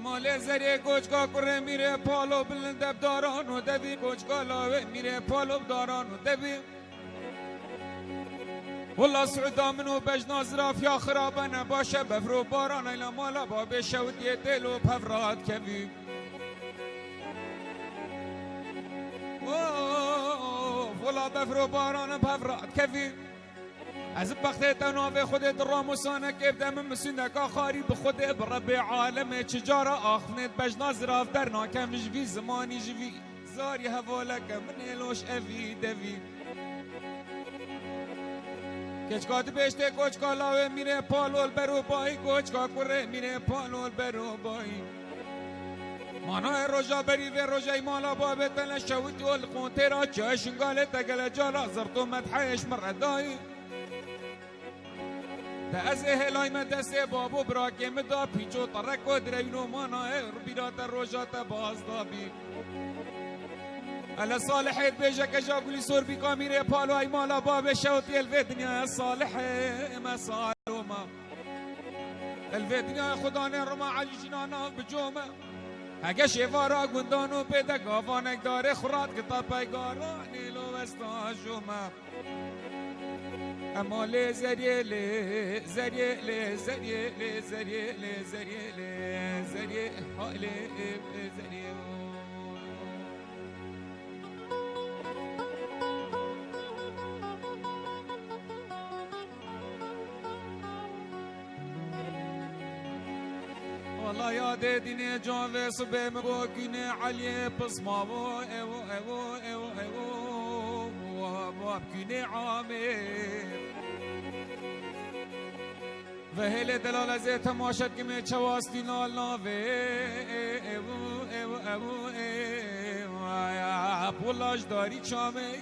مال زری کوچکا کره میره پالو بلند داران و دوی کوچکا لاوه میره پالو داران و دوی والله سعودا منو بجنا زراف يا خرابنا باشا بفرو بارانا إلى مالا بابي شود يدلو بفرات كبيب والله بفرو بارانا بفرات كبيب از بخته تناوی خودت راموسانه که بدم مسینه که خاری به خود برب عالم چجارا آخفنت بجنا زراف در ناکم جوی زمانی جوی زاری هوالک من الوش اوی دوی کچکات بشته کوچکا لاوه میره پالول برو بایی کوچکا کره میره پالول برو بایی مانا روژا بری و روژای مالا بابه تنه شویت والقون تیرا چاشنگاله تگل جالا زرطو مدحیش مردایی تا از هلای مدسته بابو براکه مدا پیچو ترک و درینو مانا بیرات روژات بازدابی الا صالحيت بيجك جاكولي سور بيكا ميري بالو اي مالا باب شوتي الفيدنيا صالح ما صالوما الفيدنيا خداني رما علي جنانا بجوما هكا شفارا قندانو بيدا قافانك داري خرات كتاب بايقاراني لو استاجوما اما لي زريه لي زريه لي زريه لي زريه لي زريه لي زريه لي زريه والله يا ديني جوفي صبي مبوكيني علي بصمامو ايوه ايوه ايوه ايوه وابكيني عامر وهل دلالة زي تماشت كمي چواستي نال ناوي ايوه ايوه ايوه ايوه يا بولاش داري چامي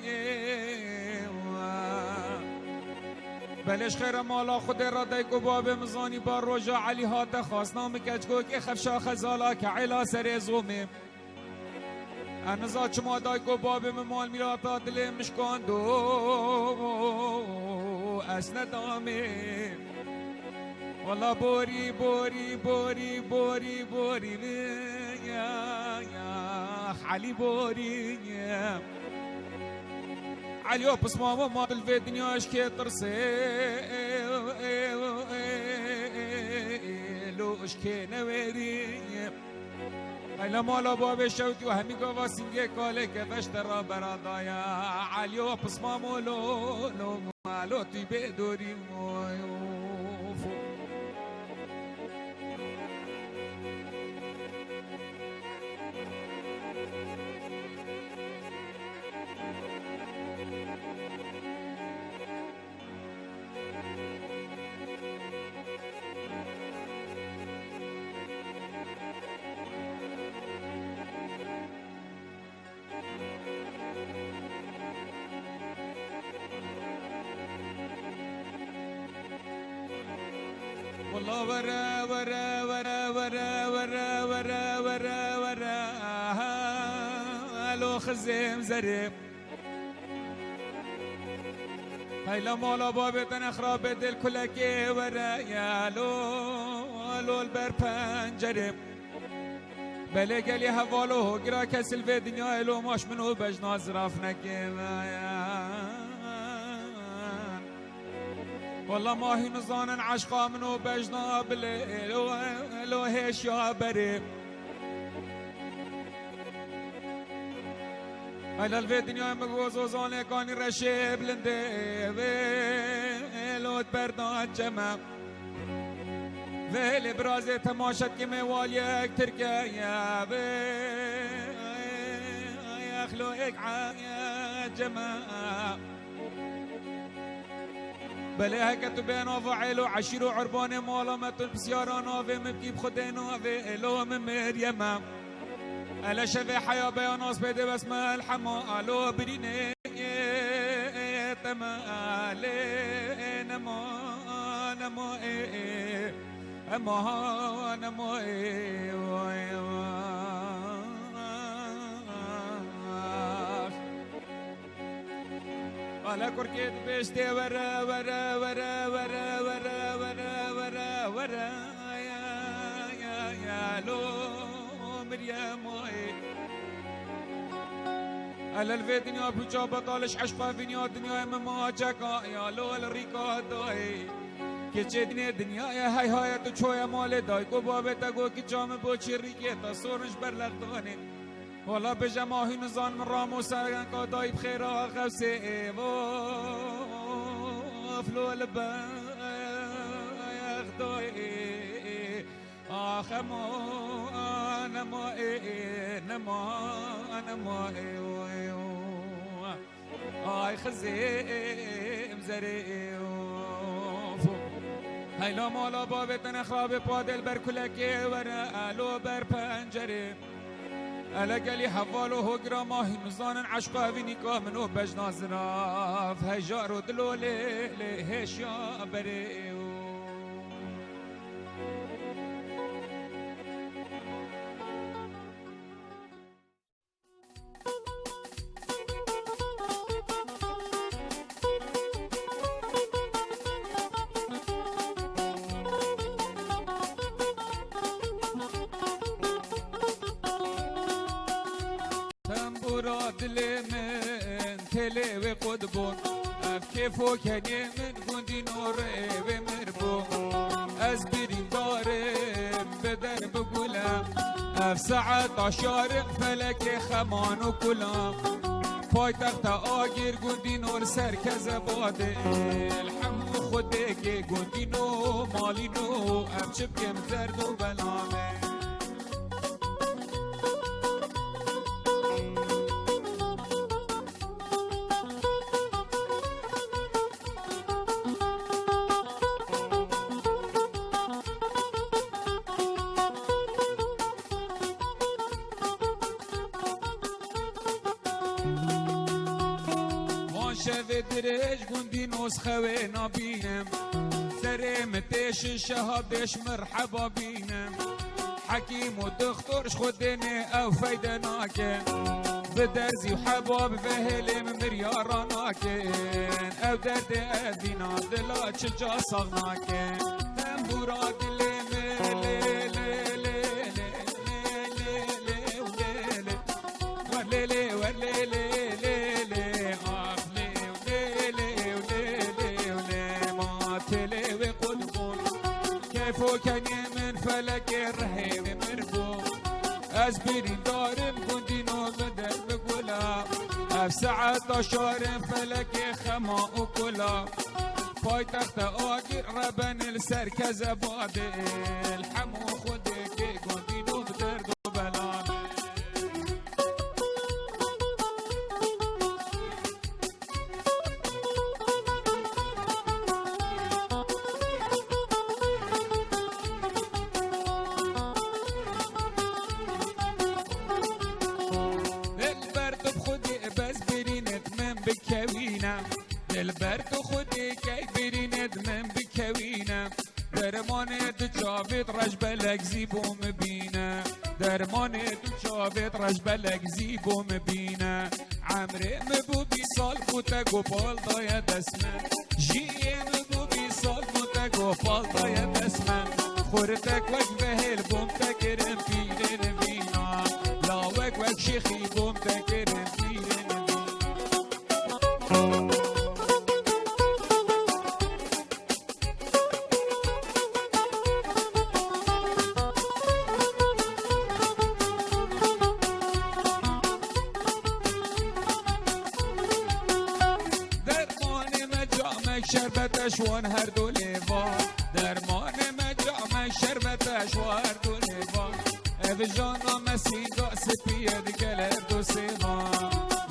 بلش خیر مالا خود را دیگو باب مزانی با روژا علی هات خواست نام کچگو که خفشا خزالا که علا سر زومیم انزا چما دیگو باب ممال میراتا دل مشکان دو اسندامیم والله بوری بوری بوری بوری بوری یا علی بوری عليو بس ماما ما بالفيديو اش كي ترسي لو اش كي نويري هلا مالا باب شوتي وهمي قوا سنجي كالي كفش ترى برادايا عليو بس ماما لو مالو تي بدوري والله ورا ورا ورا ورا ورا ورا ورا ورا لو خزم زرب هاي لا مالا بابتن خراب دل كلك ورا يا لو البر پنجره بله گلی حوالو گرا کسل في دنیا لو ماش منو بجنا زراف والله ما هي نظانا عشقا منو بجنا لو هيش يا بري هلا الفيدنيا مقوز وزاني كاني رشيب لندي لو تبردنا الجمع ويلي برازي تماشت كمي واليك تركيا يا خلوك يا جماعة بله هكتو بينو فعلو عشيرو عرباني مالا متن بسيارانا في مبكي بخدينو في إلو من مريم ألا شفي حيا بياناس بيدي بسمة الحما ألو بريني تمالي نمو نمو أما نمو على كركيت بيشتي ورا ورا ورا ورا ورا ورا ورا ورا يا لو مريم على الفي دنيا بجا بطالش عشقا فينيا دنيا مما جاكا يا لول ريكا داي كي دنيا يا هاي تو مال داي کو بابه تگو کی جام بوچی ریکه تا سورش بر لغدانه والا بجماهی نزان من رامو سرگن کا دای بخیرا غوسه و فلو لبا يغداي اخمو انا ما آی خزیم زریم هی لا مالا بابتن خواب پادل بر کلکه ور الو بر پنجره الا گلی حوال و هگرا ماهی نزانن عشقا وی نکاه منو بجناز راف هی جارو دلو لی هشیا بره دل من تله و قدبون اف کیفو کنی من گوندی نوره و مربون از برین دارم بدن بگولم اف ساعت عشارق فلک خمان و کلام پای تخت آگیر گوندی نور سرکز باده الحمد خوده که گوندی نو مالی نو اف چبکم زرد و بلامه شوه درج گوندی نسخه نبینم سرم تش شهادش مرحبا بینم حکیم و دخترش خودنه او فایده ناکن بدرزی و حباب وهلم مریارا ناکن او درد ادینا دلا چجا ساغ ناکن تنبورا دلم کنی من فلک رهیم مربوم از بیرین دارم گوندی نو بدر بگولا اف ساعت عشارم فلک خما و کلا پای تخت آگیر ربن السرکز باده الحمو خوده که گوندی نو بدر دو بلانه دلبر تو خودی کی برینت من بکوینم درمانت جاوید رج بلک زیبوم بینه درمانت جاوید رج بلک زیبوم بینه عمره مبو بی سال بوتا گوپال دای دسمن جیه مبو بی سال بوتا گوپال دای دسمن خورتک وک بهل بوم تکرم پیرن بینا لاوک وک شیخی بوم تکرم پیرن شربتش وان هر دو لیوان درمان مجامع شربتش و هر دو لیوان او جانا مسیح دا سپید گلر دو سیوان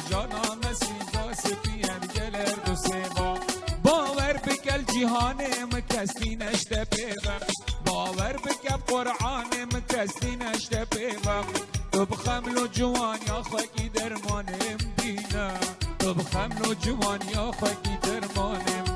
جانا مسیح دا سپید گلر دو سیوان باور بکل جهانم کسی نشته پیوم باور بکل قرآنم کسی نشته پیوم تو بخمل و جوان یا خاکی درمانم بینم تو بخمل و جوان یا خاکی درمانم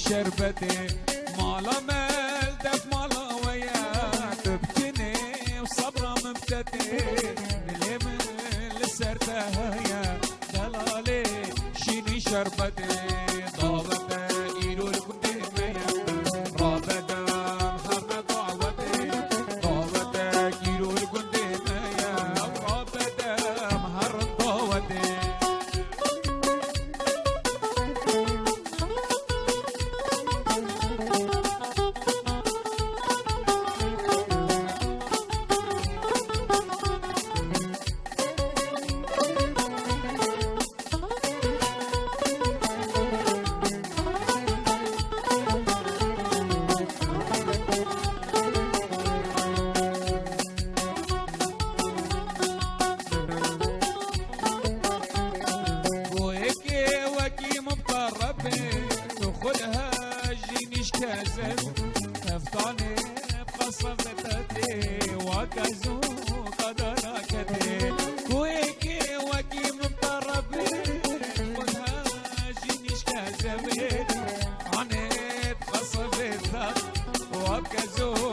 شربتي مالا مال دف مالا ويا تبكني وصبرا ممتدي اللي من لسرتها يا دلالي شيني شربتي ضابطة إيرو الكندمية رابطة محمد دعوتي ضابطة إيرو الكندمية رابطة مهر ضوتي تفطاني بخصفتي وكزو قدركتي كويكي وكي مطربي خدها جينيش كازبي عني بخصفتي وكزو